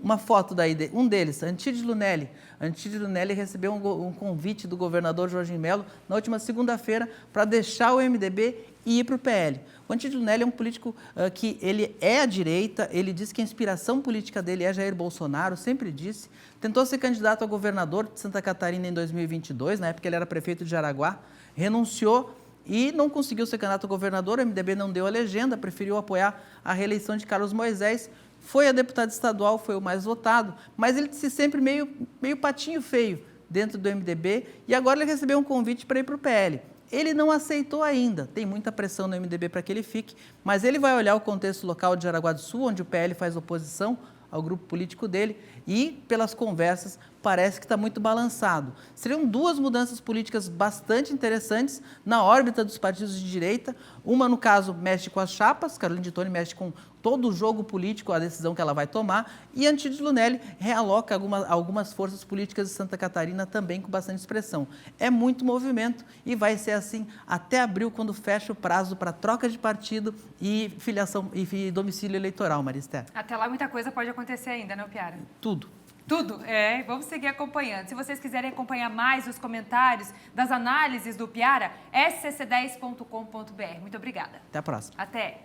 uma foto daí, um deles, Antídio Lunelli. Antídio Lunelli recebeu um convite do governador Jorginho Melo na última segunda-feira para deixar o MDB e ir para o PL. O Antídio Lunelli é um político que ele é à direita, ele diz que a inspiração política dele é Jair Bolsonaro, sempre disse. Tentou ser candidato a governador de Santa Catarina em 2022, na época ele era prefeito de Jaraguá, renunciou e não conseguiu ser candidato a governador, o MDB não deu a legenda, preferiu apoiar a reeleição de Carlos Moisés, foi a deputado estadual, foi o mais votado, mas ele disse sempre meio patinho feio dentro do MDB e agora ele recebeu um convite para ir para o PL. Ele não aceitou ainda, tem muita pressão no MDB para que ele fique, mas ele vai olhar o contexto local de Jaraguá do Sul, onde o PL faz oposição ao grupo político dele e, pelas conversas, parece que está muito balançado. Seriam 2 mudanças políticas bastante interessantes na órbita dos partidos de direita. Uma, no caso, mexe com as chapas, Caroline de Tone mexe com todo o jogo político, a decisão que ela vai tomar, e Antídio Lunelli realoca algumas forças políticas de Santa Catarina também com bastante expressão. É muito movimento e vai ser assim até abril, quando fecha o prazo para troca de partido e filiação e domicílio eleitoral, Maristé. Até lá muita coisa pode acontecer ainda, né, Piara? Tudo. Tudo, vamos seguir acompanhando. Se vocês quiserem acompanhar mais os comentários das análises do Piara, scc10.com.br. Muito obrigada. Até a próxima. Até.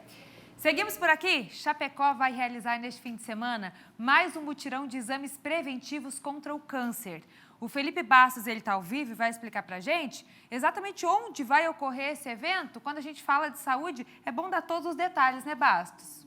Seguimos por aqui. Chapecó vai realizar neste fim de semana mais um mutirão de exames preventivos contra o câncer. O Felipe Bastos, ele está ao vivo e vai explicar para a gente exatamente onde vai ocorrer esse evento. Quando a gente fala de saúde, é bom dar todos os detalhes, né, Bastos?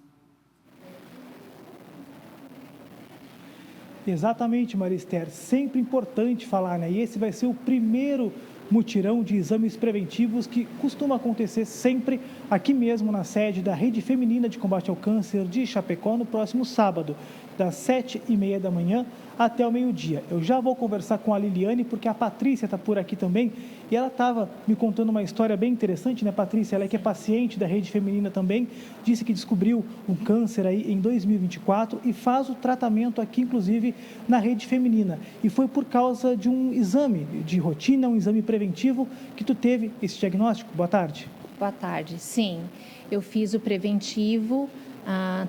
Exatamente, Marister. Sempre importante falar, né? E esse vai ser o primeiro mutirão de exames preventivos que costuma acontecer sempre aqui mesmo na sede da Rede Feminina de Combate ao Câncer de Chapecó no próximo sábado, das 7h30 da manhã até o meio-dia. Eu já vou conversar com a Liliane, porque a Patrícia está por aqui também, e ela estava me contando uma história bem interessante, né, Patrícia? Ela que é paciente da Rede Feminina também, disse que descobriu um câncer aí em 2024 e faz o tratamento aqui, inclusive, na Rede Feminina. E foi por causa de um exame de rotina, um exame preventivo, que tu teve esse diagnóstico. Boa tarde. Boa tarde, sim. Eu fiz o preventivo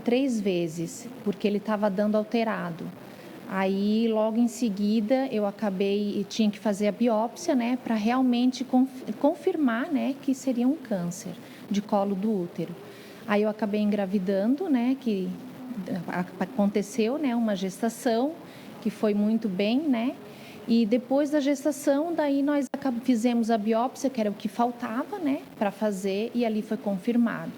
3 vezes, porque ele estava dando alterado. Aí, logo em seguida, tinha que fazer a biópsia, né, para realmente confirmar, né, que seria um câncer de colo do útero. Aí eu acabei engravidando, né, que aconteceu, né, uma gestação, que foi muito bem, né, e depois da gestação, daí nós fizemos a biópsia, que era o que faltava, né, para fazer, e ali foi confirmado.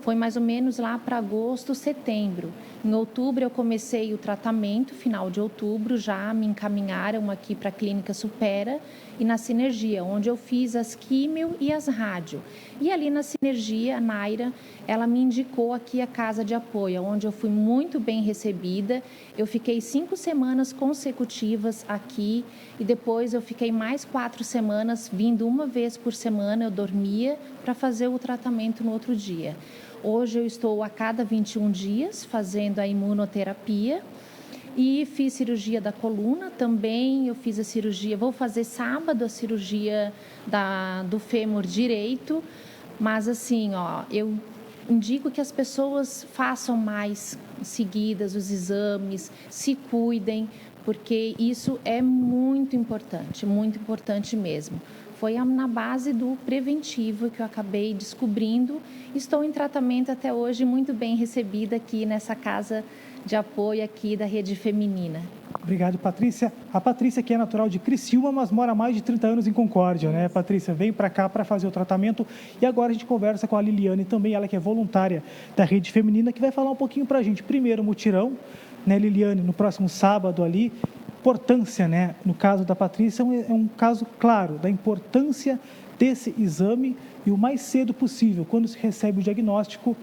Foi mais ou menos lá para agosto, setembro. Em outubro eu comecei o tratamento, final de outubro, já me encaminharam aqui para a Clínica Supera e na Sinergia, onde eu fiz as químio e as rádio. E ali na Sinergia, a Naira, ela me indicou aqui a casa de apoio, onde eu fui muito bem recebida. Eu fiquei 5 semanas consecutivas aqui e depois eu fiquei mais 4 semanas, vindo uma vez por semana, eu dormia para fazer o tratamento no outro dia. Hoje eu estou a cada 21 dias fazendo a imunoterapia e fiz cirurgia da coluna também. Eu fiz a cirurgia, vou fazer sábado a cirurgia do fêmur direito, mas assim, eu indico que as pessoas façam mais seguidas os exames, se cuidem, porque isso é muito importante mesmo. Foi na base do preventivo que eu acabei descobrindo. Estou em tratamento até hoje, muito bem recebida aqui nessa casa de apoio aqui da Rede Feminina. Obrigado, Patrícia. A Patrícia, que é natural de Criciúma, mas mora há mais de 30 anos em Concórdia, né? Patrícia, vem para cá para fazer o tratamento. E agora a gente conversa com a Liliane também, ela que é voluntária da Rede Feminina, que vai falar um pouquinho para a gente. Primeiro, mutirão, né, Liliane, no próximo sábado ali. Importância, né? No caso da Patrícia, é um caso claro da importância desse exame e o mais cedo possível, quando se recebe o diagnóstico,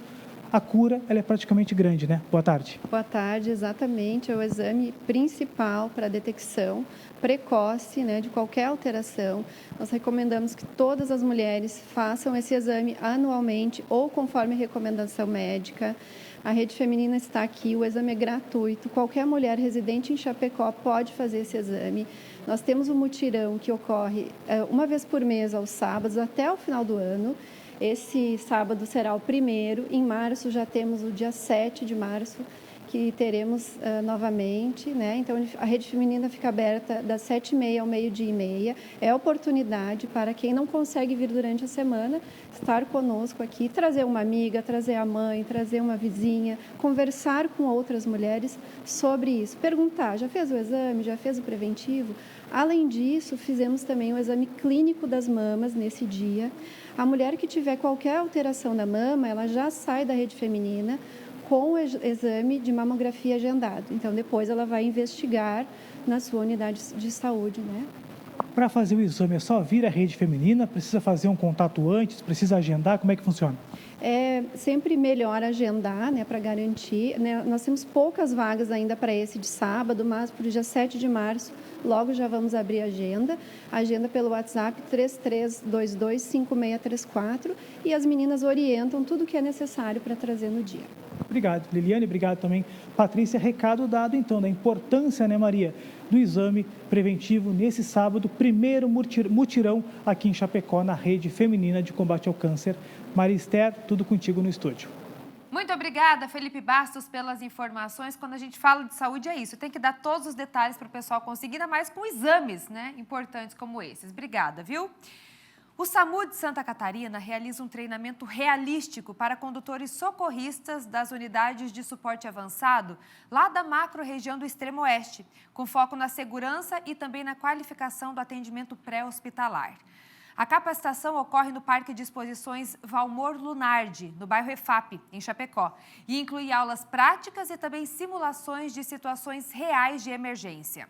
a cura ela é praticamente grande, né? Boa tarde. Boa tarde, exatamente. É o exame principal para a detecção precoce, né, de qualquer alteração. Nós recomendamos que todas as mulheres façam esse exame anualmente ou conforme recomendação médica. A Rede Feminina está aqui, o exame é gratuito. Qualquer mulher residente em Chapecó pode fazer esse exame. Nós temos um mutirão que ocorre uma vez por mês, aos sábados, até o final do ano. Esse sábado será o primeiro. Em março já temos o dia 7 de março, que teremos novamente, né? Então, a Rede Feminina fica aberta das 7h30 ao 12h30. É oportunidade para quem não consegue vir durante a semana, estar conosco aqui, trazer uma amiga, trazer a mãe, trazer uma vizinha, conversar com outras mulheres sobre isso. Perguntar, já fez o exame, já fez o preventivo? Além disso, fizemos também o exame clínico das mamas nesse dia. A mulher que tiver qualquer alteração da mama, ela já sai da Rede Feminina com o exame de mamografia agendado. Então, depois ela vai investigar na sua unidade de saúde, né? Para fazer o exame é só vir à Rede Feminina? Precisa fazer um contato antes? Precisa agendar? Como é que funciona? É sempre melhor agendar, né, para garantir. Né? Nós temos poucas vagas ainda para esse de sábado, mas para o dia 7 de março, logo já vamos abrir a agenda. Agenda pelo WhatsApp 33225634 e as meninas orientam tudo o que é necessário para trazer no dia. Obrigado, Liliane. Obrigado também, Patrícia. Recado dado, então, da importância, né, Maria, do exame preventivo nesse sábado, primeiro mutirão aqui em Chapecó, na Rede Feminina de Combate ao Câncer. Maria Esther, tudo contigo no estúdio. Muito obrigada, Felipe Bastos, pelas informações. Quando a gente fala de saúde, é isso. Tem que dar todos os detalhes para o pessoal conseguir, ainda mais com exames, né, importantes como esses. Obrigada, viu? O SAMU de Santa Catarina realiza um treinamento realístico para condutores socorristas das unidades de suporte avançado lá da macro-região do Extremo Oeste, com foco na segurança e também na qualificação do atendimento pré-hospitalar. A capacitação ocorre no Parque de Exposições Valmor Lunardi, no bairro EFAP, em Chapecó, e inclui aulas práticas e também simulações de situações reais de emergência.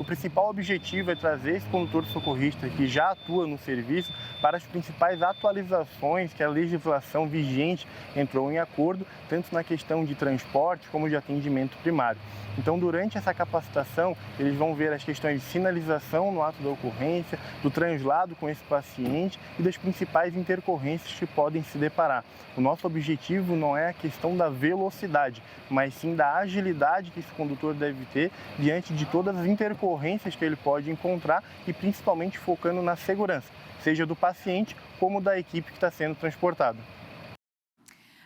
principal objetivo é trazer esse condutor socorrista que já atua no serviço para as principais atualizações que a legislação vigente entrou em acordo, tanto na questão de transporte como de atendimento primário. Então, durante essa capacitação, eles vão ver as questões de sinalização no ato da ocorrência, do translado com esse paciente e das principais intercorrências que podem se deparar. O nosso objetivo não é a questão da velocidade, mas sim da agilidade que esse condutor deve ter diante de todas as intercorrências que ele pode encontrar e principalmente focando na segurança, seja do paciente como da equipe que está sendo transportada.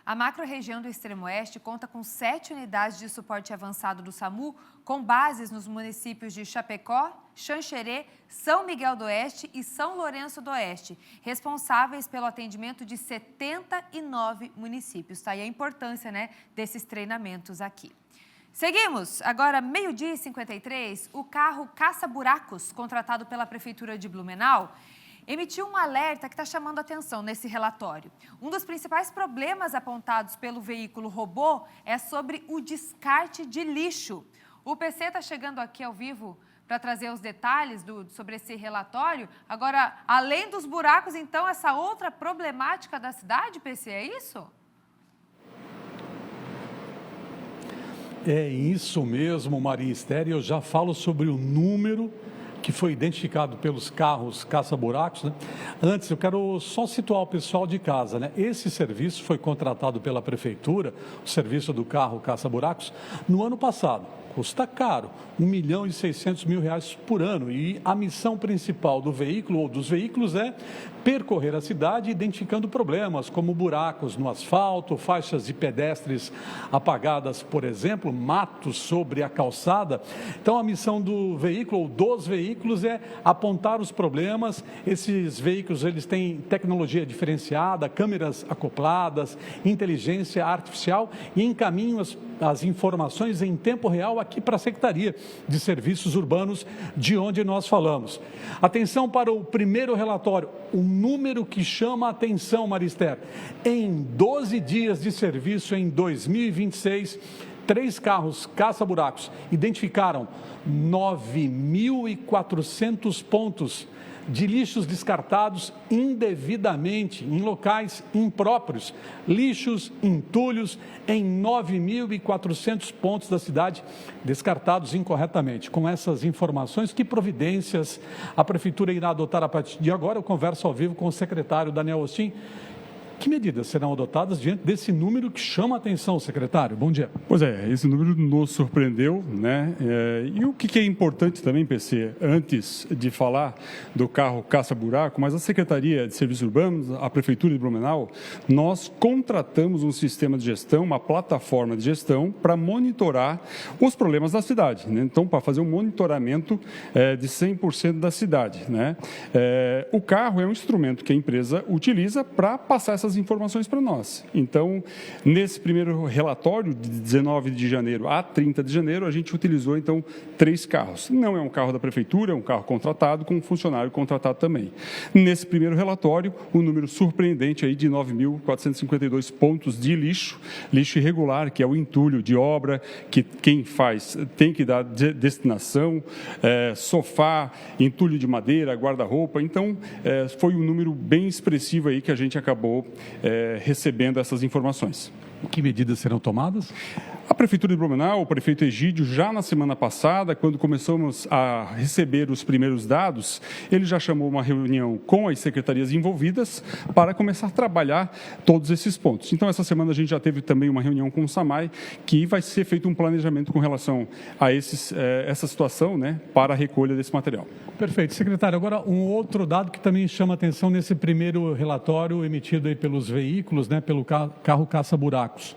A macro-região do Extremo-Oeste conta com 7 unidades de suporte avançado do SAMU, com bases nos municípios de Chapecó, Xanxerê, São Miguel do Oeste e São Lourenço do Oeste, responsáveis pelo atendimento de 79 municípios. Tá aí a importância, né, desses treinamentos aqui. Seguimos. Agora, 12h53, o carro caça-buracos, contratado pela Prefeitura de Blumenau, emitiu um alerta que está chamando a atenção nesse relatório. Um dos principais problemas apontados pelo veículo robô é sobre o descarte de lixo. O PC está chegando aqui ao vivo para trazer os detalhes sobre esse relatório. Agora, além dos buracos, então, essa outra problemática da cidade, PC, é isso? É isso mesmo, Maria Esther. Eu já falo sobre o número que foi identificado pelos carros caça-buracos, né? Antes, eu quero só situar o pessoal de casa, né? Esse serviço foi contratado pela Prefeitura, o serviço do carro caça-buracos, no ano passado. Custa caro, R$ 1.600.000 por ano. E a missão principal do veículo ou dos veículos é percorrer a cidade identificando problemas, como buracos no asfalto, faixas de pedestres apagadas, por exemplo, matos sobre a calçada. Então, a missão do veículo ou dos veículos é apontar os problemas. Esses veículos, eles têm tecnologia diferenciada, câmeras acopladas, inteligência artificial e encaminham as informações em tempo real aqui para a Secretaria de Serviços Urbanos, de onde nós falamos. Atenção para o primeiro relatório, o número que chama a atenção, Marister. Em 12 dias de serviço em 2026, 3 carros caça-buracos identificaram 9.400 pontos de lixos descartados indevidamente em locais impróprios, lixos, entulhos em 9.400 pontos da cidade descartados incorretamente. Com essas informações, que providências a Prefeitura irá adotar a partir de agora? Eu converso ao vivo com o secretário Daniel Austin. Que medidas serão adotadas diante desse número que chama a atenção, secretário? Bom dia. Pois é, esse número nos surpreendeu, né? E o que é importante também, PC, antes de falar do carro caça-buraco, mas a Secretaria de Serviços Urbanos, a Prefeitura de Blumenau, nós contratamos um sistema de gestão, uma plataforma de gestão para monitorar os problemas da cidade, né? Então, para fazer um monitoramento de 100% da cidade, né? O carro é um instrumento que a empresa utiliza para passar essas informações para nós. Então, nesse primeiro relatório, de 19 de janeiro a 30 de janeiro, a gente utilizou, então, 3 carros. Não é um carro da Prefeitura, é um carro contratado, com um funcionário contratado também. Nesse primeiro relatório, um número surpreendente aí de 9.452 pontos de lixo irregular, que é o entulho de obra, que quem faz tem que dar destinação, sofá, entulho de madeira, guarda-roupa. Então, foi um número bem expressivo aí que a gente acabou recebendo essas informações. Que medidas serão tomadas? A Prefeitura de Blumenau, o prefeito Egídio, já na semana passada, quando começamos a receber os primeiros dados, ele já chamou uma reunião com as secretarias envolvidas para começar a trabalhar todos esses pontos. Então, essa semana a gente já teve também uma reunião com o SAMAI, que vai ser feito um planejamento com relação a essa situação, né, para a recolha desse material. Perfeito. Secretário, agora um outro dado que também chama atenção nesse primeiro relatório emitido aí pelos veículos, né, pelo carro caça-buracos.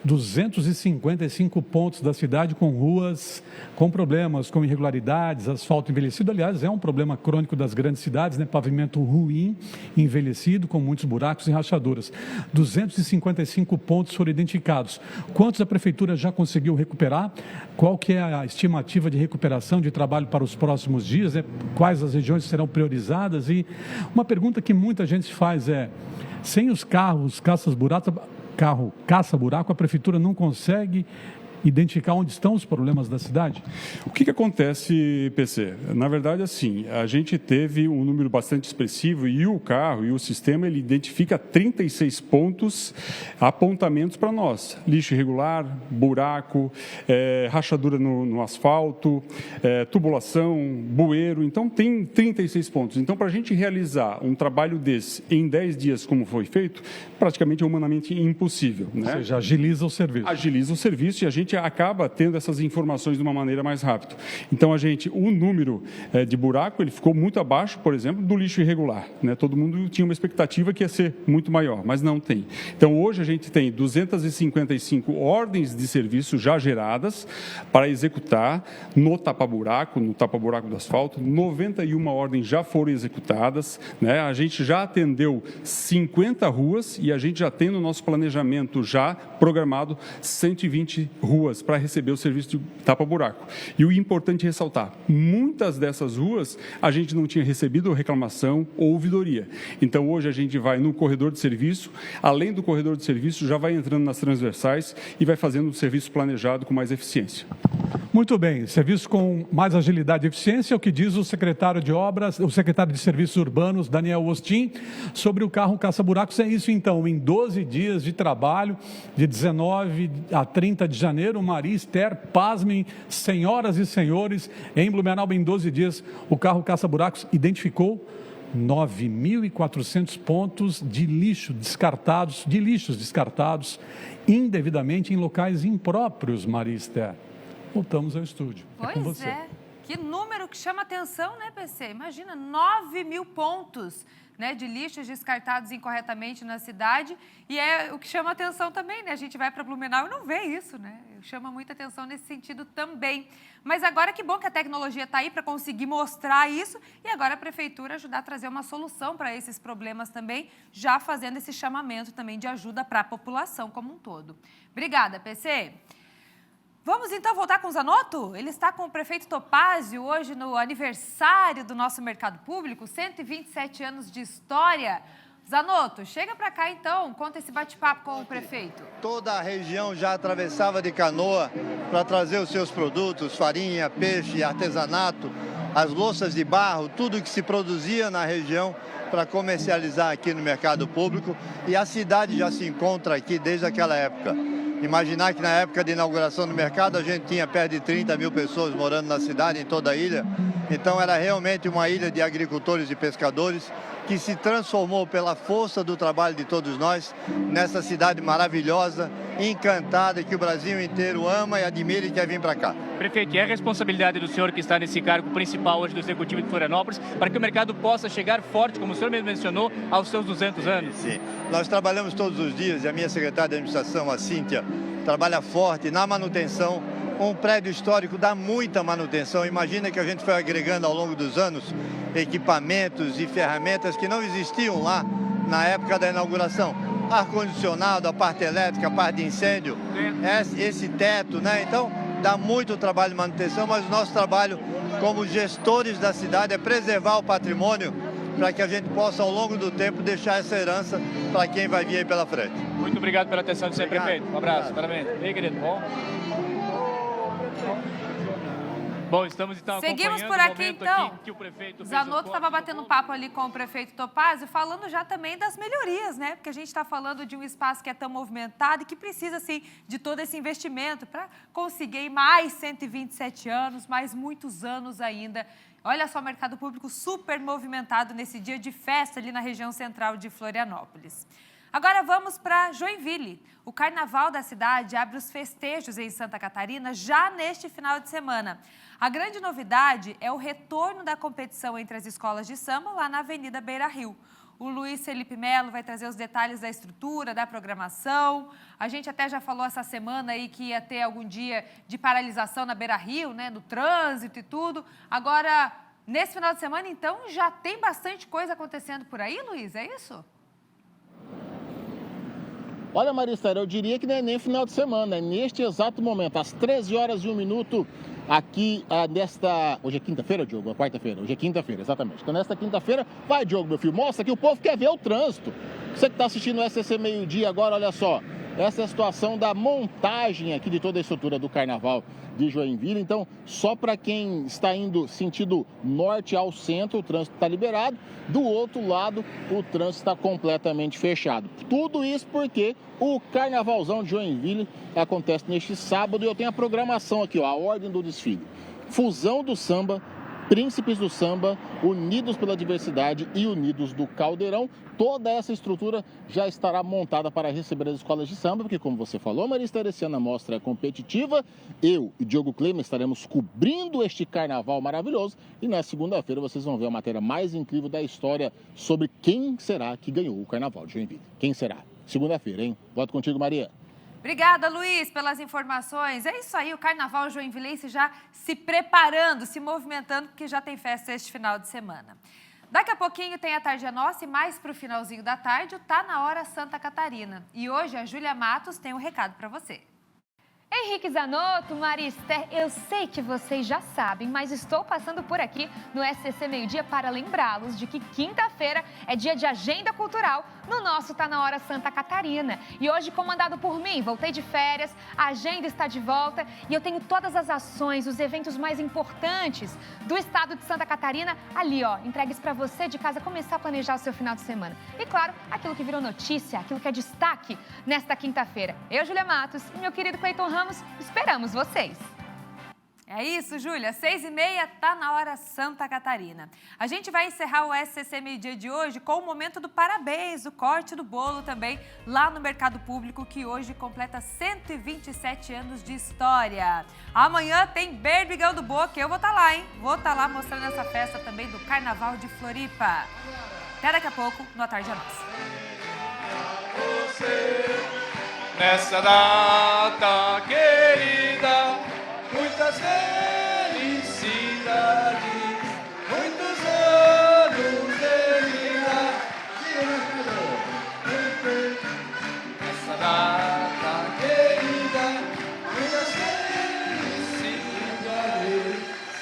255 pontos da cidade com ruas com problemas, com irregularidades, asfalto envelhecido. Aliás, é um problema crônico das grandes cidades, né? Pavimento ruim, envelhecido, com muitos buracos e rachaduras. 255 pontos foram identificados. Quantos a Prefeitura já conseguiu recuperar? Qual que é a estimativa de recuperação de trabalho para os próximos dias? Quais as regiões serão priorizadas? E uma pergunta que muita gente faz é, sem os carros caça-buraco, a Prefeitura não consegue identificar onde estão os problemas da cidade? O que acontece, PC? Na verdade, assim, a gente teve um número bastante expressivo e o carro e o sistema, ele identifica 36 pontos, apontamentos para nós. Lixo irregular, buraco, rachadura no asfalto, tubulação, bueiro. Então, tem 36 pontos. Então, para a gente realizar um trabalho desse em 10 dias, como foi feito, praticamente é humanamente impossível. Né? Ou seja, agiliza o serviço. Agiliza o serviço e a gente acaba tendo essas informações de uma maneira mais rápida. Então, o número de buraco, ele ficou muito abaixo, por exemplo, do lixo irregular. Né? Todo mundo tinha uma expectativa que ia ser muito maior, mas não tem. Então, hoje a gente tem 255 ordens de serviço já geradas para executar no tapa-buraco do asfalto, 91 ordens já foram executadas, né? A gente já atendeu 50 ruas e a gente já tem no nosso planejamento já programado 120 ruas para receber o serviço de tapa-buraco. E o importante é ressaltar, muitas dessas ruas a gente não tinha recebido reclamação ou ouvidoria. Então, hoje a gente vai no corredor de serviço, além do corredor de serviço, já vai entrando nas transversais e vai fazendo um serviço planejado com mais eficiência. Muito bem, serviço com mais agilidade e eficiência, é o que diz o secretário de Obras, o secretário de Serviços Urbanos, Daniel Ostin, sobre o carro caça-buracos. É isso então, em 12 dias de trabalho, de 19 a 30 de janeiro, Maria Esther, pasmem, senhoras e senhores, em Blumenau, em 12 dias, o carro caça-buracos identificou 9.400 pontos de lixos descartados indevidamente em locais impróprios, Maria Esther. Voltamos ao estúdio. Pois é. Que número que chama atenção, né, PC? Imagina, 9.000 pontos, né, de lixos descartados incorretamente na cidade. E é o que chama atenção também, né? A gente vai para Blumenau e não vê isso, né? Chama muita atenção nesse sentido também. Mas agora que bom que a tecnologia está aí para conseguir mostrar isso e agora a Prefeitura ajudar a trazer uma solução para esses problemas também, já fazendo esse chamamento também de ajuda para a população como um todo. Obrigada, PC. Vamos então voltar com o Zanotto? Ele está com o prefeito Topázio hoje no aniversário do nosso mercado público, 127 anos de história. Zanotto, chega para cá então, conta esse bate-papo com o prefeito. Toda a região já atravessava de canoa para trazer os seus produtos, farinha, peixe, artesanato, as louças de barro, tudo que se produzia na região para comercializar aqui no mercado público. E a cidade já se encontra aqui desde aquela época. Imaginar que na época de inauguração do mercado a gente tinha perto de 30 mil pessoas morando na cidade, em toda a ilha. Então era realmente uma ilha de agricultores e pescadores que se transformou pela força do trabalho de todos nós nessa cidade maravilhosa, encantada, que o Brasil inteiro ama e admira e quer vir para cá. Prefeito, e é a responsabilidade do senhor que está nesse cargo principal hoje do Executivo de Florianópolis para que o mercado possa chegar forte, como o senhor mesmo mencionou, aos seus 200 anos? Sim, nós trabalhamos todos os dias e a minha secretária de administração, a Cíntia, trabalha forte na manutenção. Um prédio histórico dá muita manutenção. Imagina que a gente foi agregando ao longo dos anos equipamentos e ferramentas que não existiam lá na época da inauguração. Ar-condicionado, a parte elétrica, a parte de incêndio, esse teto, né? Então, dá muito trabalho de manutenção, mas o nosso trabalho como gestores da cidade é preservar o patrimônio para que a gente possa, ao longo do tempo, deixar essa herança para quem vai vir aí pela frente. Muito obrigado pela atenção do senhor prefeito. Um abraço, parabéns. E aí, querido, bom? Bom, estamos então seguimos por aqui então. Que o prefeito Zanotto estava batendo papo ali com o prefeito Topázio, falando já também das melhorias, né? Porque a gente está falando de um espaço que é tão movimentado e que precisa, assim, de todo esse investimento para conseguir mais 127 anos, mais muitos anos ainda. Olha só, o mercado público super movimentado nesse dia de festa ali na região central de Florianópolis. Agora vamos para Joinville. O carnaval da cidade abre os festejos em Santa Catarina já neste final de semana. A grande novidade é o retorno da competição entre as escolas de samba lá na Avenida Beira Rio. O Luiz Felipe Melo vai trazer os detalhes da estrutura, da programação. A gente até já falou essa semana aí que ia ter algum dia de paralisação na Beira Rio, né, no trânsito e tudo. Agora, nesse final de semana, então, já tem bastante coisa acontecendo por aí, Luiz, é isso? Olha, Marista, eu diria que não é nem final de semana, é neste exato momento, às 13h01, aqui Hoje é quinta-feira, Diogo? É quarta-feira? Hoje é quinta-feira, exatamente. Então, nesta quinta-feira, vai, Diogo, meu filho, mostra que o povo quer ver o trânsito. Você que está assistindo o SCC Meio Dia agora, olha só, essa é a situação da montagem aqui de toda a estrutura do Carnaval de Joinville. Então, só para quem está indo sentido norte ao centro, o trânsito está liberado. Do outro lado, o trânsito está completamente fechado. Tudo isso porque o Carnavalzão de Joinville acontece neste sábado e eu tenho a programação aqui, ó, a ordem do desfile. Fusão do samba, Príncipes do Samba, Unidos pela Diversidade e Unidos do Caldeirão. Toda essa estrutura já estará montada para receber as escolas de samba, porque, como você falou, Marista, esse ano a mostra é competitiva. Eu e Diogo Klemer estaremos cobrindo este carnaval maravilhoso. E na segunda-feira vocês vão ver a matéria mais incrível da história sobre quem será que ganhou o Carnaval de Joinville. Quem será? Segunda-feira, hein? Volto contigo, Maria. Obrigada, Luiz, pelas informações. É isso aí, o Carnaval Joinvilense já se preparando, se movimentando, porque já tem festa este final de semana. Daqui a pouquinho tem a Tarde é Nossa e mais para o finalzinho da tarde, o Tá Na Hora Santa Catarina. E hoje a Júlia Matos tem um recado para você. Henrique Zanotto, Marister, eu sei que vocês já sabem, mas estou passando por aqui no SCC Meio Dia para lembrá-los de que quinta-feira é dia de agenda cultural no nosso Tá Na Hora Santa Catarina. E hoje, comandado por mim, voltei de férias, a agenda está de volta e eu tenho todas as ações, os eventos mais importantes do estado de Santa Catarina ali, ó, entregues para você de casa começar a planejar o seu final de semana. E claro, aquilo que virou notícia, aquilo que é destaque nesta quinta-feira. Eu, Júlia Matos e meu querido Cleiton Ramos, esperamos vocês. É isso, Júlia. 6h30, Tá Na Hora Santa Catarina. A gente vai encerrar o SCC Meio Dia de hoje com o momento do parabéns, o corte do bolo também lá no Mercado Público, que hoje completa 127 anos de história. Amanhã tem Berbigão do Boca, eu vou estar lá, hein? Vou estar lá mostrando essa festa também do Carnaval de Floripa. Até daqui a pouco, no A Tarde é Nossa. Nessa data querida, muitas vezes